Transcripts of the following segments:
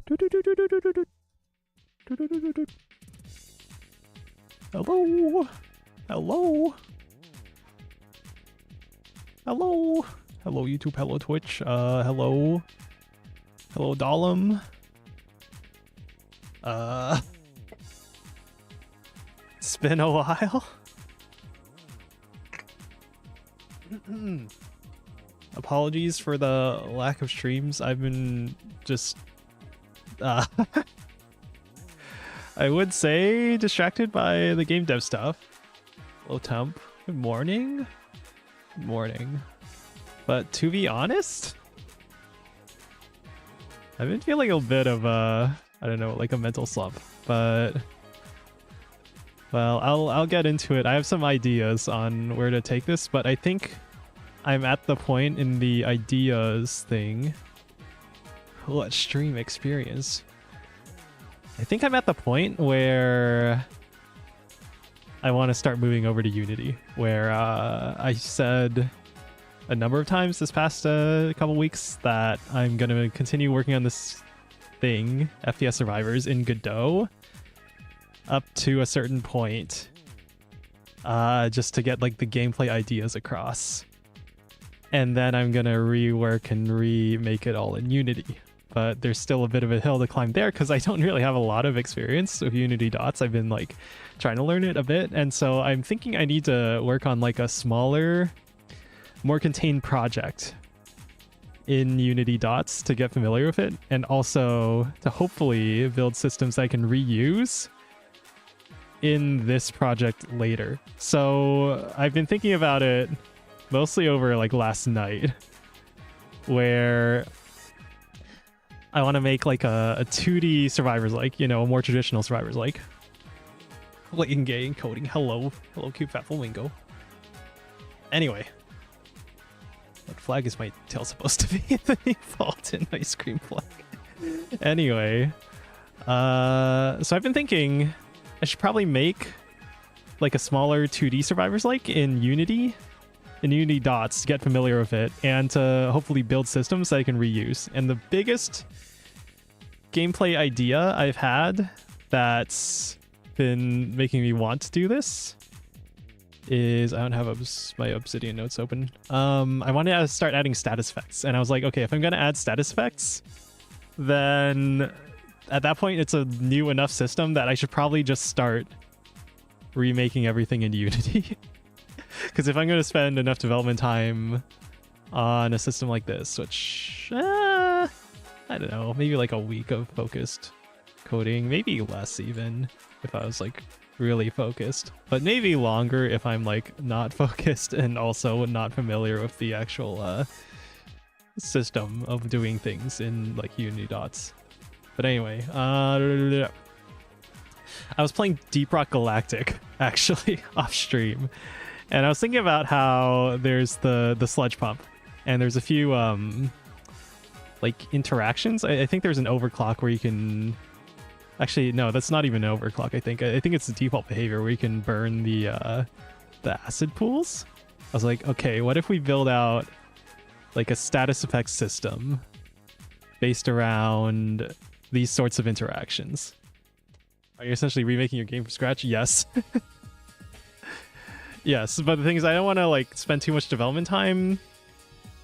Hello. Hello. Hello. Hello YouTube, hello Twitch. Hello. Hello Dahlem. It's been a while. Apologies for the lack of streams. I've been just I would say distracted by the game dev stuff. Hello Temp. Good morning. Good morning. But to be honest, I've been feeling a bit of I don't know, like a mental slump, but well, I'll get into it. I have some ideas on where to take this, but I think I'm at the point in the ideas thing. What stream experience? I think I'm at the point where I want to start moving over to Unity, where I said a number of times this past couple weeks that I'm going to continue working on this thing, FPS Survivors, in Godot up to a certain point, just to get like the gameplay ideas across. And then I'm going to rework and remake it all in Unity. But there's still a bit of a hill to climb there because I don't really have a lot of experience with Unity dots. I've been like trying to learn it a bit, and so I'm thinking I need to work on like a smaller, more contained project in Unity dots to get familiar with it, and also to hopefully build systems I can reuse in this project later. So I've been thinking about it mostly over like last night, where I want to make like a 2D Survivors-like, you know, a more traditional Survivors-like. Laying gay and coding. Hello. Hello, cute fat flamingo. Anyway. What flag is my tail supposed to be? The default in ice cream flag. Anyway. So I've been thinking I should probably make like a smaller 2D Survivors-like in Unity dots to get familiar with it, and to hopefully build systems that I can reuse. And the biggest gameplay idea I've had that's been making me want to do this is, I don't have my Obsidian notes open. I wanted to start adding status effects, and I was like, okay, if I'm gonna add status effects, then at that point it's a new enough system that I should probably just start remaking everything in Unity. Because if I'm going to spend enough development time on a system like this, which, I don't know, maybe like a week of focused coding, maybe less even if I was like really focused, but maybe longer if I'm like not focused and also not familiar with the actual system of doing things in like Unity dots. But anyway, I was playing Deep Rock Galactic actually off stream. And I was thinking about how there's the sludge pump, and there's a few like interactions. I think there's an overclock where you can actually, no, that's not even an overclock. I think it's the default behavior where you can burn the acid pools. I was like, okay, what if we build out like a status effects system based around these sorts of interactions? Are you essentially remaking your game from scratch? Yes. Yes, but the thing is, I don't want to like spend too much development time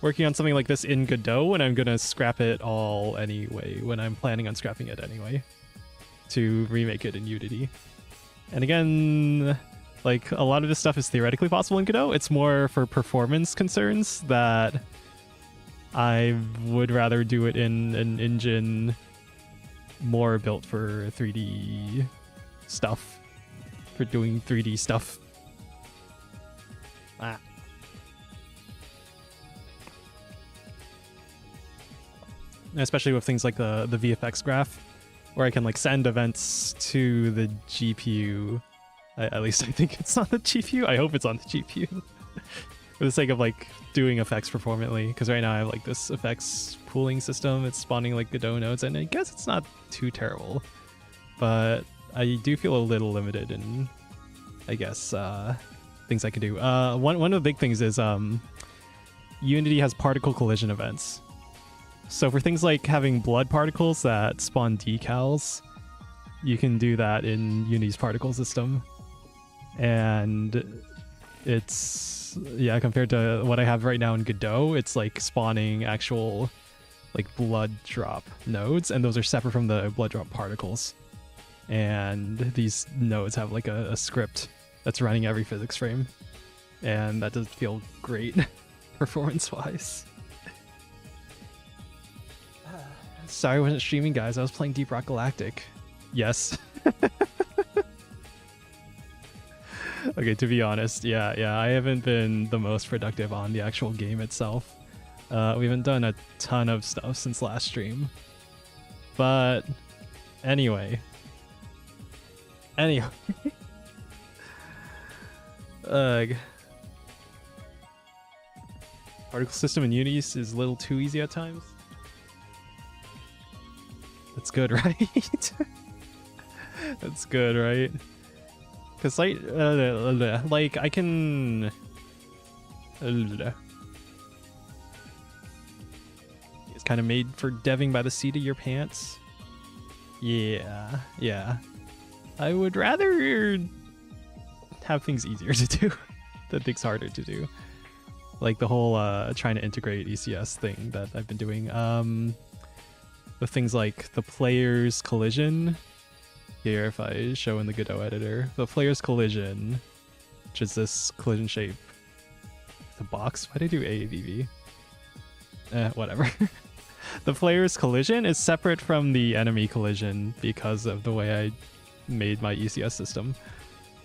working on something like this in Godot when I'm gonna scrap it all anyway, when I'm planning on scrapping it anyway, to remake it in Unity. And again, like a lot of this stuff is theoretically possible in Godot. It's more for performance concerns that I would rather do it in an engine more built for 3D stuff, for doing 3D stuff. Especially with things like the VFX graph, where I can like send events to the GPU. At least I think it's on the GPU. I hope it's on the GPU. For the sake of like doing effects performantly, because right now I have like this effects pooling system. It's spawning like Godot nodes, and I guess it's not too terrible, but I do feel a little limited in, I guess, things I can do. One of the big things is Unity has particle collision events, So for things like having blood particles that spawn decals, you can do that in Unity's particle system. And it's, yeah, compared to what I have right now in Godot, it's like spawning actual like blood drop nodes, and those are separate from the blood drop particles. And these nodes have like a script that's running every physics frame, and that does feel great performance-wise. Sorry I wasn't streaming, guys. I was playing Deep Rock Galactic. Yes. Okay, to be honest, yeah, I haven't been the most productive on the actual game itself. We haven't done a ton of stuff since last stream. But anyway. Ugh. Particle system in Unity is a little too easy at times. That's good, right? That's good, right? Because like I can... It's kind of made for deving by the seat of your pants. Yeah. I would rather have things easier to do than things harder to do. Like the whole trying to integrate ECS thing that I've been doing. With things like the player's collision. Here, if I show in the Godot editor, the player's collision, which is this collision shape. The box? Why did I do AAVV? Whatever. The player's collision is separate from the enemy collision because of the way I made my ECS system.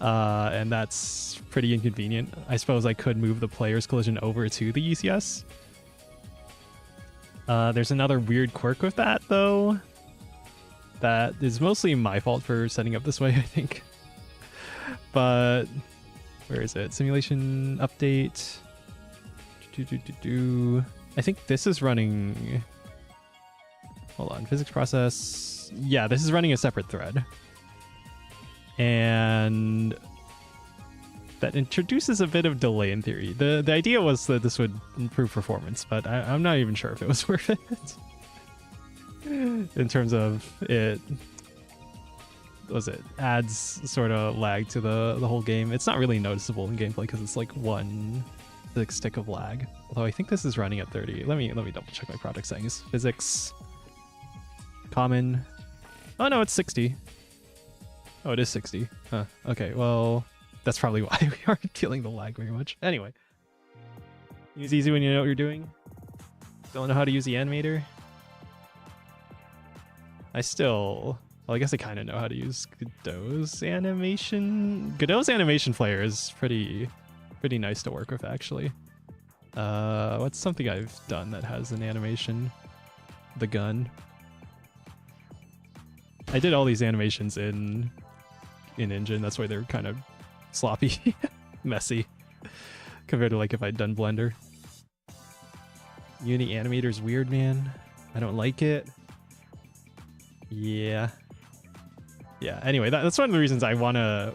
And that's pretty inconvenient. I suppose I could move the player's collision over to the ECS. There's another weird quirk with that, though. That is mostly my fault for setting up this way, I think. But where is it? Simulation update. I think this is running... Hold on. Physics process. Yeah, this is running a separate thread. And that introduces a bit of delay in theory. The idea was that this would improve performance, but I'm not even sure if it was worth it. In terms of it adds sort of lag to the whole game. It's not really noticeable in gameplay because it's like one tick of lag. Although I think this is running at 30. Let me double check my product settings. Physics, common. Oh no, it's 60. Oh, it is 60. Huh. Okay, well, that's probably why we aren't feeling the lag very much. Anyway, use easy when you know what you're doing. Don't know how to use the animator. Well, I guess I kind of know how to use Godot's animation. Godot's animation player is pretty nice to work with, actually. What's something I've done that has an animation? The gun. I did all these animations in Engine. That's why they're kind of sloppy, messy, compared to like if I'd done Blender. Unity animator's weird, man. I don't like it. Yeah. Anyway, that's one of the reasons I wanna.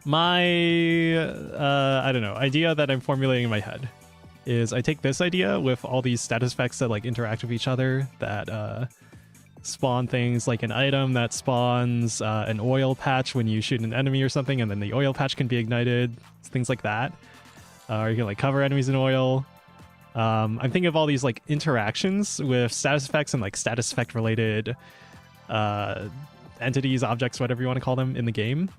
My I don't know, idea that I'm formulating in my head is I take this idea with all these status effects that like interact with each other, that spawn things like an item that spawns an oil patch when you shoot an enemy or something, and then the oil patch can be ignited, things like that. Or you can like cover enemies in oil. I'm thinking of all these like interactions with status effects and like status effect related entities, objects, whatever you want to call them in the game.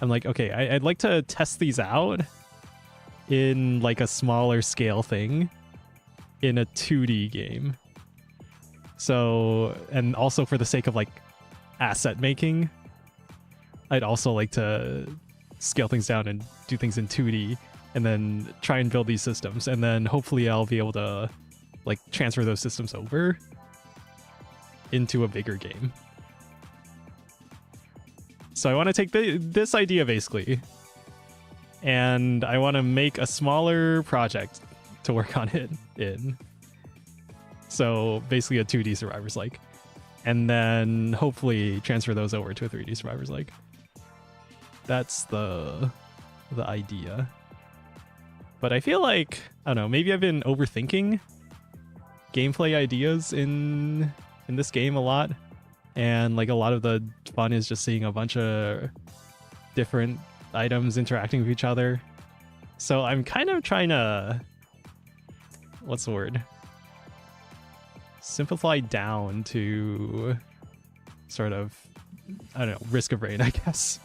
I'm like, okay, I'd like to test these out in like a smaller scale thing in a 2D game. So, and also for the sake of like asset making, I'd also like to scale things down and do things in 2D and then try and build these systems. And then hopefully I'll be able to like transfer those systems over into a bigger game. So I want to take this idea basically, and I want to make a smaller project to work on it in. So basically a 2D Survivorslike, and then hopefully transfer those over to a 3D Survivorslike. That's the idea. But I feel like, I don't know, maybe I've been overthinking gameplay ideas in this game a lot, and like a lot of the fun is just seeing a bunch of different items interacting with each other. So I'm kind of trying to, what's the word? Simplify down to sort of, I don't know, Risk of Rain, I guess.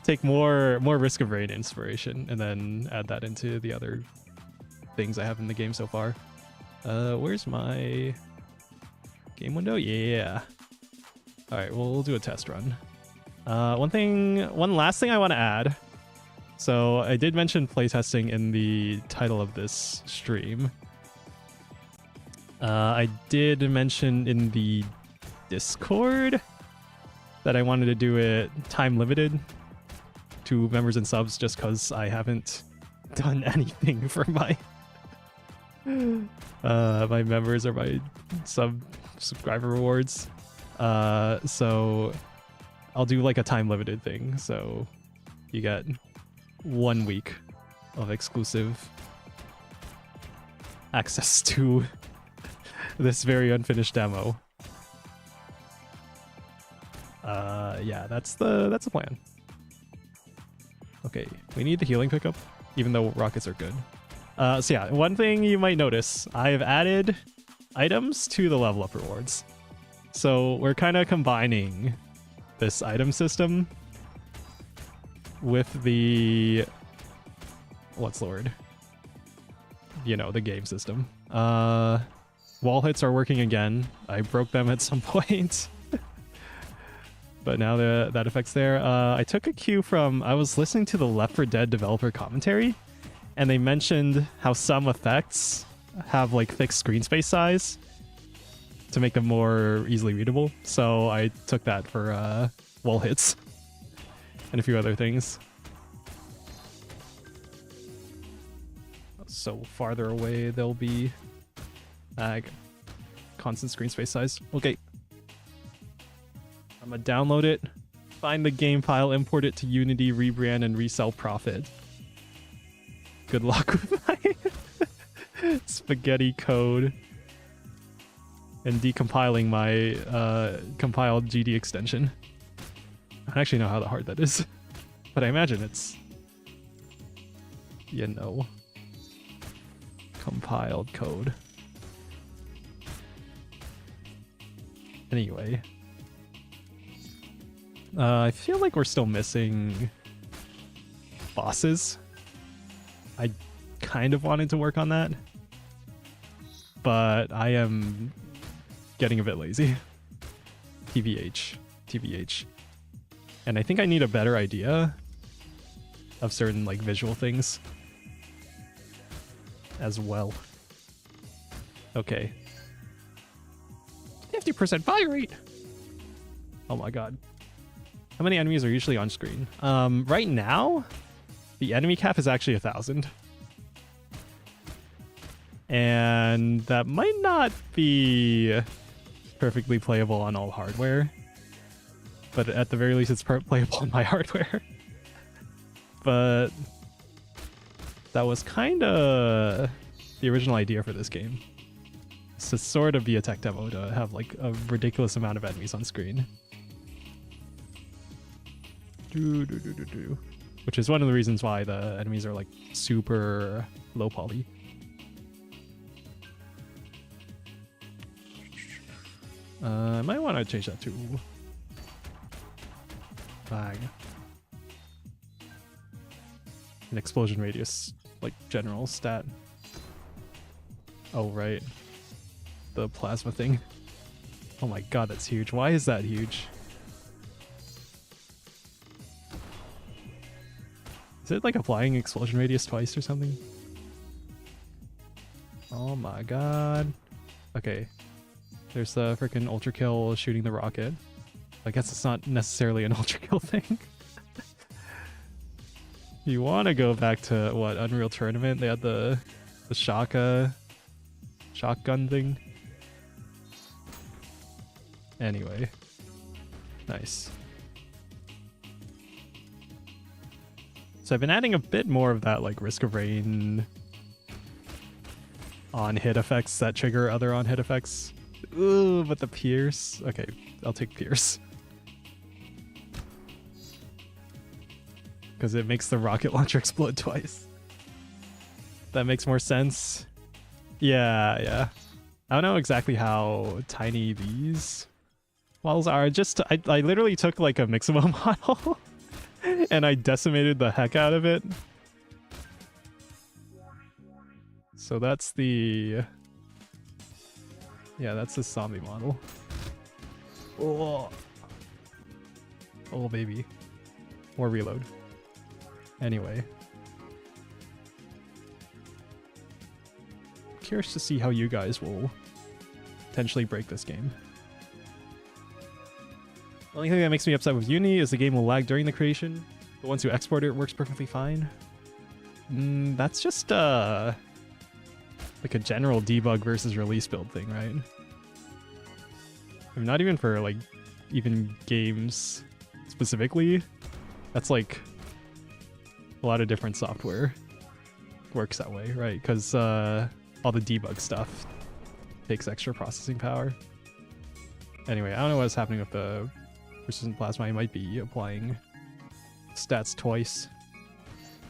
Take more Risk of Rain inspiration and then add that into the other things I have in the game so far. Where's my game window? Yeah. All right, we'll do a test run. One last thing I want to add. So I did mention playtesting in the title of this stream. I did mention in the Discord that I wanted to do it time limited to members and subs, just because I haven't done anything for my my members or my subscriber rewards. So I'll do like a time limited thing. So you get 1 week of exclusive access to this very unfinished demo. Yeah, that's the plan. Okay, we need the healing pickup, even though rockets are good. So yeah, one thing you might notice, I have added items to the level up rewards. So we're kind of combining this item system with the, what's the word? You know, the game system. Wall hits are working again. I broke them at some point. But now that effect's there. I took a cue from, I was listening to the Left 4 Dead developer commentary, and they mentioned how some effects have like fixed screen space size to make them more easily readable. So I took that for wall hits and a few other things. So farther away they'll be constant screen space size. Okay. I'm gonna download it, find the game file, import it to Unity, rebrand, and resell profit. Good luck with my spaghetti code and decompiling my compiled GD extension. I don't actually know how hard that is, but I imagine it's, you know, compiled code. Anyway. I feel like we're still missing bosses. I kind of wanted to work on that, but I am getting a bit lazy. TBH. And I think I need a better idea of certain like visual things as well. Okay. 50% fire rate! Oh my god. How many enemies are usually on screen? Right now, the enemy cap is actually 1,000. And that might not be perfectly playable on all hardware. But at the very least, it's playable on my hardware. But that was kind of the original idea for this game. It's to sort of be a tech demo to have like a ridiculous amount of enemies on screen. Which is one of the reasons why the enemies are like super low poly. I might want to change that to flag. An explosion radius, like general stat. Oh right, the plasma thing. Oh my god, that's huge. Why is that huge? Is it like applying explosion radius twice or something? Oh my god. Okay. There's the freaking ultra kill shooting the rocket. I guess it's not necessarily an ultra kill thing. You want to go back to what, Unreal Tournament? They had the shotgun thing. Anyway. Nice. So I've been adding a bit more of that like Risk of Rain on-hit effects that trigger other on-hit effects. Ooh, but the Pierce. Okay, I'll take Pierce. Because it makes the rocket launcher explode twice. That makes more sense. Yeah, yeah. I don't know exactly how tiny these models are. I literally took like a Mixamo model and I decimated the heck out of it. So that's the... Yeah, that's the zombie model. Oh, oh baby. More reload. Anyway. Curious to see how you guys will potentially break this game. The only thing that makes me upset with Uni is the game will lag during the creation, but once you export it, it works perfectly fine. That's just like a general debug versus release build thing, right? I mean, not even for like even games specifically. That's like a lot of different software works that way, right? Because all the debug stuff takes extra processing power. Anyway, I don't know what's happening with the persistent plasma. I might be applying stats twice.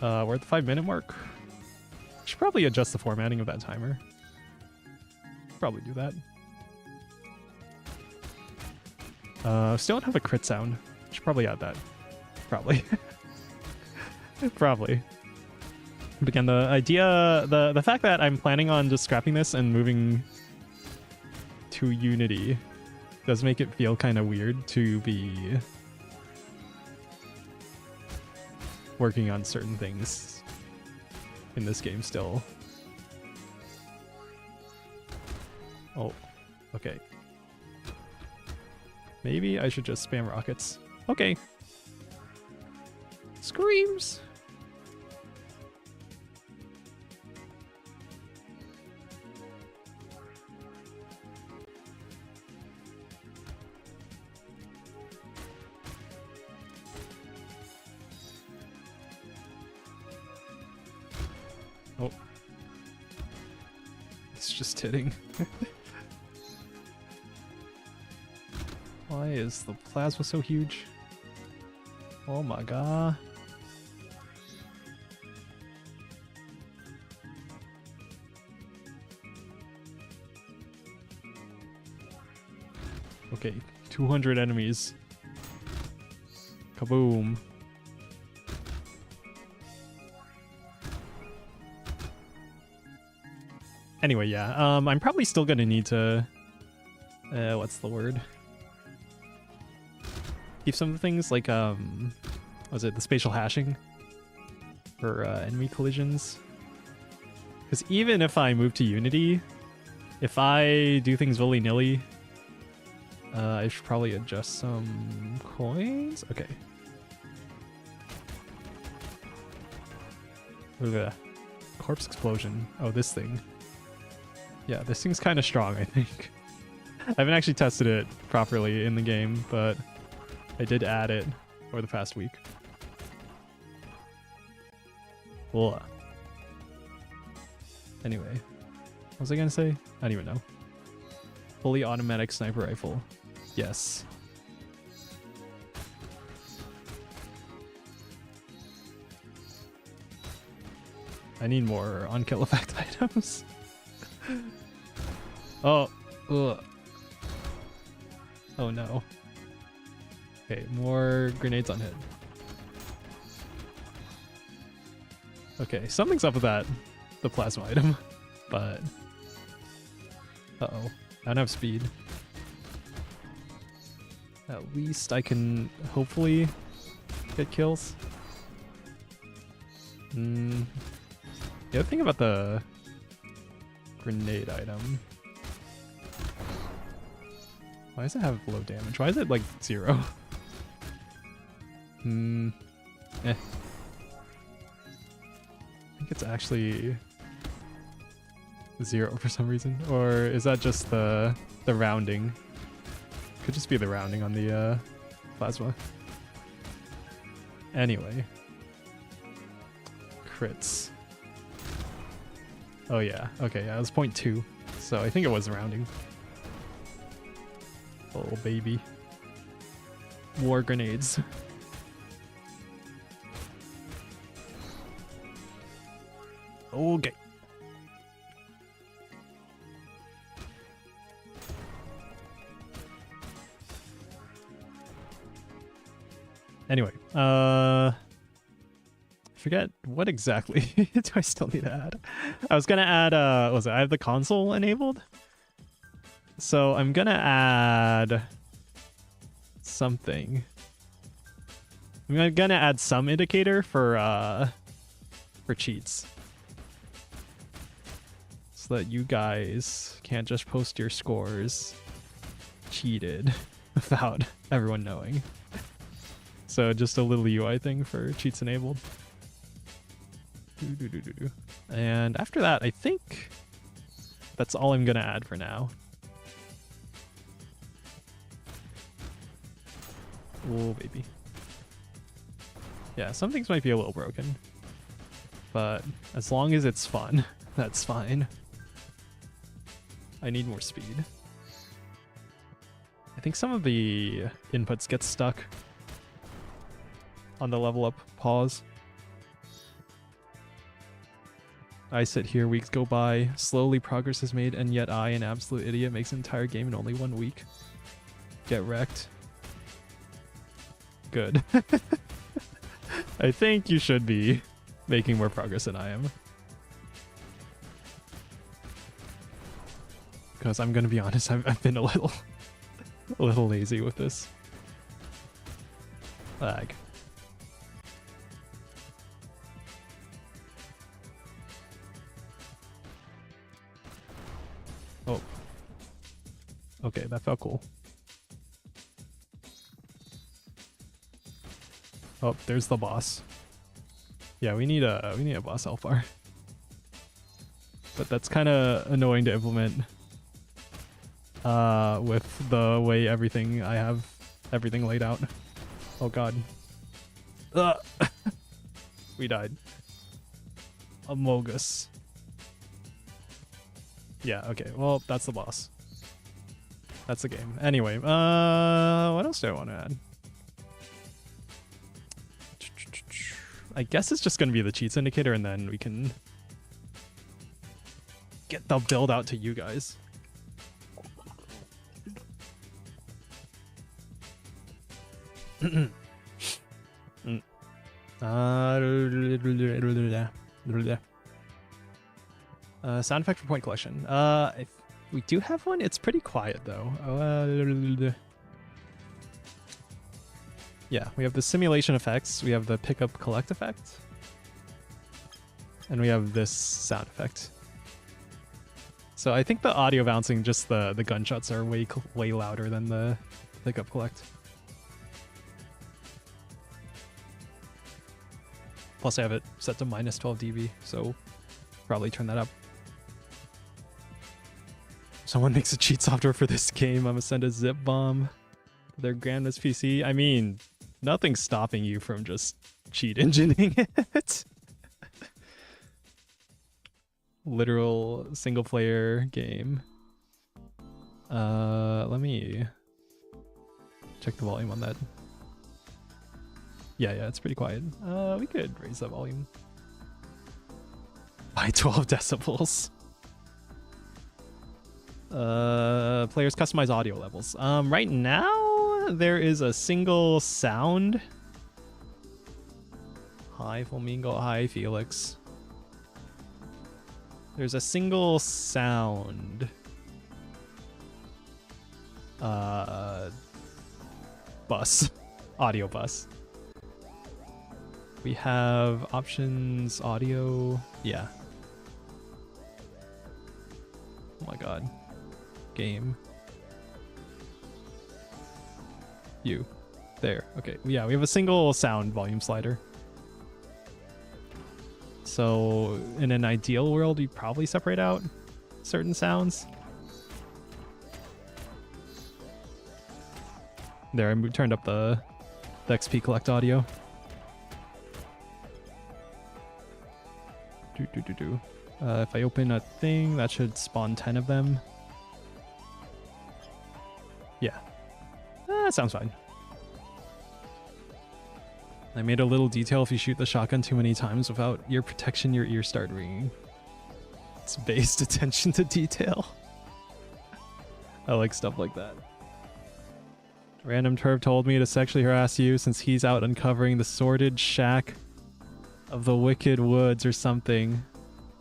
We're at the 5-minute mark. Should probably adjust the formatting of that timer. Probably do that. Still don't have a crit sound. Should probably add that. Probably. Probably. But again, the idea, the fact that I'm planning on just scrapping this and moving to Unity does make it feel kind of weird to be working on certain things in this game still. Oh, okay. Maybe I should just spam rockets. Okay. Screams! Oh. It's just hitting. Why is the plasma so huge? Oh my god. Okay, 200 enemies. Kaboom. Anyway, yeah, I'm probably still gonna need to, what's the word? Keep some of the things like, was it the spatial hashing for enemy collisions? Because even if I move to Unity, if I do things willy-nilly, I should probably adjust some coins. Okay. Look at that. Corpse explosion. Oh, this thing. Yeah, this thing's kind of strong, I think. I haven't actually tested it properly in the game, but I did add it over the past week. Cool. Anyway, what was I gonna say? I don't even know. Fully automatic sniper rifle. Yes. I need more on-kill effect items. Oh. Ugh. Oh no. Okay, more grenades on hit. Okay, something's up with that. The plasma item. But... uh-oh. I don't have speed. At least I can hopefully get kills. The other thing about the grenade item. Why does it have low damage? Why is it like 0? I think it's actually 0 for some reason. Or is that just the rounding? Could just be the rounding on the plasma. Anyway. Crits. Oh yeah, okay, yeah, it was 0.2. So I think it was rounding. Oh baby. War grenades. Okay. Anyway, forget what exactly do I still need to add. I was gonna add what was it? I have the console enabled. So I'm gonna add something. I'm gonna add some indicator for cheats. So that you guys can't just post your scores cheated without everyone knowing. So just a little UI thing for cheats enabled. And after that, I think that's all I'm gonna add for now. Oh baby. Yeah, some things might be a little broken, but as long as it's fun, that's fine. I need more speed. I think some of the inputs get stuck on the level up pause. I sit here, weeks go by, slowly progress is made, and yet I, an absolute idiot, makes an entire game in only 1 week. Get wrecked. Good. I think you should be making more progress than I am. Because I'm gonna be honest, I've been a little lazy with this. Lag. Oh. Okay, that felt cool. Oh, there's the boss. Yeah, we need a boss health bar. But that's kind of annoying to implement with the way I have everything laid out. Oh god. We died. Amogus. Yeah, okay. Well, that's the boss. That's the game. Anyway, what else do I want to add? I guess it's just going to be the cheats indicator, and then we can get the build out to you guys. Sound effect for point collection. If we do have one, it's pretty quiet though. Yeah, we have the simulation effects, we have the pickup collect effect, and we have this sound effect. So I think the audio bouncing, just the gunshots are way louder than the pickup collect. Plus I have it set to minus 12 dB, so probably turn that up. Someone makes a cheat software for this game, I'm gonna send a zip bomb to their grandma's PC. I mean, nothing's stopping you from just cheat engineering it. Literal single player game. Let me check the volume on that. Yeah, it's pretty quiet. We could raise the volume by 12 decibels. Players customize audio levels. Right now there is a single sound. Hi Flamingo, hi Felix. There's a single sound bus, audio bus. We have options, audio, yeah. Oh my god. Game. You. There, okay. Yeah, we have a single sound volume slider. So in an ideal world, you probably separate out certain sounds. There, I turned up the XP collect audio. If I open a thing, that should spawn 10 of them. Yeah. That sounds fine. I made a little detail: if you shoot the shotgun too many times without ear protection, your ears start ringing. It's based attention to detail. I like stuff like that. Random Turb told me to sexually harass you since he's out uncovering the sordid shack of the Wicked Woods or something.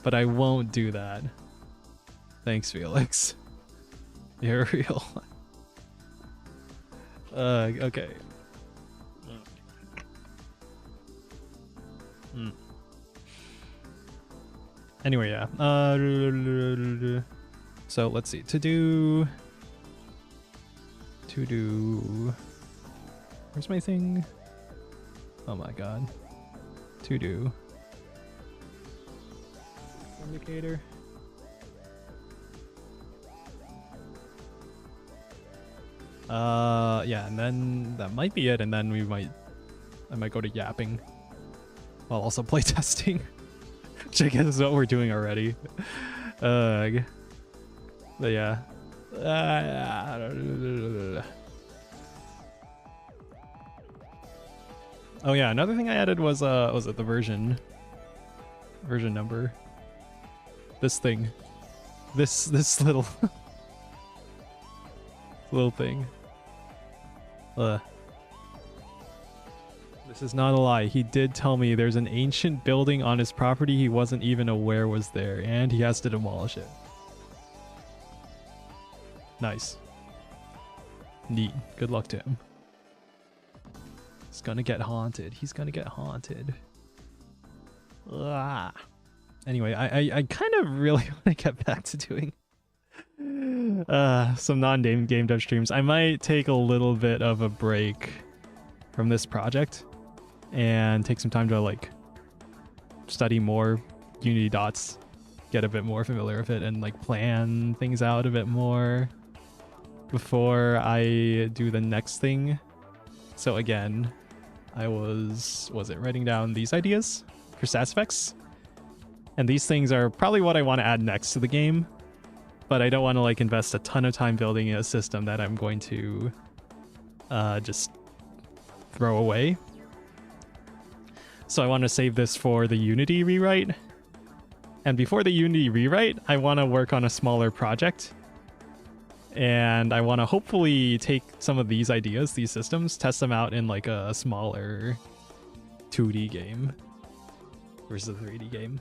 But I won't do that. Thanks, Felix. You're real. Okay. Anyway, yeah. So let's see. To do. Where's my thing? Oh my god. To do. Indicator. Yeah, and then that might be it, and then I might go to yapping while also playtesting, which I guess is what we're doing already. But yeah. Oh yeah, another thing I added was it the version number? This thing. This little little thing. This is not a lie. He did tell me there's an ancient building on his property he wasn't even aware was there, and he has to demolish it. Nice. Neat. Good luck to him. He's gonna get haunted. He's gonna get haunted. Ugh. Anyway, I kind of really want to get back to doing some non-game dev streams. I might take a little bit of a break from this project and take some time to like study more Unity dots, get a bit more familiar with it, and like plan things out a bit more before I do the next thing. So again, I was writing down these ideas for stats effects, and these things are probably what I want to add next to the game, but I don't want to like invest a ton of time building a system that I'm going to just throw away. So I want to save this for the Unity rewrite, and before the Unity rewrite I want to work on a smaller project, and I want to hopefully take some of these ideas, these systems, test them out in like a smaller 2D game versus a 3D game,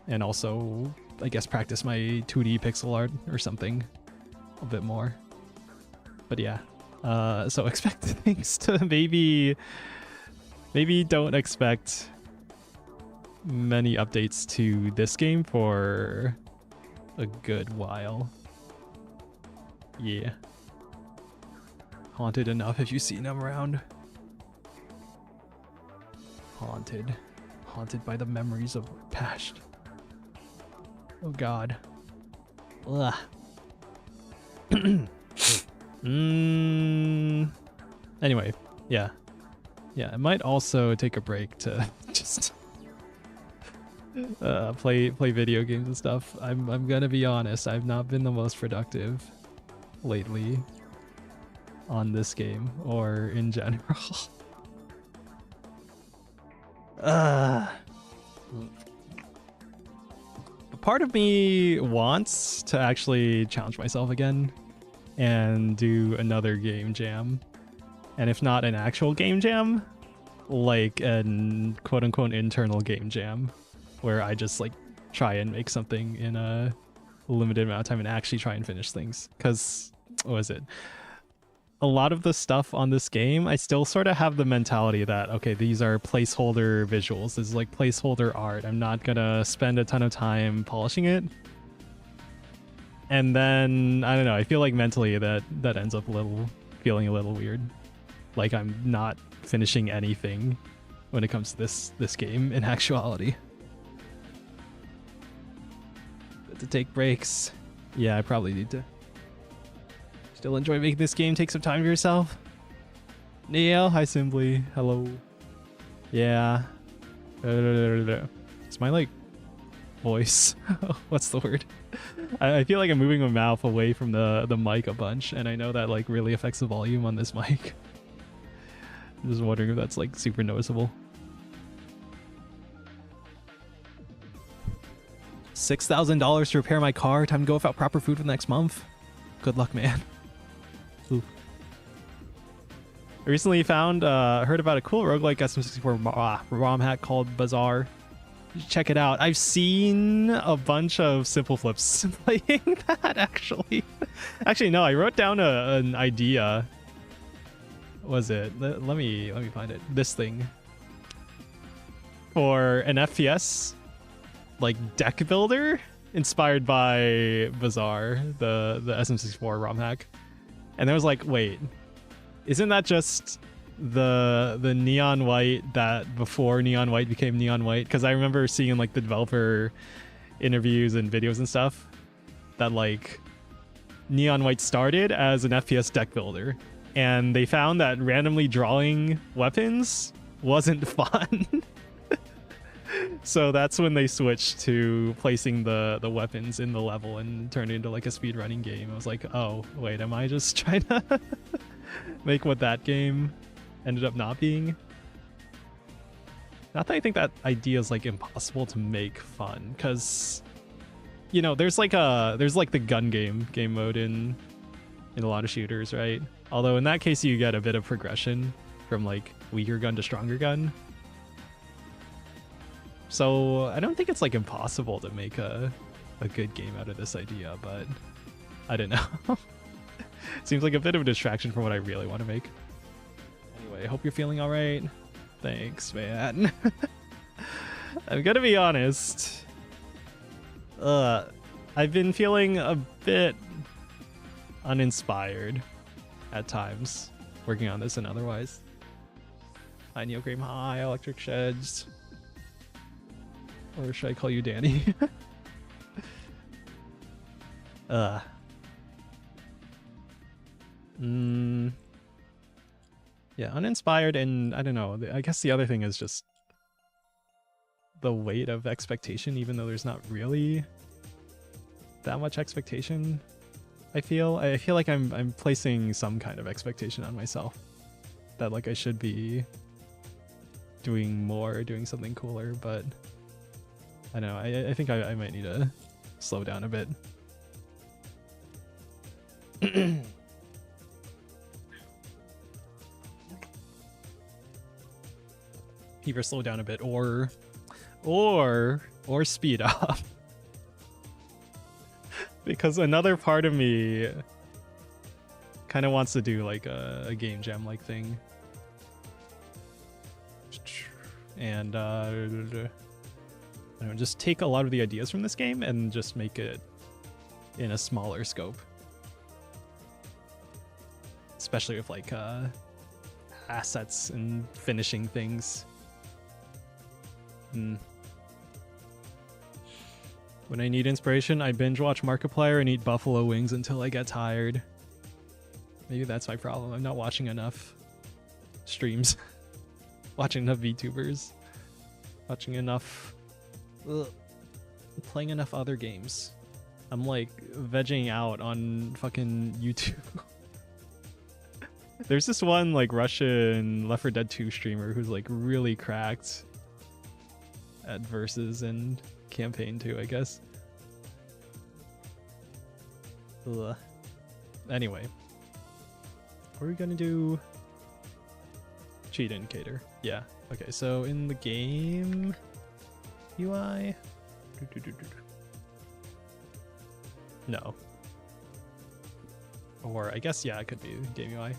and also I guess practice my 2D pixel art or something a bit more. But yeah, so expect things to maybe don't expect many updates to this game for a good while. Yeah. Haunted enough if you've seen him around. Haunted by the memories of past. Oh god. Ugh. Anyway, yeah. Yeah, I might also take a break to just play video games and stuff. I'm gonna be honest, I've not been the most productive lately on this game or in general. But part of me wants to actually challenge myself again and do another game jam. And if not an actual game jam, like an quote-unquote internal game jam, where I just like try and make something in a limited amount of time and actually try and finish things. Because, what was it? A lot of the stuff on this game, I still sort of have the mentality that, okay, these are placeholder visuals. This is like placeholder art. I'm not gonna spend a ton of time polishing it. And then, I don't know, I feel like mentally that ends up feeling a little weird. Like I'm not finishing anything when it comes to this game in actuality. Good to take breaks. Yeah, I probably need to. Still enjoy making this game. Take some time for yourself. Neil, hi Simply. Hello. Yeah. Is my like voice. What's the word? I feel like I'm moving my mouth away from the mic a bunch, and I know that like really affects the volume on this mic. I'm just wondering if that's like super noticeable. $6,000 to repair my car. Time to go without proper food for the next month. Good luck, man. Ooh. I recently heard about a cool roguelike SM64 ROM hack called Bazaar. Check it out. I've seen a bunch of Simple Flips playing that, actually. Actually, no, I wrote down an idea. Was it? Let me find it. This thing. For an FPS, like, deck builder inspired by Bazaar, the SM64 ROM hack. And I was like, wait, isn't that just the neon white that before neon white became neon white? Because I remember seeing like the developer interviews and videos and stuff that like neon white started as an FPS deck builder, and they found that randomly drawing weapons wasn't fun. So that's when they switched to placing the weapons in the level and turned it into like a speedrunning game. I was like, oh wait, am I just trying to make what that game ended up not being? Not that I think that idea is like impossible to make fun, because you know there's like the gun game mode in a lot of shooters, right? Although in that case you get a bit of progression from like weaker gun to stronger gun. So I don't think it's like impossible to make a good game out of this idea, but I don't know. Seems like a bit of a distraction from what I really want to make. Anyway, I hope you're feeling all right. Thanks, man. I'm gonna be honest. I've been feeling a bit uninspired at times working on this and otherwise. Hi, Neogram. Hi, Electric Sheds. Or should I call you Danny? Yeah, uninspired, and I don't know. I guess the other thing is just the weight of expectation, even though there's not really that much expectation. I feel like I'm placing some kind of expectation on myself that like I should be doing more, doing something cooler, but I don't know. I think I might need to slow down a bit. Either slow down a bit or speed up. Because another part of me kind of wants to do like a game jam like thing. And I don't know, just take a lot of the ideas from this game and just make it in a smaller scope. Especially with like assets and finishing things. When I need inspiration, I binge watch Markiplier and eat buffalo wings until I get tired. Maybe that's my problem. I'm not watching enough streams. Watching enough VTubers. Watching enough... playing enough other games. I'm like vegging out on fucking YouTube. There's this one like Russian Left 4 Dead 2 streamer who's like really cracked at versus and campaign too, I guess. Ugh. Anyway, what are we gonna do? Cheat indicator. Yeah. Okay, so in the game UI. No. Or I guess, yeah, it could be game UI.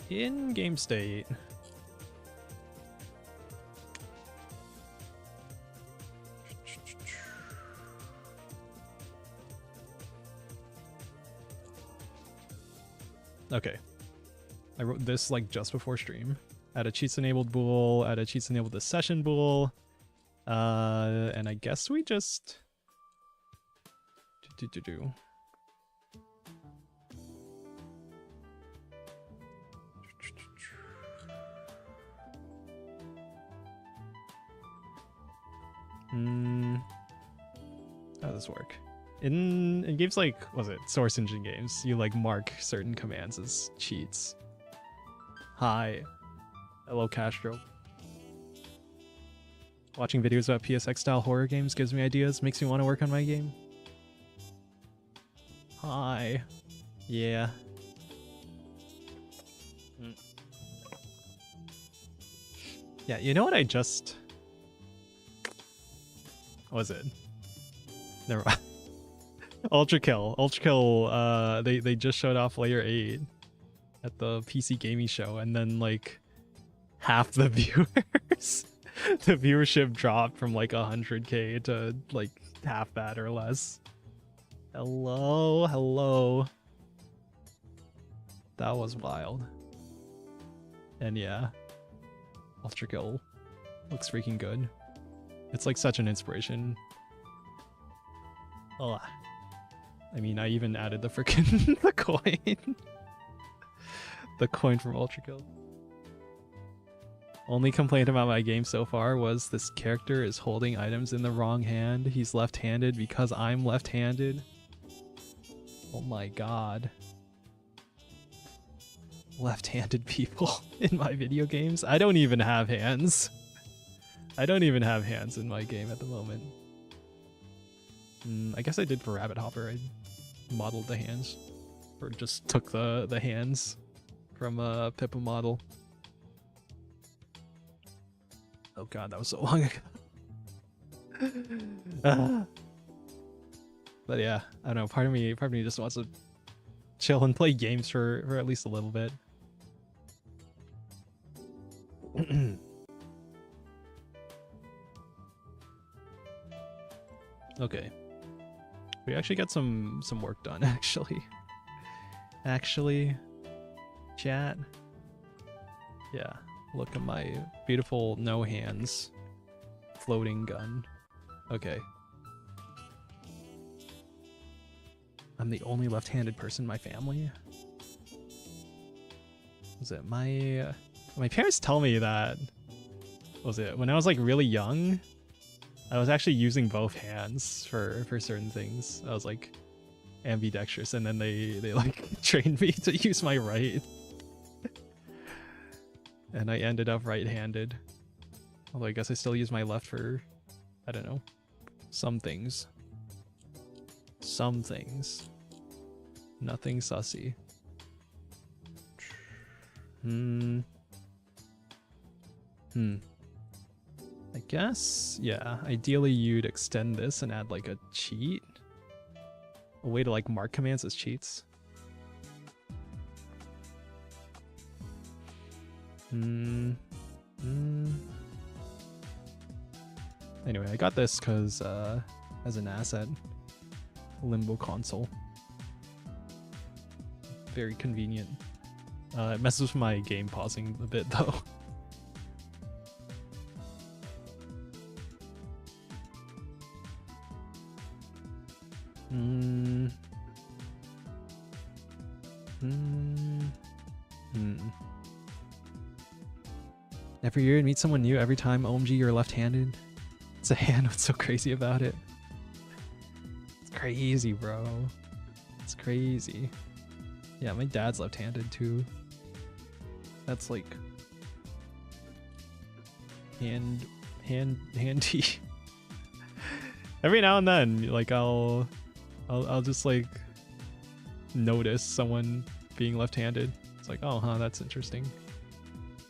In game state. Okay. I wrote this like just before stream. Add a cheats enabled bool, add a cheats enabled the session bool. And I guess we just do. does this work? In games like, was it Source Engine games, you like mark certain commands as cheats. Hi. Hello, Castro. Watching videos about PSX style horror games gives me ideas, makes me want to work on my game. Hi. Yeah. Yeah, you know what I just... What was it? Never mind. Ultra Kill. They just showed off Layer 8 at the PC Gaming Show, and then like half the viewers the viewership dropped from like 100k to like half that or less. Hello. That was wild. And yeah, Ultra Kill looks freaking good. It's like such an inspiration. Oh, I mean, I even added the freaking the coin. The coin from Ultra Kill. Only complaint about my game so far was this character is holding items in the wrong hand. He's left-handed because I'm left-handed. Oh my god. Left-handed people in my video games. I don't even have hands. I don't even have hands in my game at the moment. I guess I did for Rabbit Hopper. I modeled the hands. Or just took the hands from a Pippa model. Oh god, that was so long ago. But yeah, I don't know. Part of me just wants to chill and play games for at least a little bit. Okay, we actually got some work done. Actually, chat. Yeah, look at my beautiful no hands floating gun. Okay. I'm the only left-handed person in my family. Was it my parents tell me that, was it when I was like really young, I was actually using both hands for certain things. I was like ambidextrous, and then they like trained me to use my right. And I ended up right-handed. Although I guess I still use my left for, I don't know, some things. Some things. Nothing sussy. I guess, yeah, ideally you'd extend this and add like a cheat. A way to like mark commands as cheats. Anyway, I got this because as an asset. Limbo console. Very convenient. It messes with my game pausing a bit though. Every year you meet someone new every time. OMG, you're left-handed. It's a hand. What's so crazy about it? It's crazy, bro. It's crazy. Yeah, my dad's left-handed too. That's like handy. Every now and then, like I'll just like notice someone being left-handed. It's like, oh, huh, that's interesting.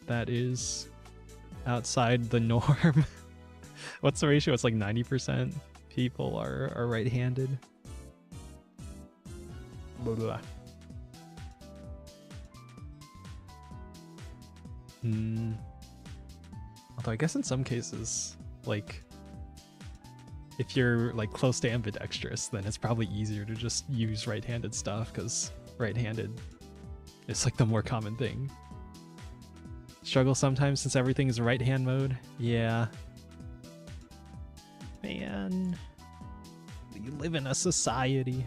That is outside the norm. What's the ratio? It's like 90% people are right-handed. Blah, blah. Although I guess in some cases, like if you're like close to ambidextrous, then it's probably easier to just use right-handed stuff because right-handed is like the more common thing. Struggle sometimes since everything is right-hand mode. Yeah. Man, we live in a society.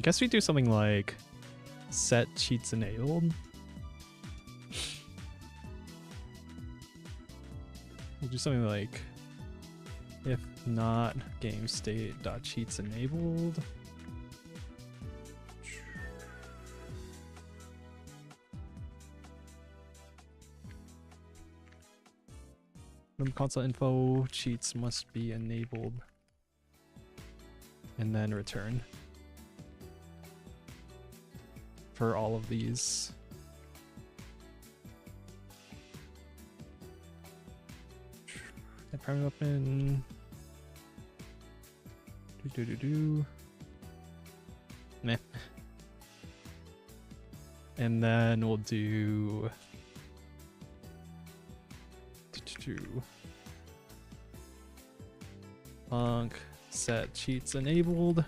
guess we do something like set cheats enabled. We'll do something like if not game state dot cheats enabled. From console info, cheats must be enabled, and then return for all of these. And primary weapon. Meh. And then we'll do Monk set cheats enabled.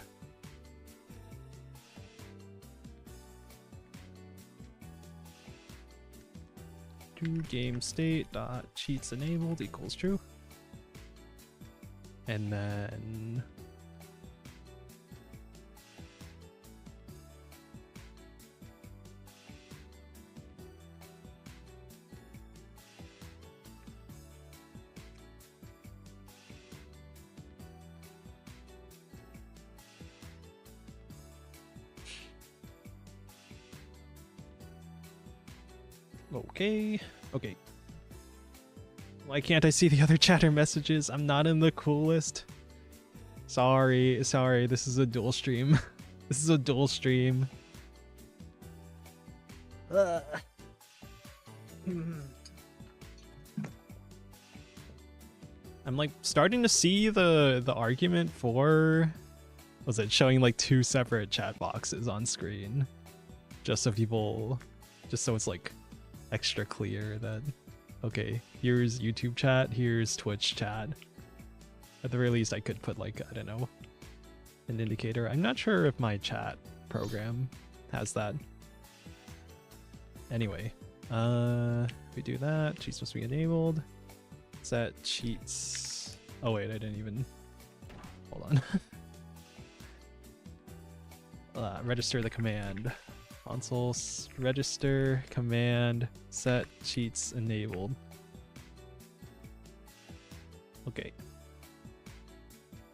Do game state dot cheats enabled equals true. And then okay. Why can't I see the other chatter messages? I'm not in the coolest. Sorry, this is a dual stream. This is a dual stream. I'm like starting to see the argument for, was it showing like two separate chat boxes on screen? Just so it's like extra clear that, okay, here's YouTube chat, here's Twitch chat. At the very least, I could put like, I don't know, an indicator. I'm not sure if my chat program has that. Anyway, we do that. Cheats must be enabled. Set cheats. Oh wait, I didn't even. Hold on. Register the command. Console register command set cheats enabled. Okay.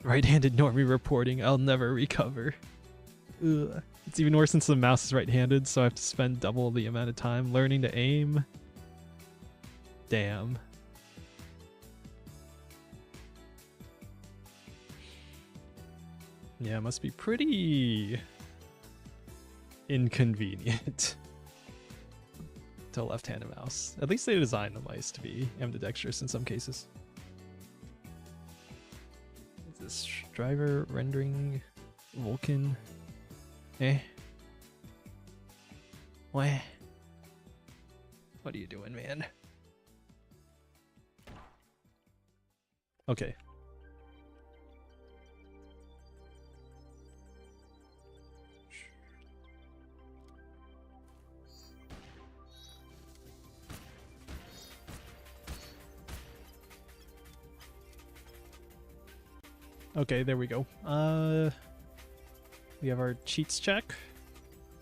Right-handed normie reporting. I'll never recover. Ugh. It's even worse since the mouse is right-handed, so I have to spend double the amount of time learning to aim. Damn. Yeah, it must be pretty inconvenient to left-handed mouse. At least they designed the mice to be ambidextrous in some cases. Is this driver rendering Vulkan? What are you doing, man? Okay. Okay, there we go. We have our cheats check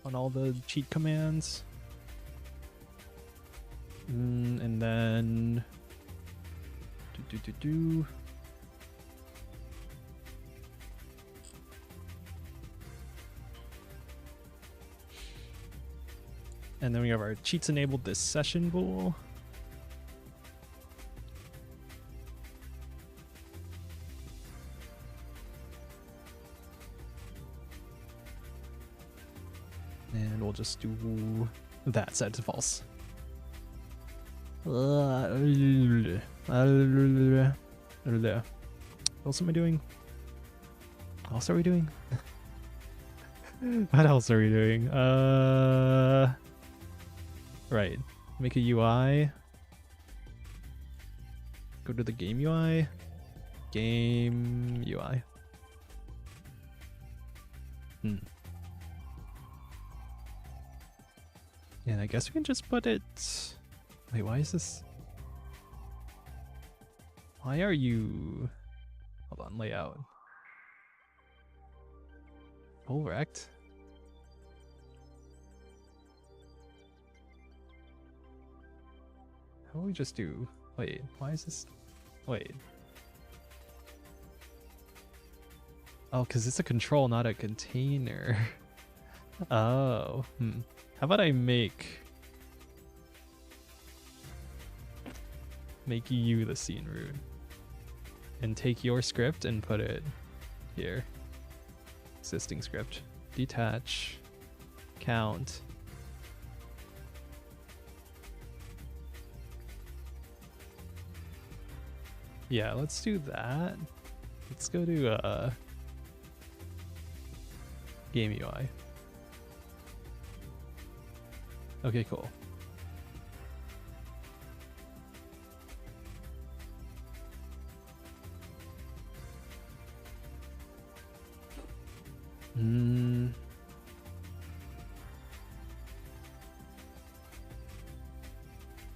on all the cheat commands. And then and then we have our cheats enabled this session bool. And we'll just do that set to false. What else am I doing? What else are we doing? What else are we doing? Right. Make a UI. Go to the game UI. Game UI. And I guess we can just put it... Wait, why is this... Why are you... Hold on, layout. Full rect? How about we just do... Wait, why is this... Wait. Oh, because it's a control, not a container. Oh, How about I make you the scene root and take your script and put it here. Existing script. Detach. Count. Yeah, let's do that. Let's go to game UI. Okay, cool.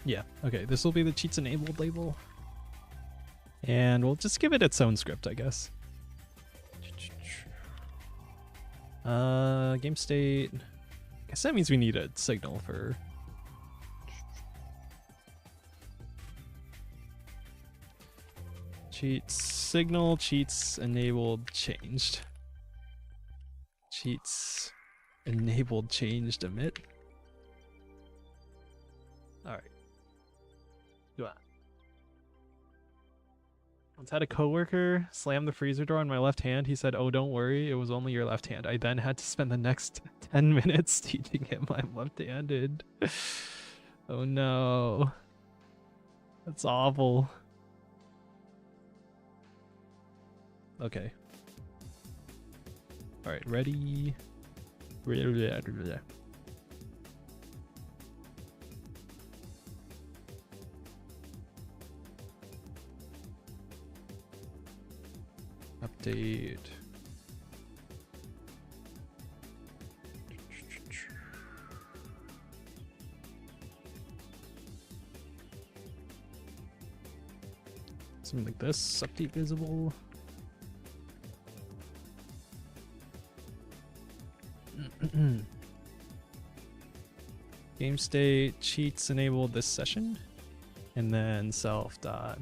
Yeah, okay, this will be the cheats enabled label. And we'll just give it its own script, I guess. Game state. I guess that means we need a signal for... Cheats, signal, cheats, enabled, changed. Cheats, enabled, changed, emit. Alright. Do that. Once had a coworker slam the freezer door on my left hand. He said, "Oh, don't worry, it was only your left hand." I then had to spend the next 10 minutes teaching him I'm left-handed. Oh no. That's awful. Okay. Alright, ready. Update. Something like this. Update visible. Game state cheats enabled this session, and then self dot.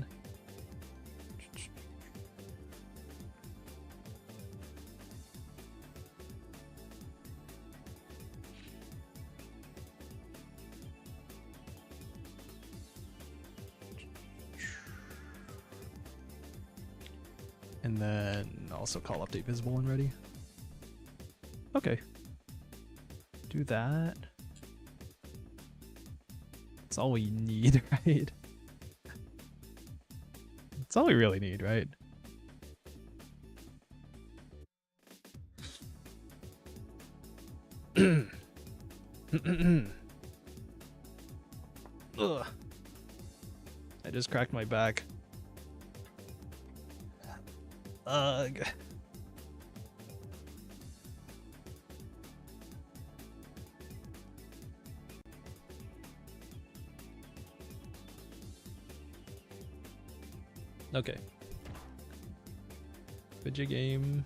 And then also call update visible when ready. Okay. Do that. That's all we need, right? That's all we really need, right? Ugh. I just cracked my back. Ugh. Okay. Video game.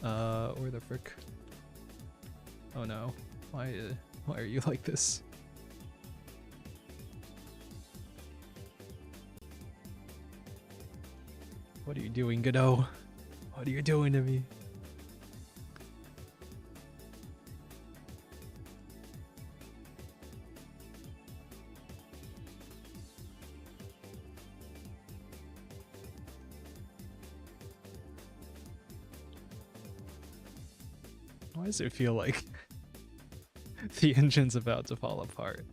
Or the frick. Oh no. Why are you like this? What are you doing, Godot? What are you doing to me? Why does it feel like the engine's about to fall apart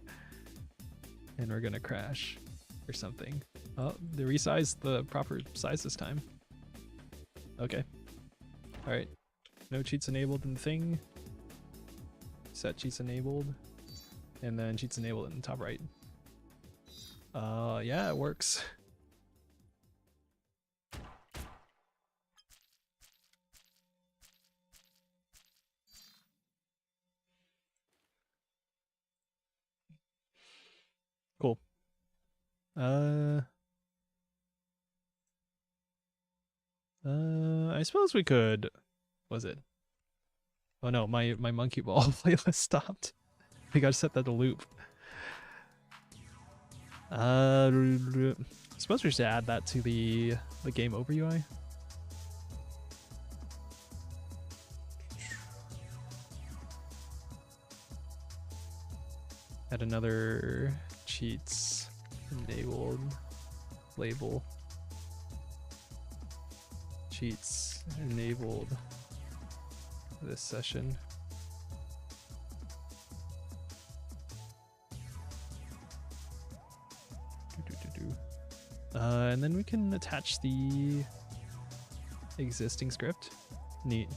and we're gonna crash or something? Oh, they resized the proper size this time. Okay. Alright. No cheats enabled in the thing. Set cheats enabled. And then cheats enabled in the top right. Yeah, it works. Cool. I suppose we could... Was it? Oh no, my monkey ball playlist stopped. We gotta set that to loop. I suppose we should add that to the game over UI. Add another cheats enabled label. Cheats enabled this session. And then we can attach the existing script. Neat.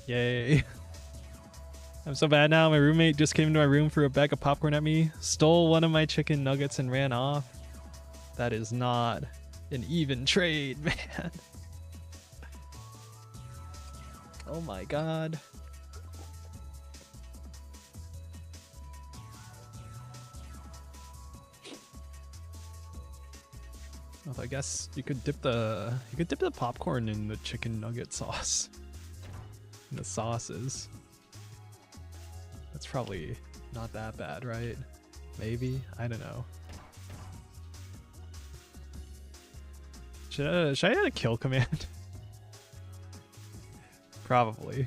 Yay. I'm so bad now. My roommate just came into my room, threw a bag of popcorn at me, stole one of my chicken nuggets and ran off. That is not an even trade, man. Oh my god. Well, I guess you could dip the popcorn in the chicken nugget sauce. The sauces. That's probably not that bad, right? Maybe? I don't know. Should I add a kill command? Probably.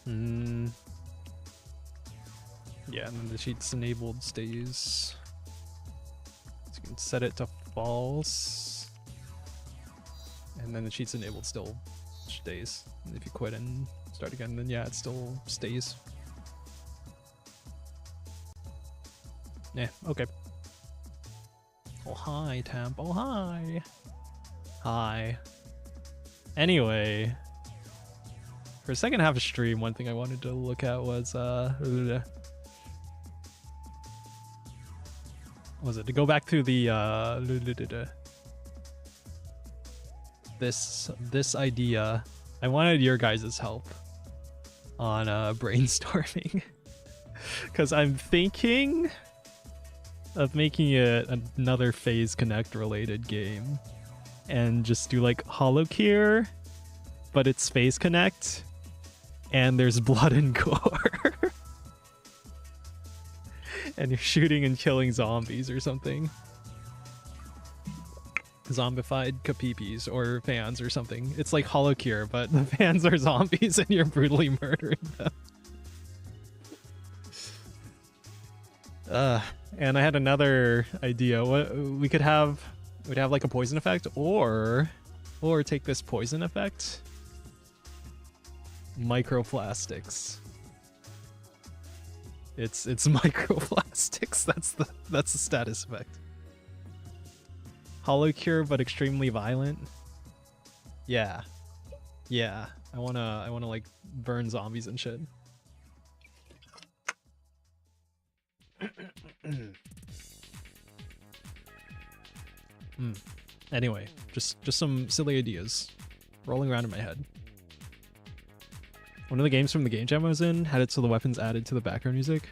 Yeah, and then the cheats enabled stays. So you can set it to false. And then the cheats enabled still stays. And if you quit and start again, then yeah, it still stays. Yeah, okay. Oh, hi, Temp. Oh, hi. Hi. Anyway, for the second half of stream, one thing I wanted to look at was, to go back to the, this idea. I wanted your guys' help on brainstorming. Because I'm thinking of making it another Phase Connect related game. And just do like HoloCure, but it's Phase Connect. And there's blood and gore. And you're shooting and killing zombies or something. Zombified capipis or fans or something. It's like HoloCure, but the fans are zombies and you're brutally murdering them. And I had another idea. What we'd have like a poison effect, or take this poison effect. Microplastics. It's microplastics. That's the status effect. HoloCure, but extremely violent. Yeah. I wanna like burn zombies and shit. Anyway, just some silly ideas rolling around in my head. One of the games from the game jam I was in had it so the weapons added to the background music.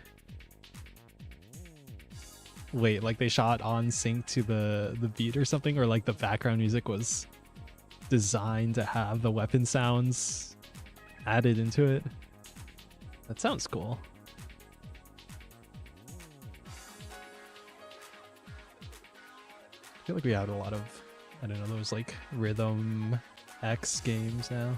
Wait, like they shot on sync to the beat or something, or like the background music was designed to have the weapon sounds added into it? That sounds cool. I feel like we have a lot of, I don't know, those like Rhythm X games now.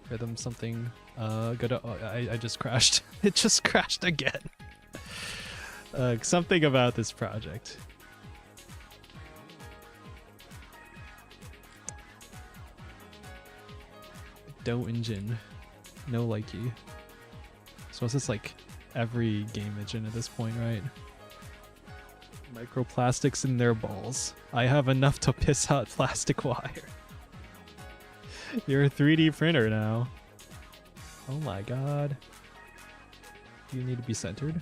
Rhythm something. Godot. Oh, I just crashed. It just crashed again. Something about this project. Godot engine. No likey. So it's like every game engine at this point, right? Microplastics in their balls. I have enough to piss out plastic wire. You're a 3D printer now. Oh my god. You need to be centered.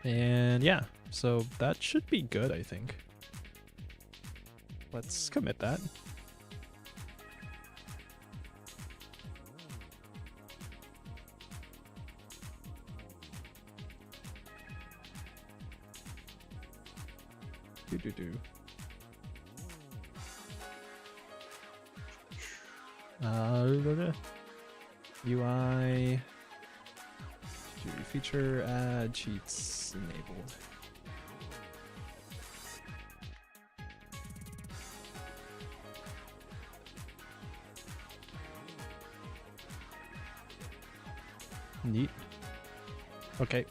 And yeah, so that should be good, I think. Let's commit that. UI feature add cheats enabled. Neat. Okay.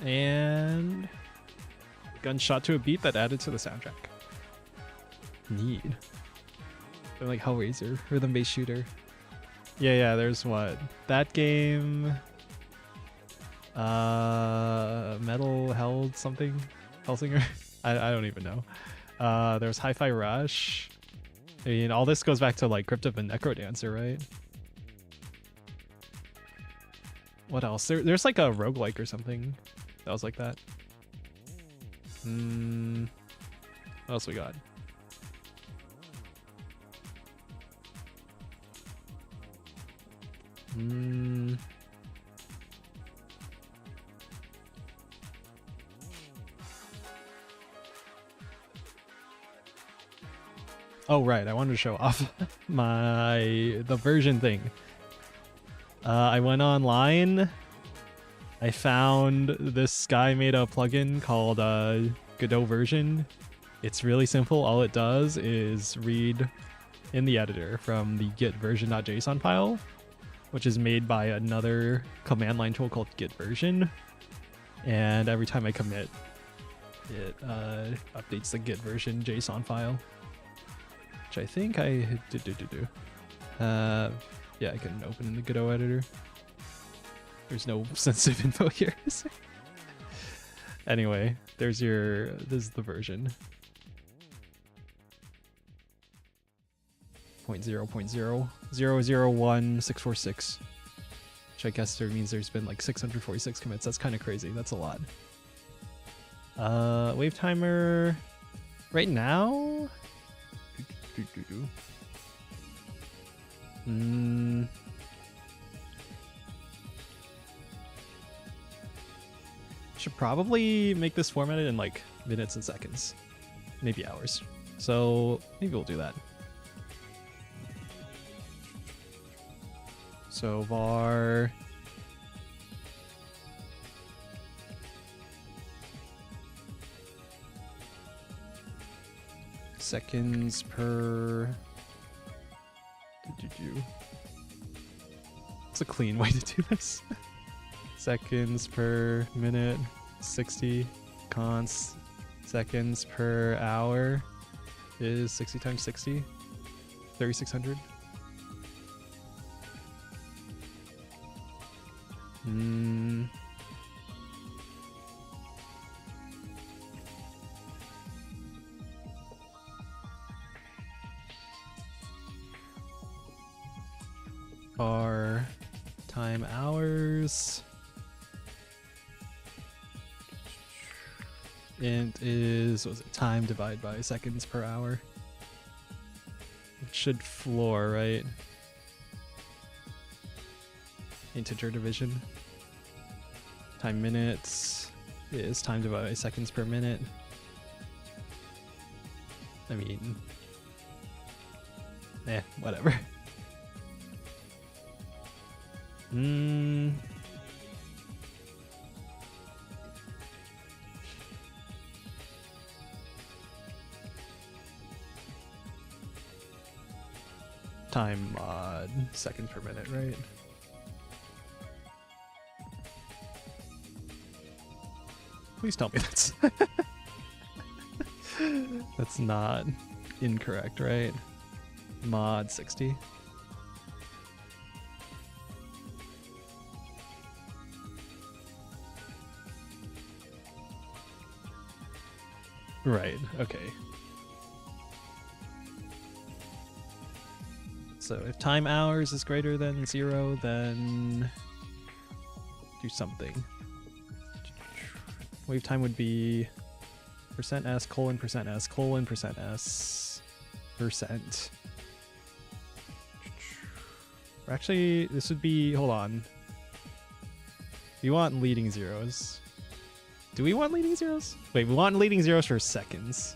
And gunshot to a beat that added to the soundtrack. Neat. I'm like Hellraiser, rhythm-based shooter. Yeah, there's what? That game. Metal Held something? Hellsinger? I don't even know. There's Hi-Fi Rush. I mean, all this goes back to like Crypt of a Necrodancer, right? What else? There's like a roguelike or something that was like that. What else we got? Oh right, I wanted to show off the version thing. I went online. I found this guy made a plugin called Godot version. It's really simple. All it does is read in the editor from the git version.json file, which is made by another command line tool called git version. And every time I commit, it updates the git version JSON file, which I think I do. Yeah, I can open in the Godot editor. There's no sensitive info here. Anyway, this is the version. 0.0.0001646, which I guess means there's been like 646 commits. That's kind of crazy. That's a lot. Wave timer right now. Should probably make this formatted in like minutes and seconds, maybe hours. So maybe we'll do that. So var seconds per. It's a clean way to do this. Seconds per minute, 60 const. Seconds per hour is 60 times 60, 3600. Our time hours. Int is, what was it, time divided by seconds per hour. It should floor, right? Integer division. Time minutes is time divided by seconds per minute. I mean, whatever. Time mod, seconds per minute, right? Please tell me that's not incorrect, right? Mod 60. Right, okay. So if time hours is greater than 0, then do something. Wave time would be %s colon %s colon %s %. Or actually, this would be, hold on. We want leading zeros. Do we want leading zeros? Wait, we want leading zeros for seconds.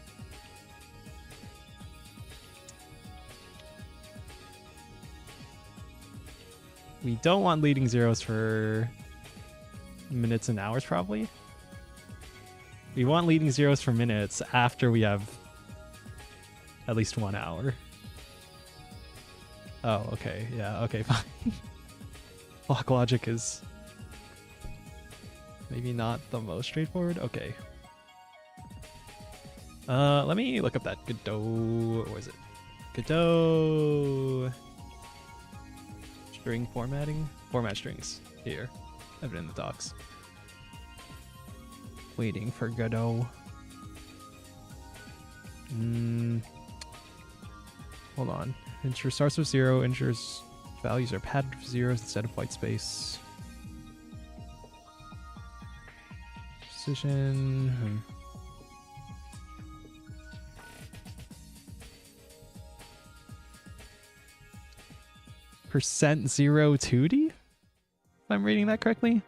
We don't want leading zeros for minutes and hours, probably. We want leading zeros for minutes after we have at least 1 hour. Oh, okay. Yeah, okay, fine. Block logic is maybe not the most straightforward. Okay. Let me look up that Godot. What is it? Godot string formatting? Format strings. Here. I have it in the docs. Waiting for Godot. Hold on. Integer starts with 0. Integers values are padded with zeros instead of white space. Precision. %0 2D? If I'm reading that correctly.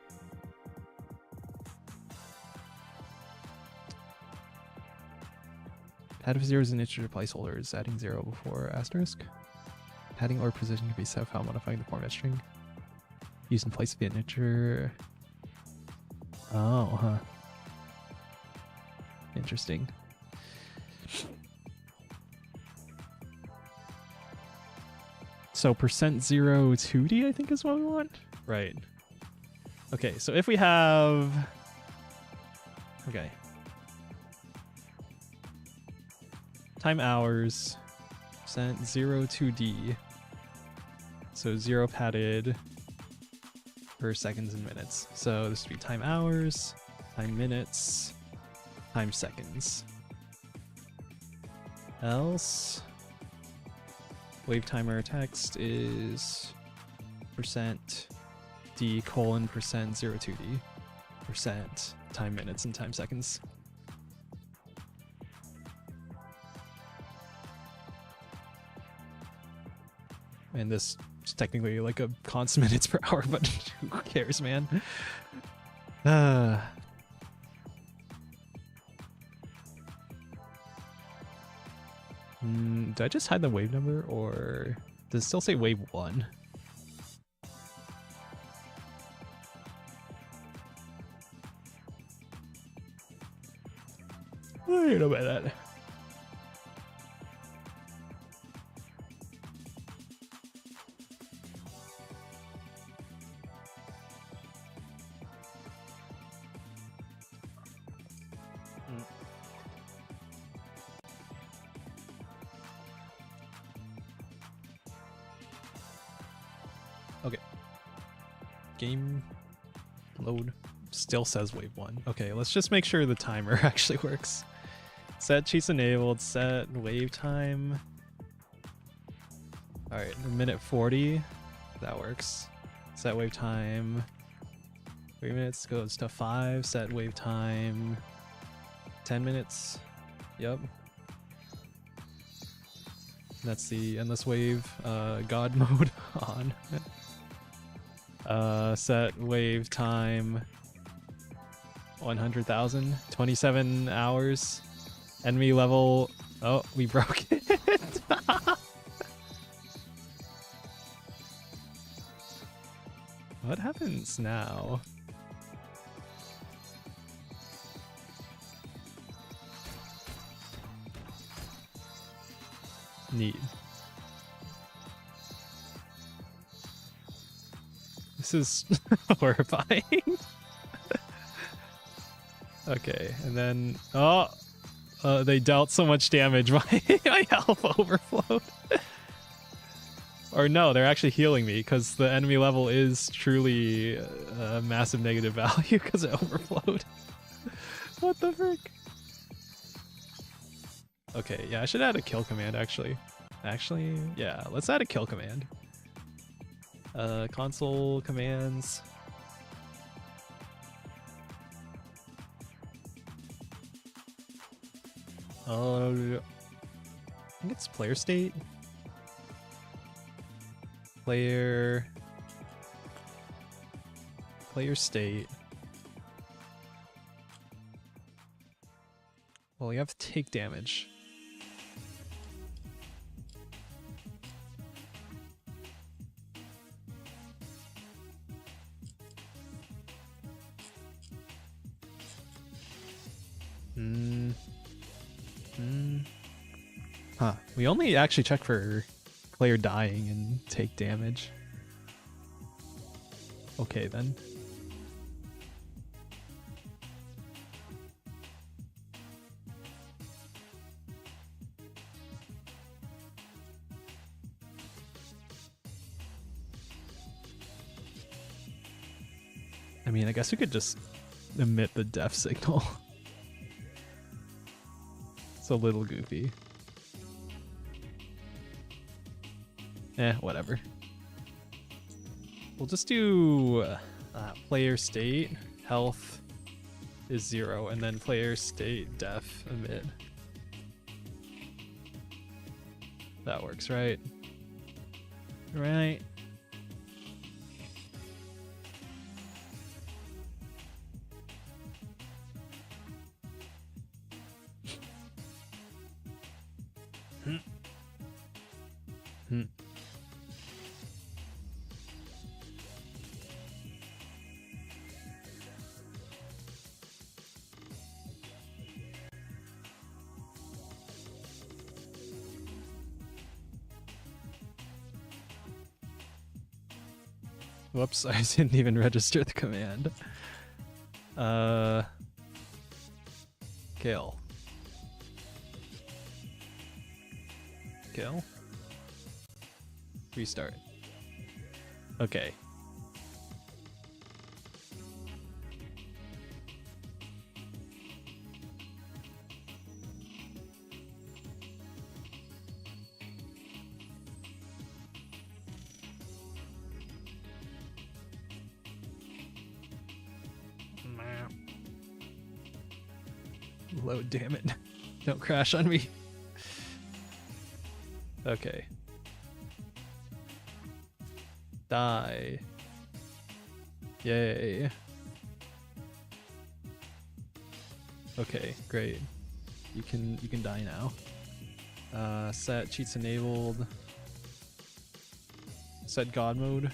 Padded with zeros and integer placeholders, adding 0 before asterisk. Padding or precision can be set while modifying the format string. Used in place of the integer. Oh, huh. Interesting. So %0 2D, I think is what we want? Right. Okay, so if we have... Okay. Time hours, %0 2D. So 0 padded per seconds and minutes. So this would be time hours, time minutes, time seconds. Else, wave timer text is %d colon %0 2D, time minutes and time seconds. And this is technically like a constant minutes per hour, but who cares, man? Did I just hide the wave number, or does it still say wave 1? Wait a minute. Game load still says wave 1. Okay, let's just make sure the timer actually works. Set cheats enabled, set wave time. Alright, minute 40. That works. Set wave time. 3 minutes goes to 5. Set wave time. 10 minutes. Yep. That's the endless wave god mode on. Set wave time 100,000, 27 hours. Enemy level. Oh, we broke it. What happens now? Neat. This is horrifying. Okay, and then they dealt so much damage. My health overflowed. Or no, they're actually healing me because the enemy level is truly a massive negative value because it overflowed. What the frick? Okay, yeah, I should add a kill command actually. Actually, yeah, let's add a kill command. Console commands. I think it's player state. Player state. Well, you have to take damage. Huh. We only actually check for player dying and take damage. Okay, then. I mean, I guess we could just emit the death signal. It's a little goofy. Whatever. We'll just do player state, health is 0, and then player state, death, emit. That works, right? Right. Whoops, I didn't even register the command. Kill. Kill. Restart. Okay. Load, damn it. Don't crash on me. Okay. Die. Yay. Okay, great. You can die now. Set cheats enabled. Set God mode.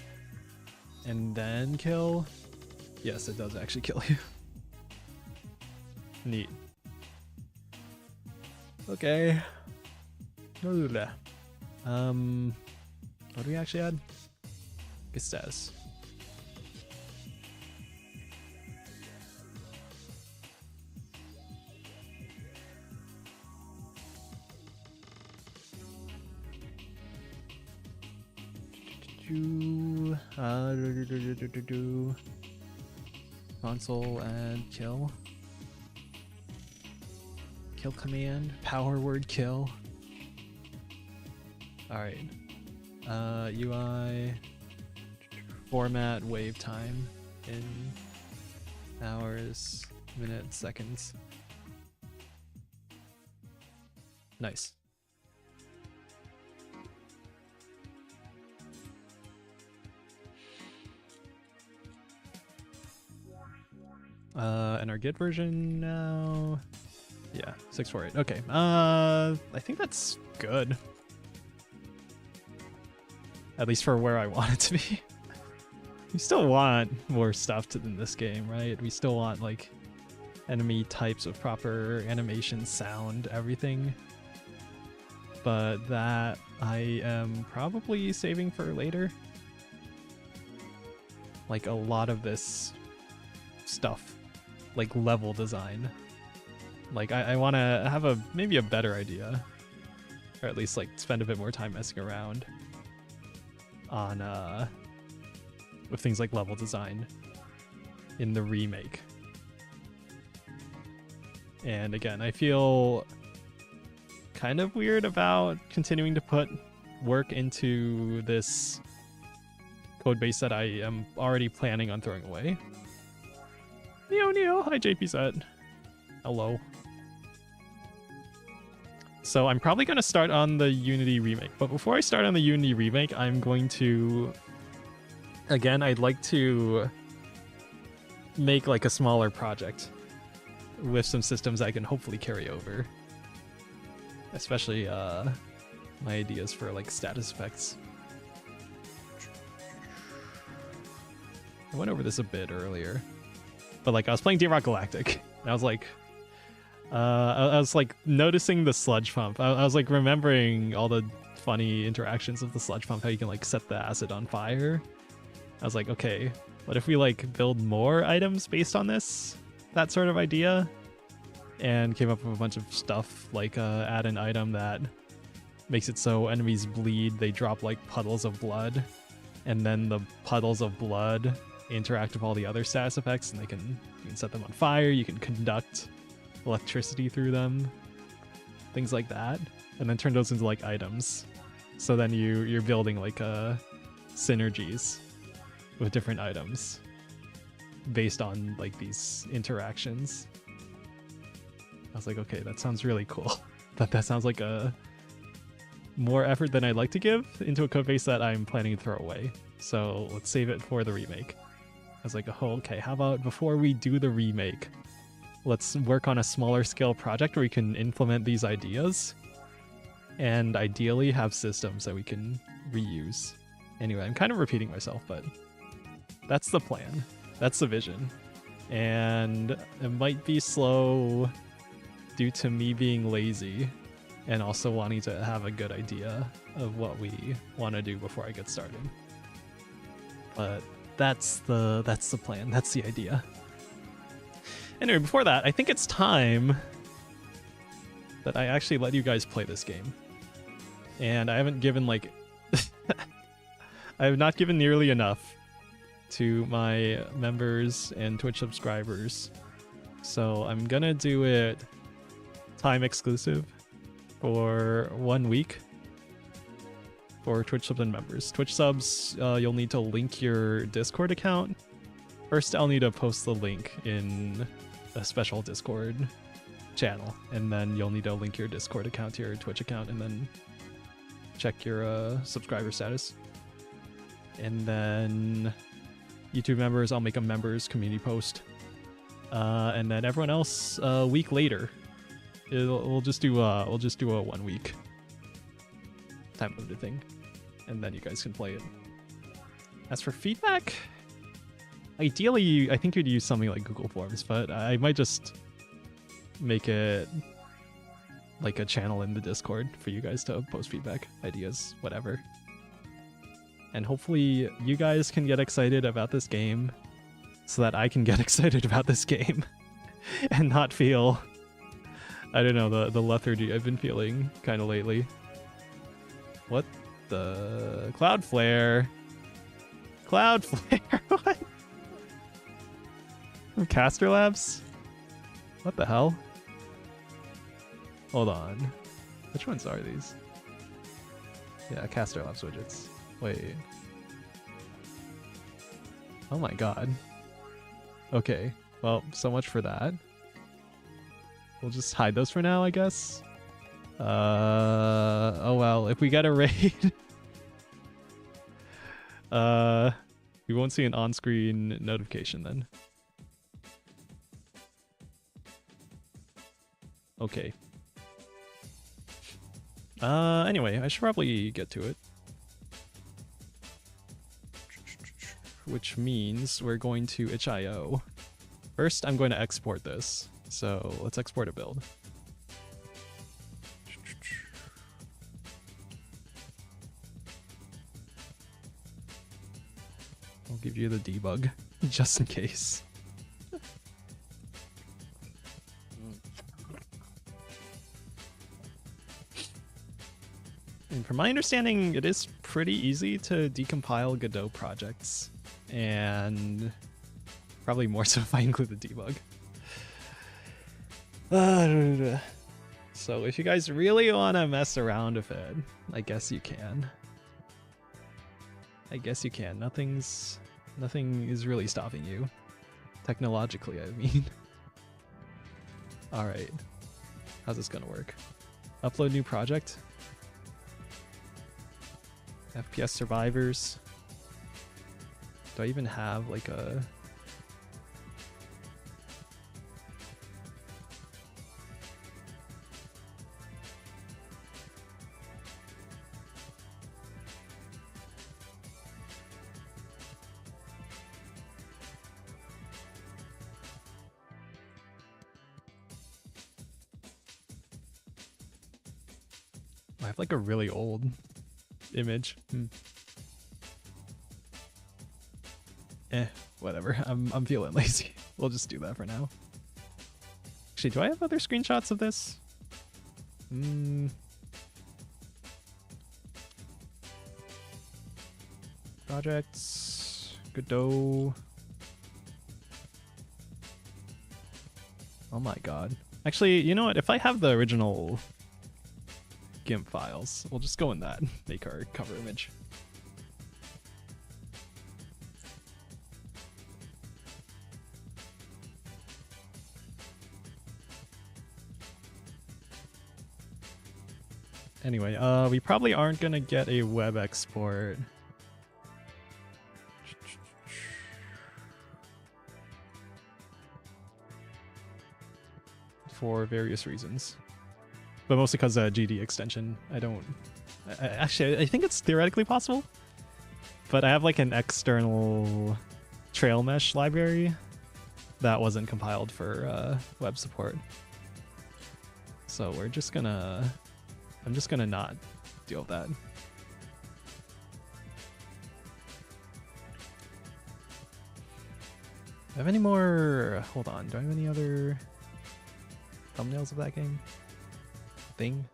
And then kill. Yes, it does actually kill you. Neat. Okay. What do we actually add? Gestas. Console and kill. Kill command. Power word kill. Alright. UI format wave time in hours, minutes, seconds. Nice. And our Git version now. Yeah, 648. Okay. I think that's good. At least for where I want it to be. We still want more stuff in this game, right? We still want like enemy types of proper animation, sound, everything. But that I am probably saving for later. Like a lot of this stuff, like level design. Like I want to have maybe a better idea, or at least like spend a bit more time messing around on with things like level design in the remake. And again, I feel kind of weird about continuing to put work into this code base that I am already planning on throwing away. Neo, hi JP set. Hello. So I'm probably going to start on the Unity remake. But before I start on the Unity remake, I'm going to... Again, I'd like to make like a smaller project with some systems I can hopefully carry over. Especially my ideas for like status effects. I went over this a bit earlier. But like I was playing D-Rock Galactic, and I was like... I was like noticing the sludge pump. I was like remembering all the funny interactions of the sludge pump, how you can like set the acid on fire. I was like, okay, what if we like build more items based on this? That sort of idea. And came up with a bunch of stuff like add an item that makes it so enemies bleed, they drop like puddles of blood, and then the puddles of blood interact with all the other status effects, and you can set them on fire, you can conduct electricity through them, things like that, and then turn those into like items. So then you're building like synergies with different items based on like these interactions. I was like, okay, that sounds really cool. But that sounds like a more effort than I'd like to give into a code base that I'm planning to throw away. So let's save it for the remake. I was like, oh, okay, how about before we do the remake, let's work on a smaller scale project where we can implement these ideas and ideally have systems that we can reuse. Anyway, I'm kind of repeating myself, but that's the plan. That's the vision. And it might be slow due to me being lazy and also wanting to have a good idea of what we want to do before I get started. But that's the plan. That's the idea. Anyway, before that, I think it's time that I actually let you guys play this game. And I haven't given, like... I have not given nearly enough to my members and Twitch subscribers. So I'm gonna do it time exclusive for 1 week for Twitch subs and members. Twitch subs, you'll need to link your Discord account. First, I'll need to post the link in a special Discord channel, and then you'll need to link your Discord account to your Twitch account, and then check your subscriber status. And then YouTube members, I'll make a members community post, and then everyone else a week later. We'll just do a 1 week time limited thing, and then you guys can play it. As for feedback, ideally, I think you'd use something like Google Forms, but I might just make it like a channel in the Discord for you guys to post feedback, ideas, whatever. And hopefully you guys can get excited about this game so that I can get excited about this game and not feel, I don't know, the lethargy I've been feeling kind of lately. What the? Cloudflare? Cloudflare? What? From Caster Labs? What the hell? Hold on. Which ones are these? Yeah, Caster Labs widgets. Wait. Oh my god. Okay. Well, so much for that. We'll just hide those for now, I guess. Oh well, if we get a raid... we won't see an on-screen notification then. Okay. Anyway, I should probably get to it. Which means we're going to itch.io. First, I'm going to export this. So let's export a build. I'll give you the debug, just in case. And from my understanding, it is pretty easy to decompile Godot projects. And probably more so if I include the debug. So if you guys really want to mess around with it, I guess you can. I guess you can. Nothing is really stopping you. Technologically, I mean. Alright. How's this gonna work? Upload new project. FPS Survivors. Do I even have like a... I have like a really old image. Whatever. I'm feeling lazy. We'll just do that for now. Actually, do I have other screenshots of this? Projects. Godot. Oh my god. Actually, you know what? If I have the original GIMP files, we'll just go in that. Make our cover image. Anyway, we probably aren't gonna get a web export. For various reasons. But mostly because GD extension. Actually, I think it's theoretically possible. But I have like an external trail mesh library that wasn't compiled for web support. So we're just gonna... I'm just gonna not deal with that. Do I have any more... Hold on, do I have any other thumbnails of that game? Thing?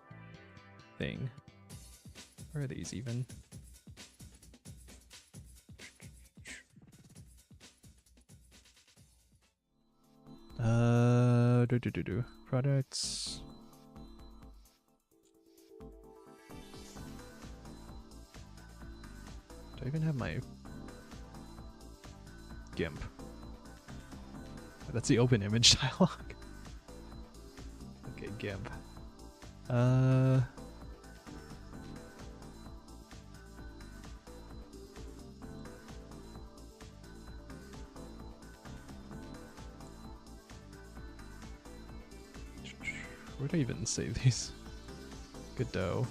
Where are these even? Products. Do I even have my GIMP? That's the open image dialog. Okay, GIMP. Where do I even save these? Godot.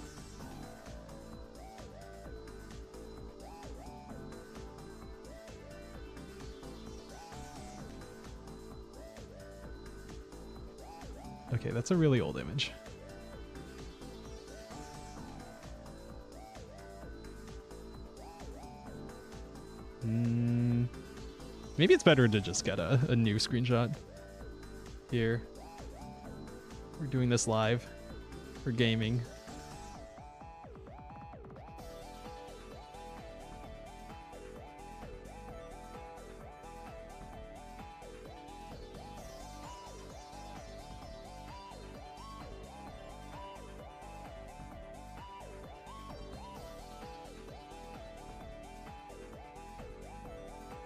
Okay, that's a really old image. Maybe it's better to just get a new screenshot here. We're doing this live. We're gaming.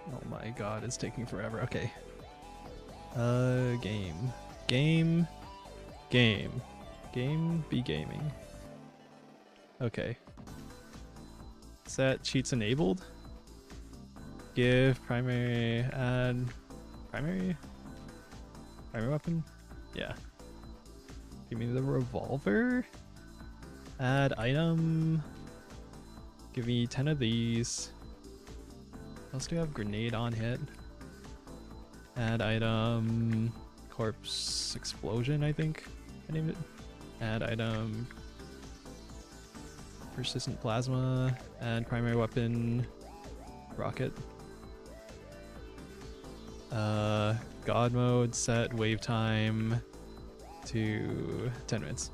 Oh my god, it's taking forever. Okay. Game. Be gaming. Okay. Set cheats enabled. Give primary, add primary weapon. Yeah. Give me the revolver. Add item. Give me 10 of these. What else do I have? Grenade on hit. Add item. Corpse explosion, I think I named it. Add item. Persistent plasma. Add primary weapon. Rocket. God mode. Set wave time to 10 minutes.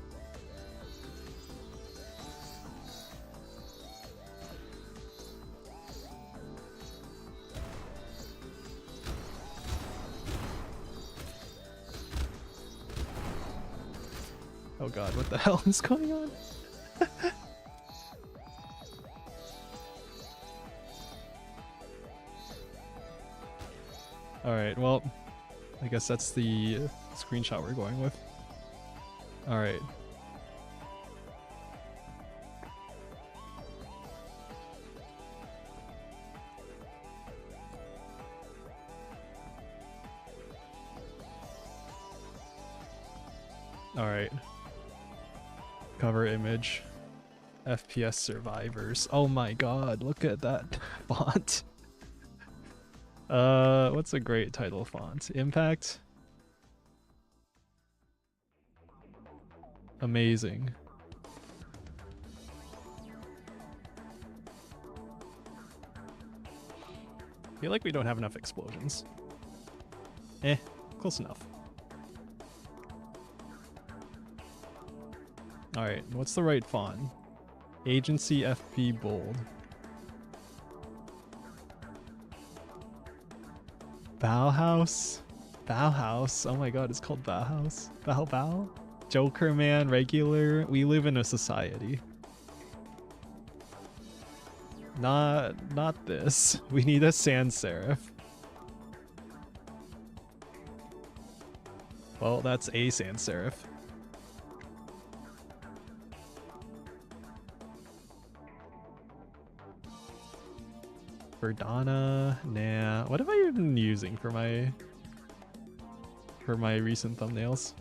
Oh god, what the hell is going on? Alright, well, I guess that's the screenshot we're going with. Alright. Alright. Cover image. FPS Survivors. Oh my god, look at that font. What's a great title font? Impact? Amazing. I feel like we don't have enough explosions. Close enough. Alright, what's the right font? Agency FP bold. Bauhaus? Bauhaus? Oh my god, it's called Bauhaus? Bao? Joker man, regular. We live in a society. Not this. We need a sans serif. Well, that's a sans serif. Verdana, nah. What have I been using for my recent thumbnails?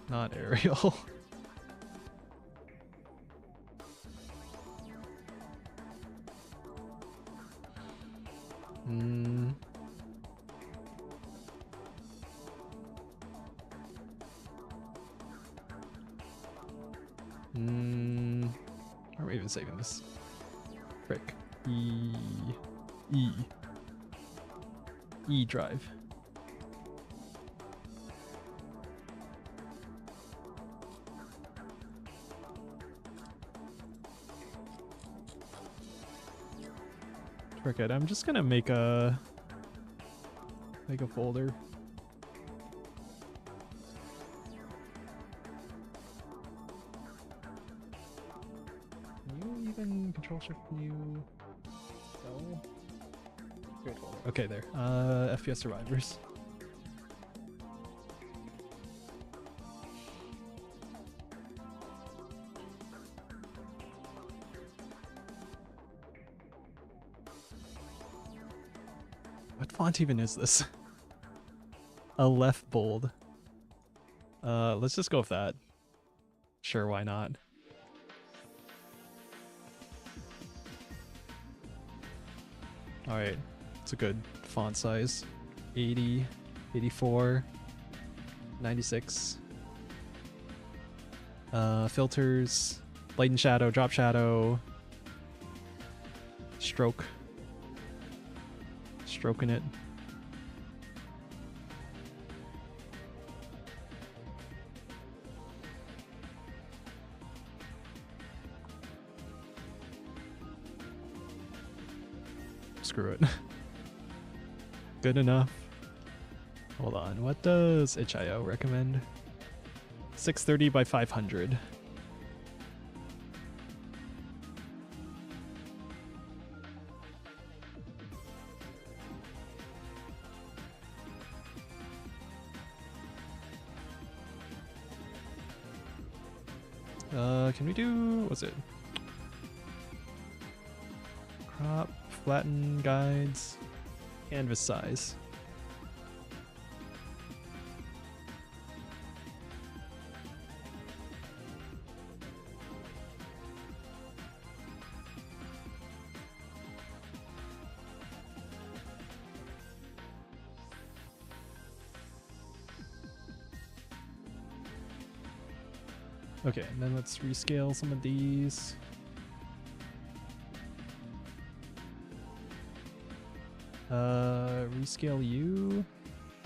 Not Arial. Are we even saving this? Frick. E drive. Forget. I'm just gonna make a folder. Can you even control shift view? No. Great folder. Okay, there. FPS Survivors. What font even is this? A left bold. Let's just go with that. Sure, why not? Alright, it's a good font size. 80, 84, 96. Filters, light and shadow, drop shadow, stroke. Stroking it. Screw it. Good enough. Hold on. What does itch.io recommend? 630 by 500. Can we do, what's it? Crop, flatten, guides, canvas size. Okay, and then let's rescale some of these. Rescale you.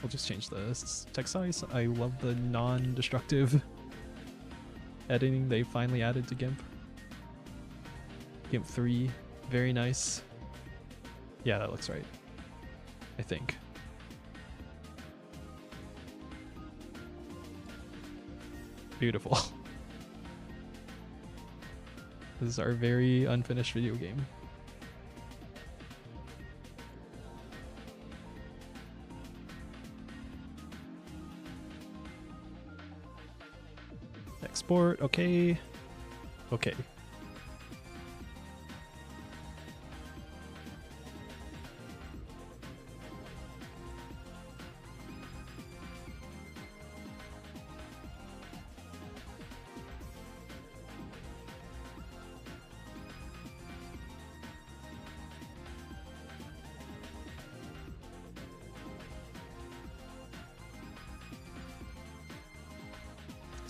We'll just change the text size. I love the non-destructive editing they finally added to GIMP. GIMP 3, very nice. Yeah, that looks right. I think. Beautiful. This is our very unfinished video game. Export, okay. Okay.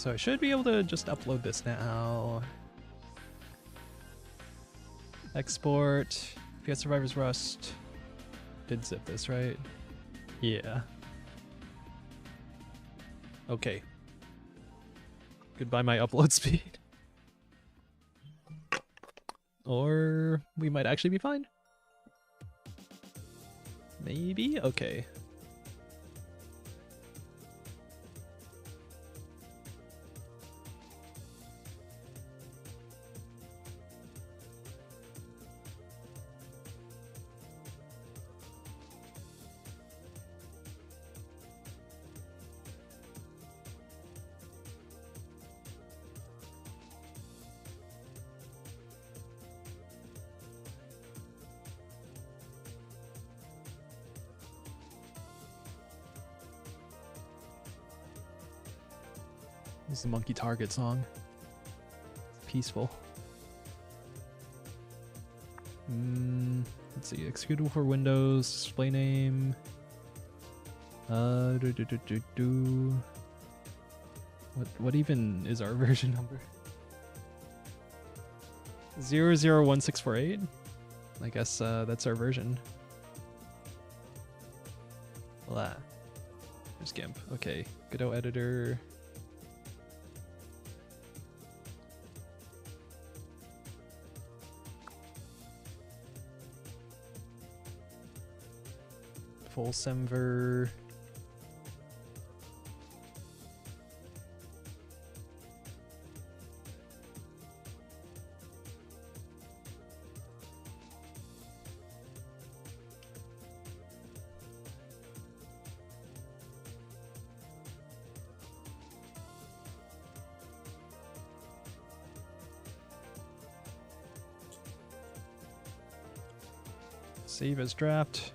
So I should be able to just upload this now. Export. FPS Survivors Rust. Did zip this, right? Yeah. Okay. Goodbye my upload speed. Or we might actually be fine. Maybe? Okay. This is the Monkey Target song. It's peaceful. Let's see. Executable for Windows. Display name. What even is our version number? 001648. I guess that's our version. Blah. There's GIMP. Okay. Godot editor. Full semver. Save as draft.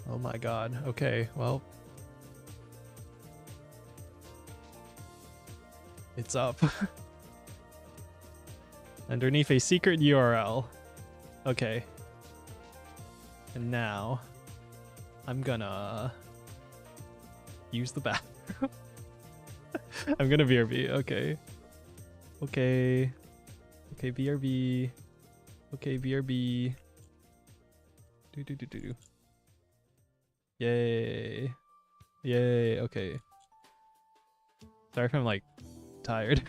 Oh my god. Okay, well. It's up. Underneath a secret URL. Okay. And now I'm gonna use the bathroom. I'm gonna BRB. Okay. Okay. Okay, BRB. Okay, BRB. Do. Yay. Yay, okay. Sorry if I'm like tired.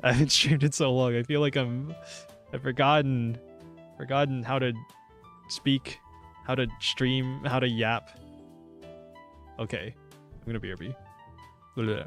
I haven't streamed it so long. I feel like I've forgotten how to speak, how to stream, how to yap. Okay. I'm gonna BRB. Blah.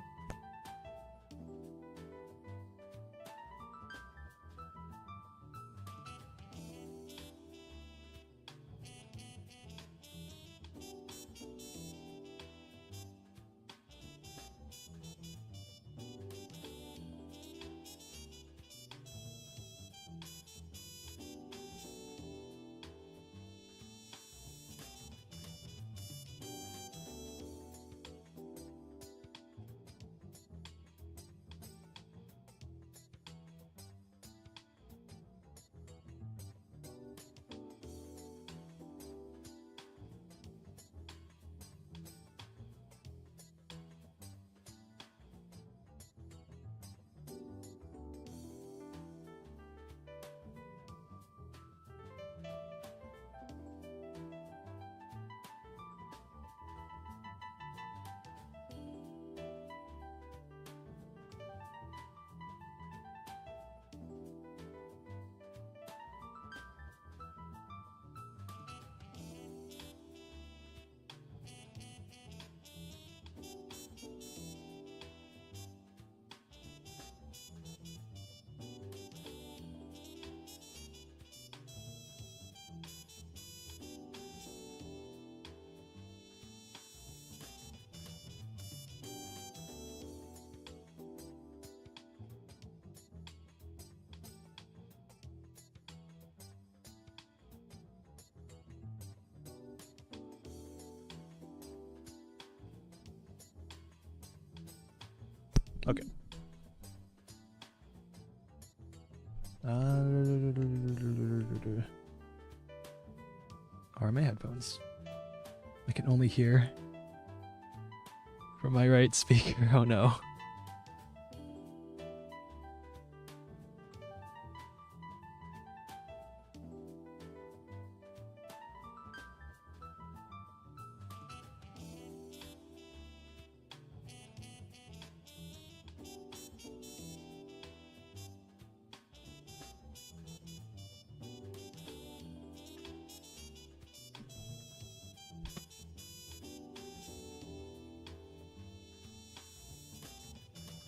Okay. Are my headphones? I can only hear from my right speaker. Oh no.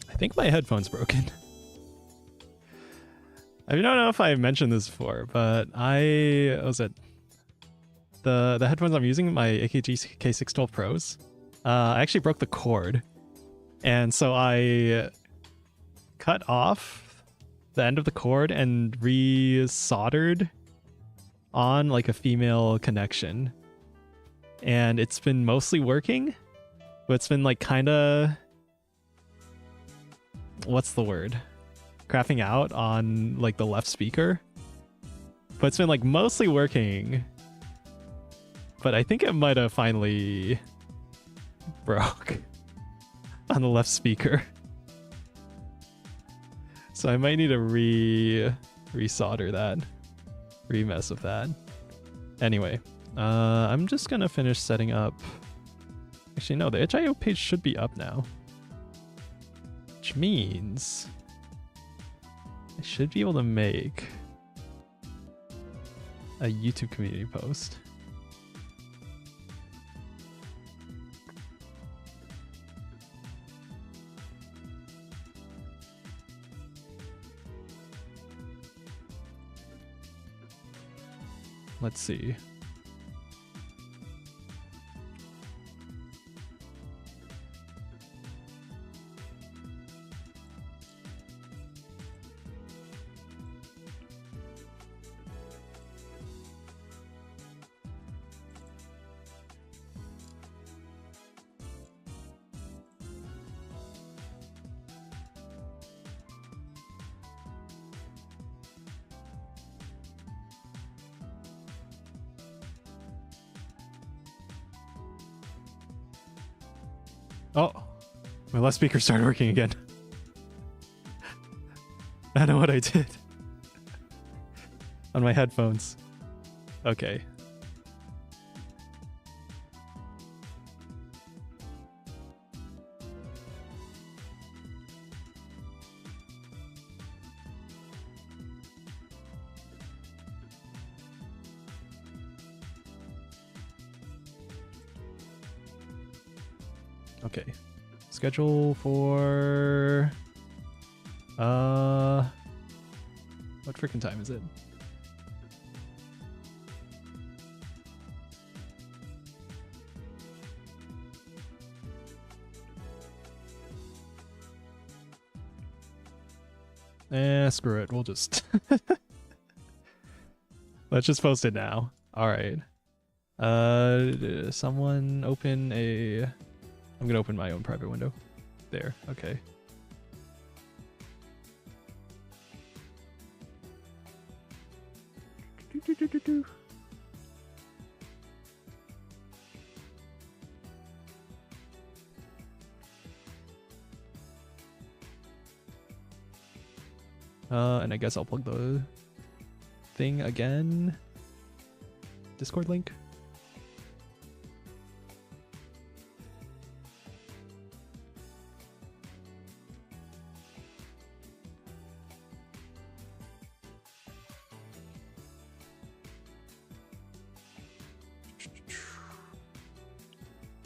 I think my headphone's broken. I don't know if I mentioned this before, but the headphones I'm using, my AKG K612 Pros, I actually broke the cord, and so I cut off the end of the cord and re-soldered on like a female connection, and it's been mostly working, but it's been like kind of, what's the word, crapping out on like the left speaker, but it's been like mostly working, but I think it might have finally broke on the left speaker, so I might need to re-solder that, re-mess with that. Anyway, I'm just gonna finish setting up. Actually no, the itch.io page should be up now, which means I should be able to make a YouTube community post. Let's see. Oh, my left speaker started working again. I don't know what I did on my headphones. Okay. Okay. Schedule for what freaking time is it? Screw it. We'll just let's just post it now. All right. Someone open a. I'm gonna open my own private window. There. Okay. And I guess I'll plug the thing again. Discord link.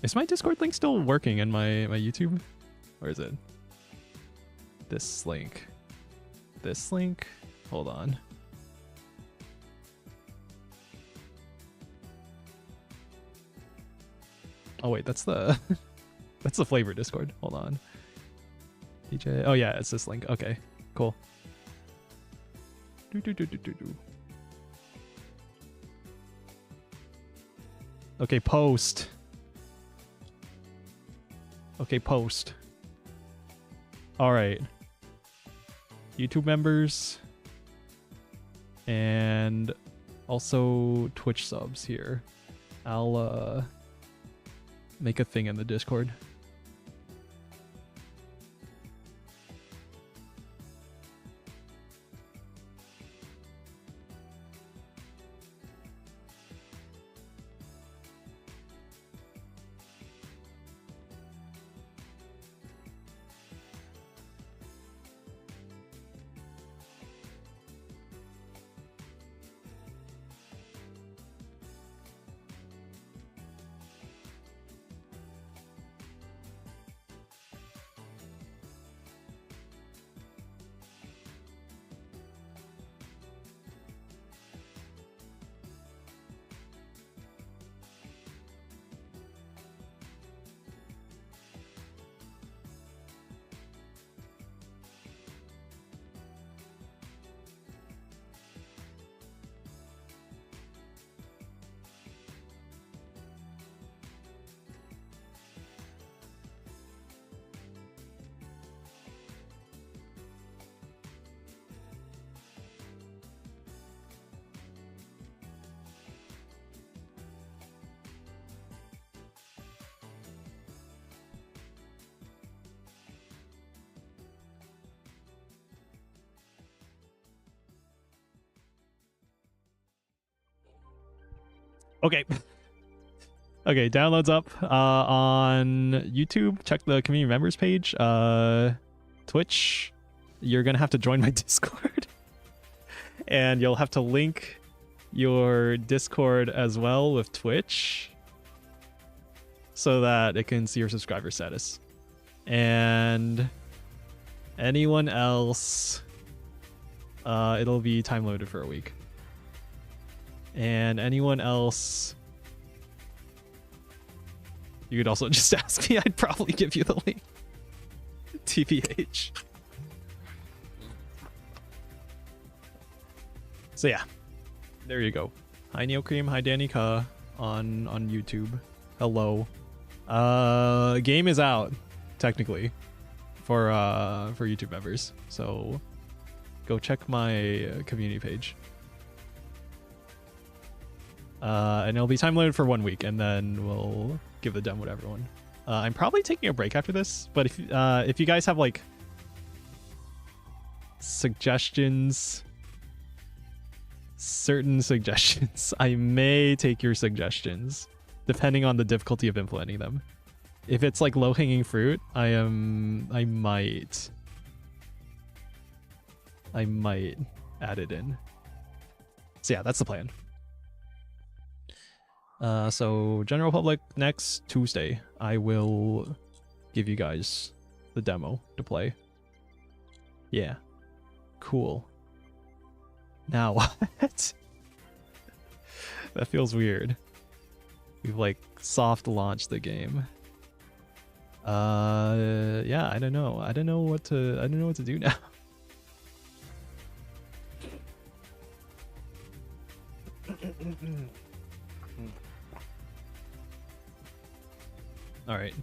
Is my Discord link still working in my YouTube? Or is it this link? This link? Hold on. Oh wait, that's the that's the flavor Discord. Hold on. DJ. Oh yeah, it's this link. Okay, cool. Okay, post. Okay, post. All right. YouTube members and also Twitch subs here. I'll make a thing in the Discord. Okay. Okay, downloads up on YouTube. Check the community members page. Twitch, you're gonna have to join my Discord. And you'll have to link your Discord as well with Twitch so that it can see your subscriber status. And anyone else, it'll be time loaded for a week. And anyone else, you could also just ask me. I'd probably give you the link. TPH. So yeah, there you go. Hi Neocream, hi Danica on YouTube. Hello. Game is out technically for YouTube members. So go check my community page. And it'll be time limited for 1 week, and then we'll give the demo to everyone. I'm probably taking a break after this, but if you guys have like suggestions, certain suggestions, I may take your suggestions depending on the difficulty of implementing them. If it's like low-hanging fruit, I might add it in. So yeah, that's the plan. So general public, next Tuesday, I will give you guys the demo to play. Yeah. Cool. Now what? That feels weird. We've like soft launched the game. Yeah, I don't know. I don't know what to do now. All right.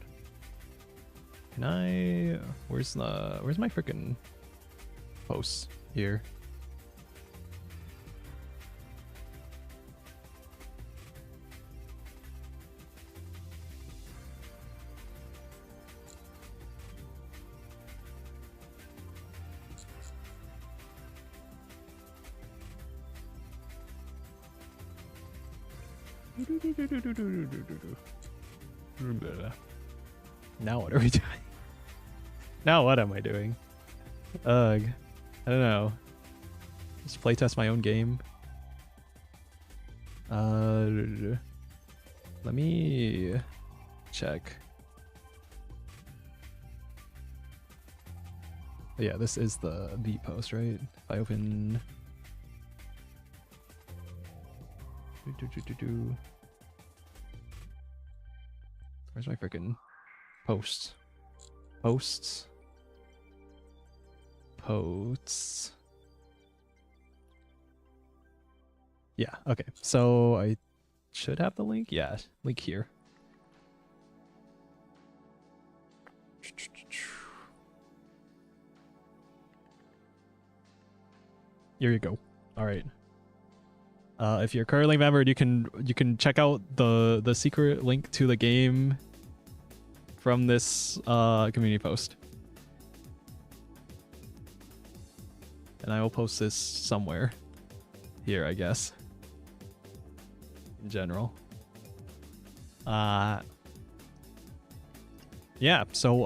Can I? Where's my freaking posts here? Now what are we doing? Now what am I doing? Ugh. I don't know. Just playtest my own game. Let me check. Yeah, this is the post, right? If I open... Where's my freaking posts? Posts. Yeah, okay. So I should have the link. Yeah, link here. Here you go. All right. If you're currently a member, you can check out the secret link to the game from this community post, and I will post this somewhere here, I guess. In general, yeah. So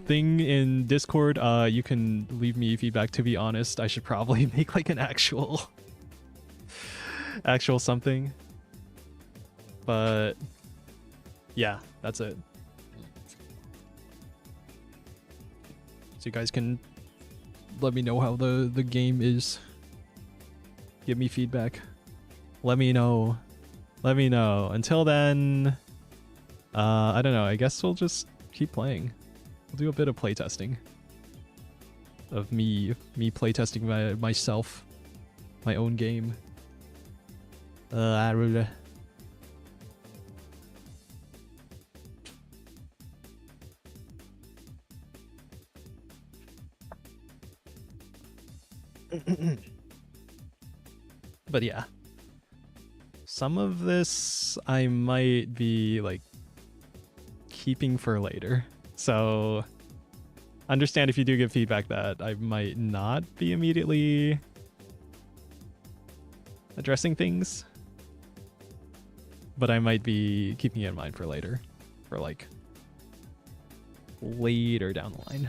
thing in Discord, you can leave me feedback. To be honest, I should probably make like an actual something, but yeah, that's it. So you guys can let me know how the game is. Give me feedback. Let me know. Until then, I don't know. I guess we'll just keep playing. We'll do a bit of playtesting of me playtesting myself, my own game. But yeah, some of this I might be like keeping for later, so understand if you do give feedback that I might not be immediately addressing things. but I might be keeping it in mind for later, for like later down the line.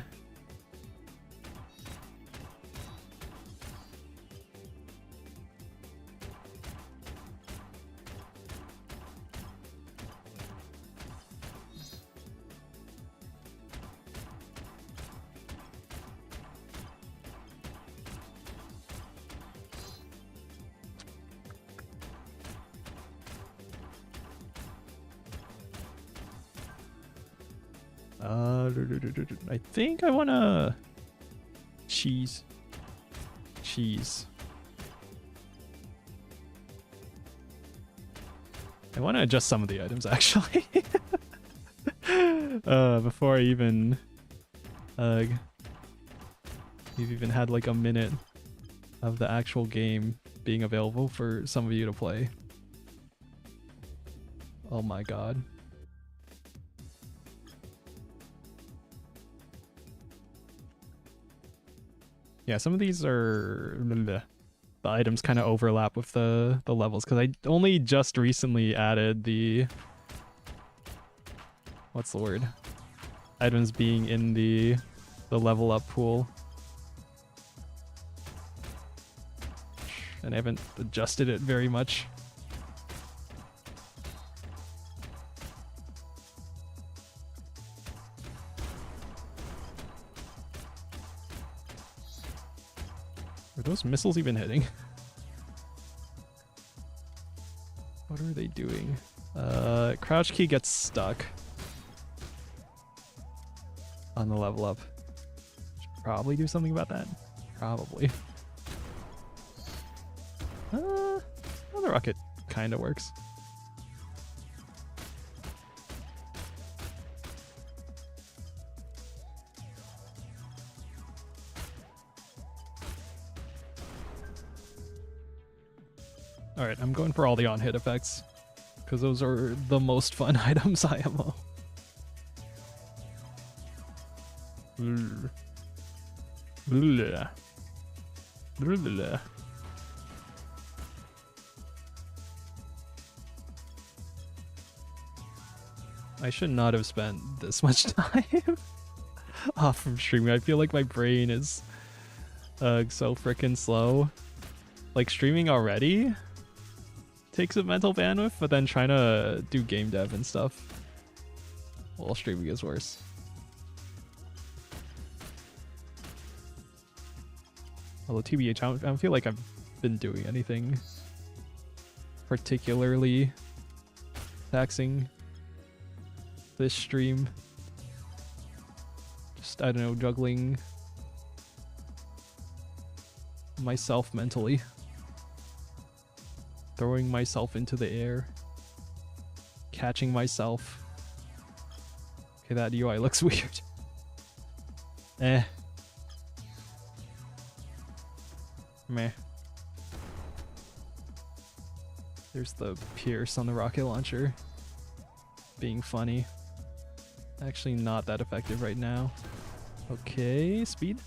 I think I want to cheese. I want to adjust some of the items actually. Before I even we've even had like a minute of the actual game being available for some of you to play. Oh my god. Yeah, some of these are... the items kind of overlap with the levels, because I only just recently added the... what's the word? Items being in the level up pool. And I haven't adjusted it very much. Are those missiles even hitting? What are they doing? Crouch key gets stuck on the level up. Should probably do something about that. Probably. Well, the rocket kind of works. Alright, I'm going for all the on-hit effects, because those are the most fun items IMO. I should not have spent this much time off from streaming. I feel like my brain is so freaking slow. Like, streaming already takes up mental bandwidth, but then trying to do game dev and stuff while streaming is worse. Although TBH, I don't feel like I've been doing anything particularly taxing this stream. Just, I don't know, juggling myself mentally. Throwing myself into the air. Catching myself. Okay, that UI looks weird. Eh. Meh. There's the Pierce on the rocket launcher. Being funny. Actually not that effective right now. Okay, speed.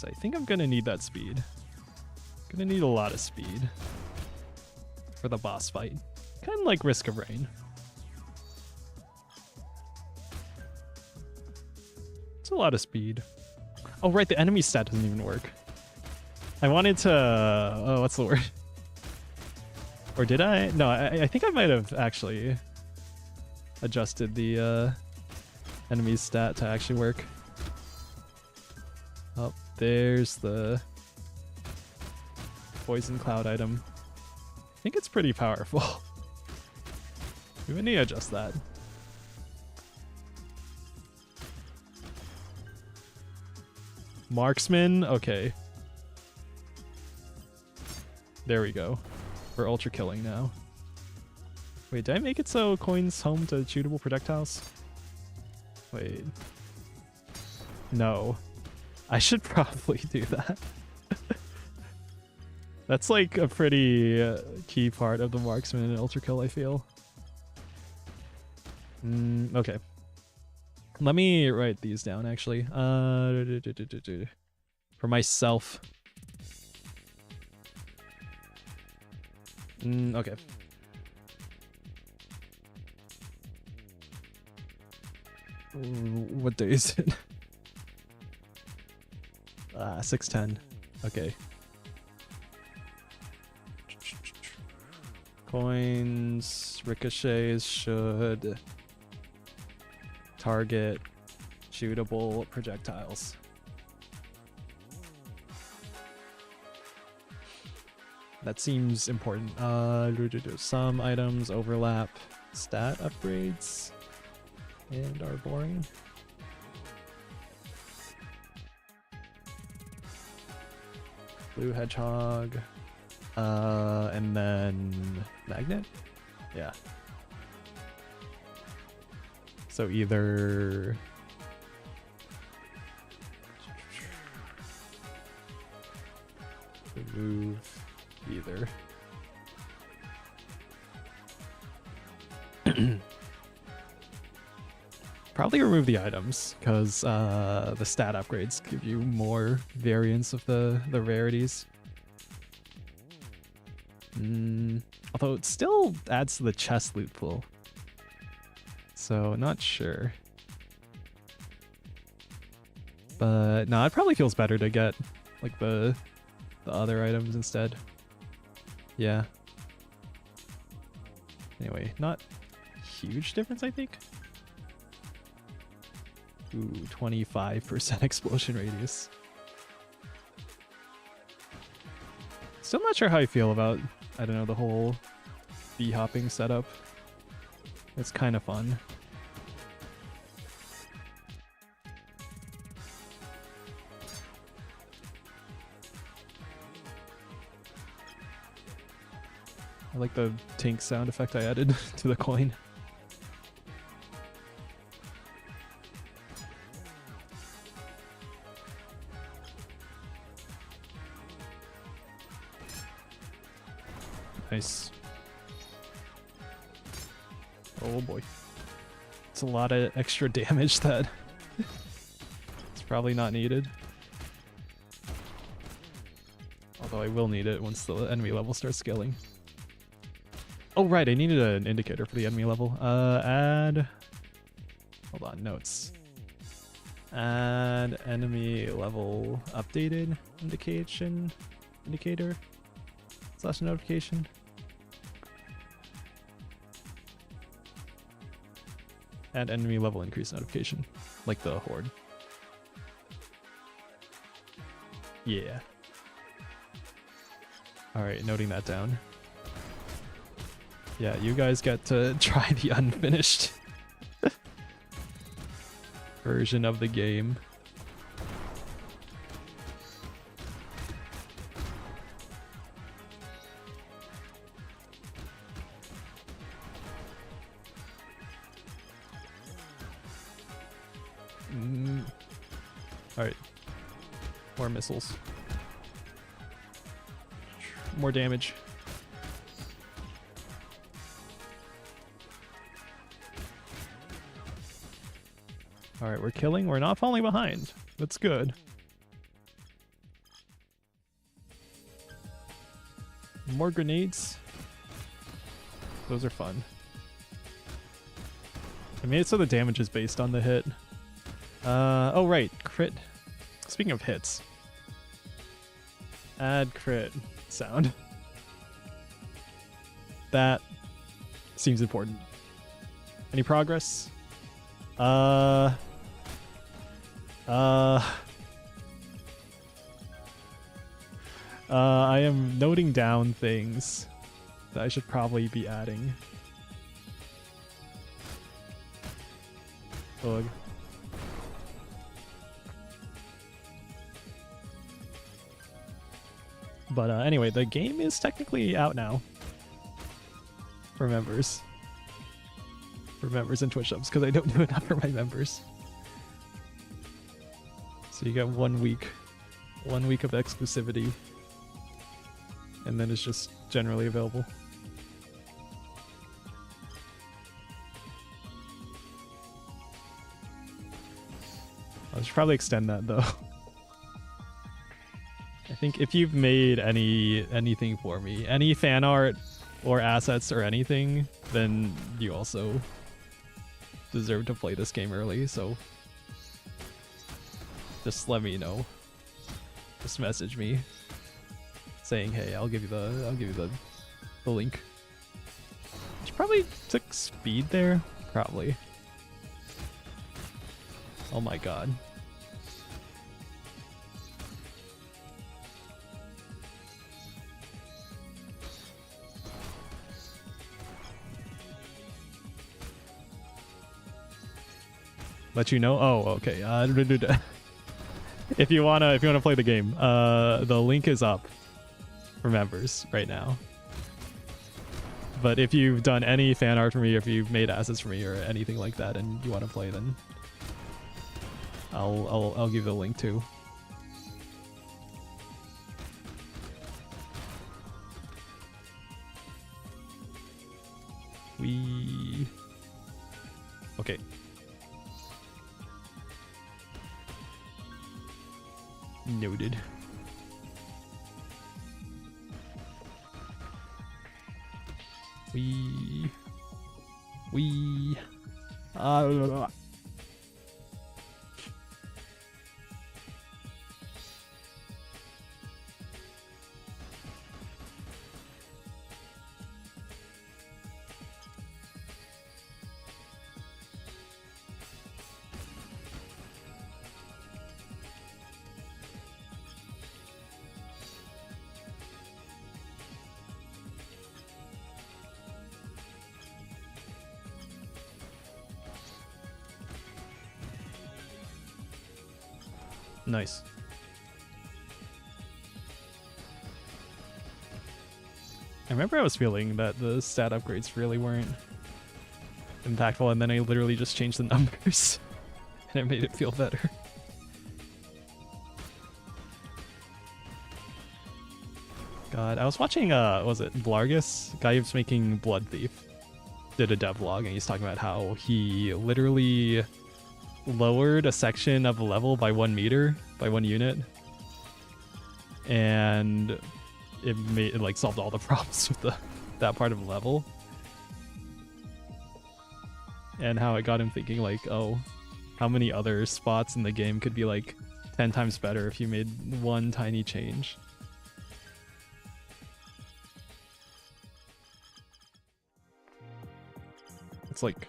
I think I'm gonna need that speed. Gonna need a lot of speed for the boss fight. Kind of like Risk of Rain. It's a lot of speed. Oh right, the enemy stat doesn't even work. I wanted to... oh, what's the word? Or did I? No, I think I might have actually adjusted the enemy's stat to actually work. Oh, there's the poison cloud item. I think it's pretty powerful. We would need to adjust that. Marksman? Okay. There we go. We're ultra killing now. Wait, did I make it so coins home to shootable projectiles? Wait. No. I should probably do that. That's like a pretty key part of the marksman and ultra kill, I feel. Okay. Let me write these down actually. For myself. Okay. What day is it? 6:10. Okay. Coins, ricochets should target shootable projectiles. That seems important. Some items overlap stat upgrades and are boring. Blue hedgehog, and then magnet? Yeah. So either remove either. Probably remove the items, because the stat upgrades give you more variance of the rarities. Although it still adds to the chest loot pool. So, not sure. But, no, it probably feels better to get, like, the other items instead. Yeah. Anyway, not huge difference, I think. Ooh, 25% explosion radius. Still not sure how I feel about, I don't know, the whole bee hopping setup. It's kind of fun. I like the tink sound effect I added to the coin. Nice. Oh boy. It's a lot of extra damage that it's probably not needed. Although I will need it once the enemy level starts scaling. Oh right, I needed an indicator for the enemy level. Add... Hold on, notes. Add enemy level updated indicator / notification. Add enemy level increase notification, like the horde. Yeah. Alright, noting that down. Yeah, you guys get to try the unfinished version of the game. Alright. More missiles. More damage. Alright, we're killing. We're not falling behind. That's good. More grenades. Those are fun. I made it so the damage is based on the hit. Oh right, crit. Speaking of hits. Add crit sound. That seems important. Any progress? I am noting down things that I should probably be adding. Ugh. But anyway, the game is technically out now for members. For members and Twitch subs, because I don't do enough for my members. So you get 1 week. 1 week of exclusivity. And then it's just generally available. I should probably extend that though. I think if you've made anything for me, any fan art or assets or anything, then you also deserve to play this game early. So just let me know. Just message me saying, hey, I'll give you the link. She probably took speed there. Probably. Oh my god. Let you know. Oh, okay. If you wanna play the game, the link is up for members right now. But if you've done any fan art for me, or if you've made assets for me or anything like that, and you want to play, then I'll give the link too. Okay. Noted. Nice. I remember I was feeling that the stat upgrades really weren't impactful, and then I literally just changed the numbers and it made it feel better. God, I was watching was it Blargus? Guy who's making Blood Thief did a devlog, and he's talking about how he literally lowered a section of a level by 1 meter, by 1 unit, and it like solved all the problems with that part of the level. And how it got him thinking like, oh, how many other spots in the game could be like 10 times better if you made one tiny change. It's like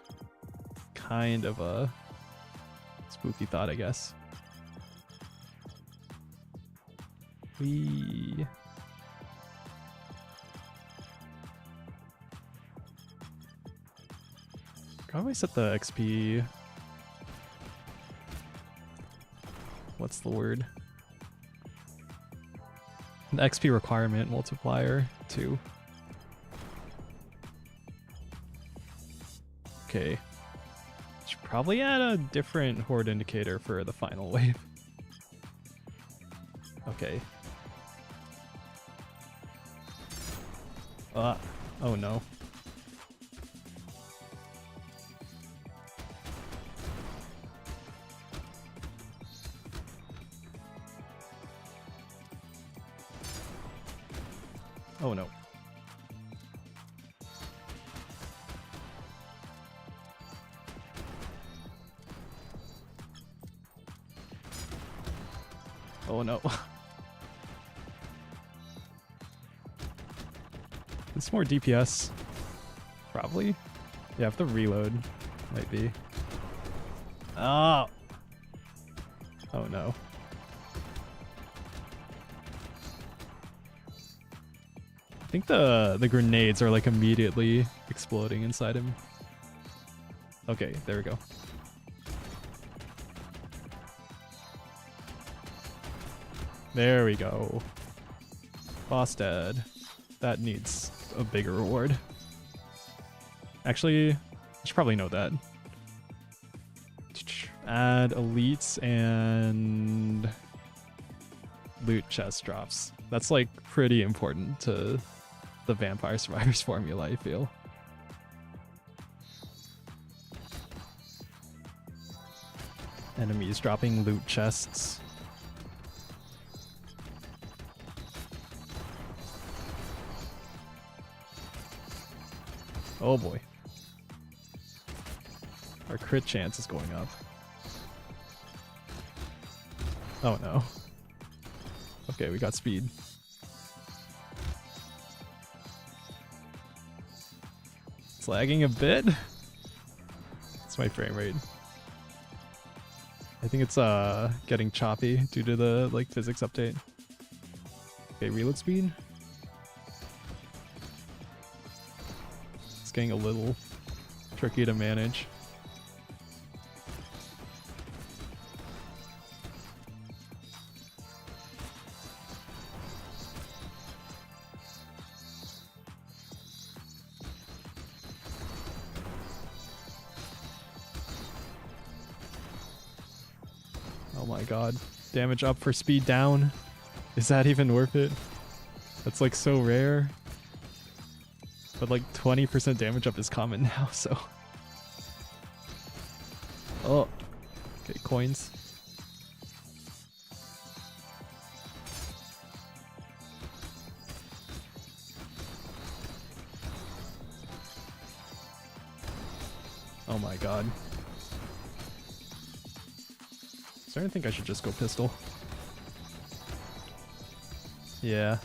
kind of a spooky thought, I guess. Probably set the XP. What's the word? The XP requirement multiplier to. Okay. Should probably add a different horde indicator for the final wave. Okay. Oh no. Oh no. Oh no. It's more DPS. Probably. Yeah, if the reload might be. Oh. Oh no. I think the grenades are like immediately exploding inside him. Okay, there we go. There we go. Boss dead. That needs a bigger reward. Actually, I should probably know that. Add elites and loot chest drops. That's like pretty important to the Vampire Survivors formula, I feel. Enemies dropping loot chests. Oh boy. Our crit chance is going up. Oh no. Okay, we got speed. It's lagging a bit. It's my frame rate. I think it's getting choppy due to the like physics update. Okay, reload speed. It's getting a little tricky to manage. Oh my god. Damage up for speed down. Is that even worth it? That's like so rare. But like 20% damage up is common now, so. Oh. Okay, coins. Oh my god. Starting to think I should just go pistol. Yeah.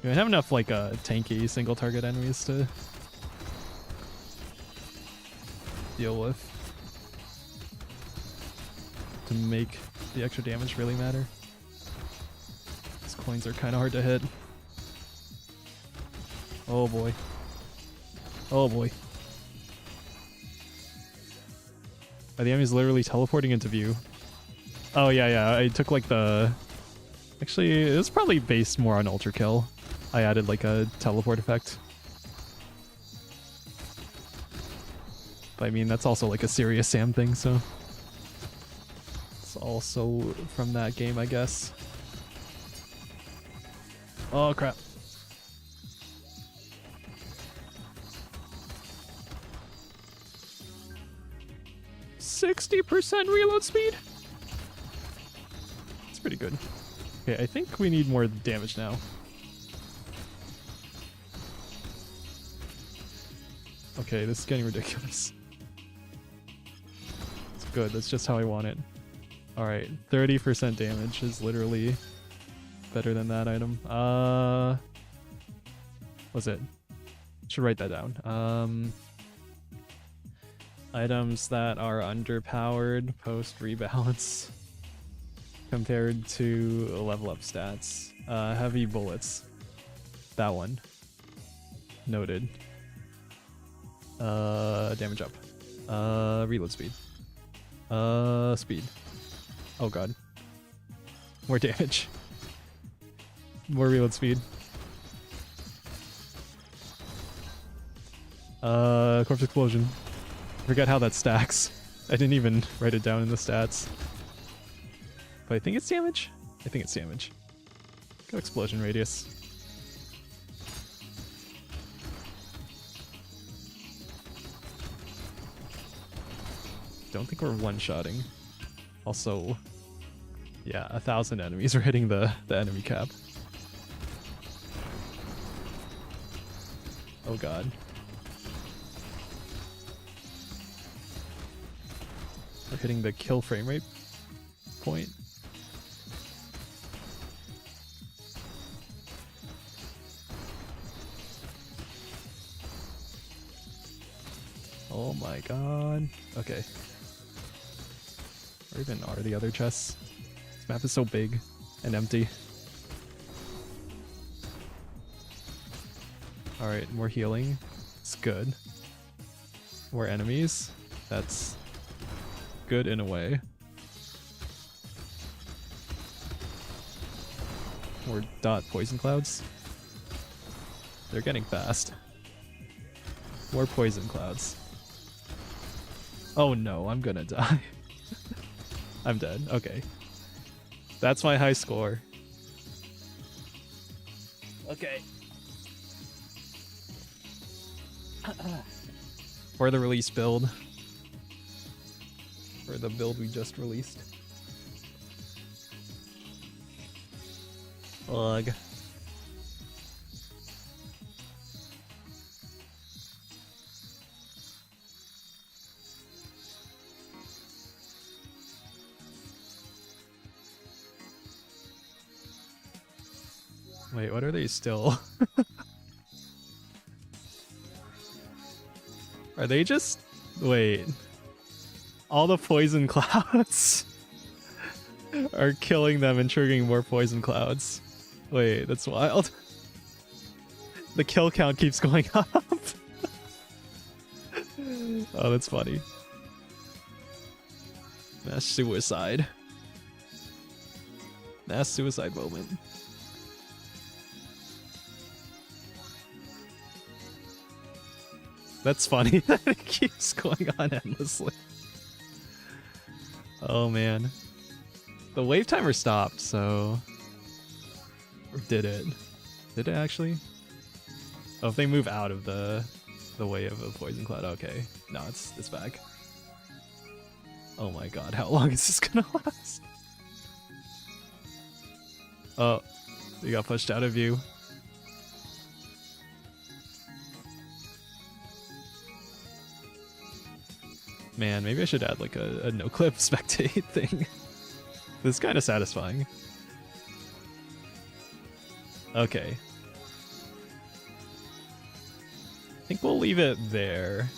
I have enough like tanky single target enemies to deal with to make the extra damage really matter. These coins are kind of hard to hit. Oh boy. Oh boy. The enemy's literally teleporting into view. Oh yeah, I took like the... Actually, it was probably based more on Ultra Kill. I added like a teleport effect. But I mean, that's also like a serious Sam thing, so... It's also from that game, I guess. Oh crap. %60 reload speed? It's pretty good. Okay, I think we need more damage now. Okay, this is getting ridiculous. It's good, that's just how I want it. Alright, 30% damage is literally better than that item. What's it? Should write that down. Items that are underpowered post rebalance compared to level up stats. Heavy bullets. That one. Noted. Damage up. Reload speed. Speed. Oh god. More damage. More reload speed. Corpse explosion. Forget how that stacks. I didn't even write it down in the stats. But I think it's damage? I think it's damage. Go explosion radius. Don't think we're one-shotting. Also, yeah, 1,000 enemies are hitting the enemy cap. Oh god. We're hitting the kill frame rate point. Oh my god. Okay. Where even are the other chests? This map is so big and empty. Alright, more healing. It's good. More enemies. That's good in a way. More dot poison clouds. They're getting fast. More poison clouds. Oh no, I'm gonna die. I'm dead. Okay. That's my high score. Okay. For the release build. For the build we just released. Ugh. Wait, what are they still? Are they just... Wait. All the poison clouds are killing them and triggering more poison clouds. Wait, that's wild. The kill count keeps going up. Oh, that's funny. Mass suicide. Mass suicide moment. That's funny that it keeps going on endlessly. Oh man. The wave timer stopped, so... Or did it? Did it actually? Oh, if they move out of the way of a poison cloud, okay. No, it's back. Oh my god, how long is this gonna last? Oh, you got pushed out of view. Man, maybe I should add like a no-clip spectate thing. This is kind of satisfying. Okay. I think we'll leave it there.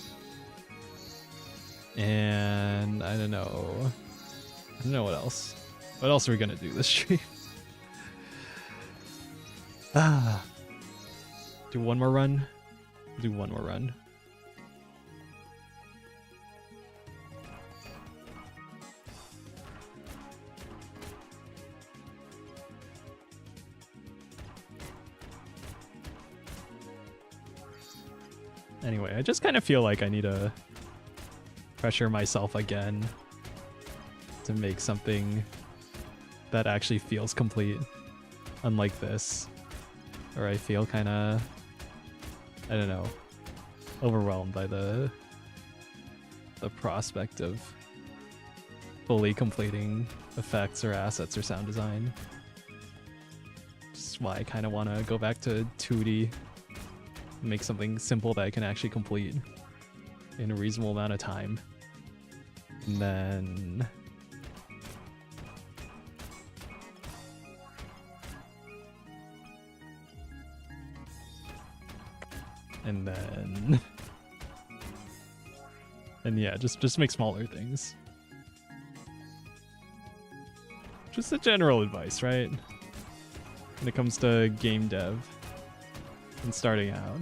And I don't know. I don't know what else. What else are we gonna do this stream? Do one more run? Do one more run. Anyway, I just kind of feel like I need to pressure myself again to make something that actually feels complete, unlike this, where I feel kind of, I don't know, overwhelmed by the prospect of fully completing effects or assets or sound design. Just why I kind of want to go back to 2D. Make something simple that I can actually complete in a reasonable amount of time. And then... And yeah, just make smaller things. Just a general advice, right? When it comes to game dev. And starting out.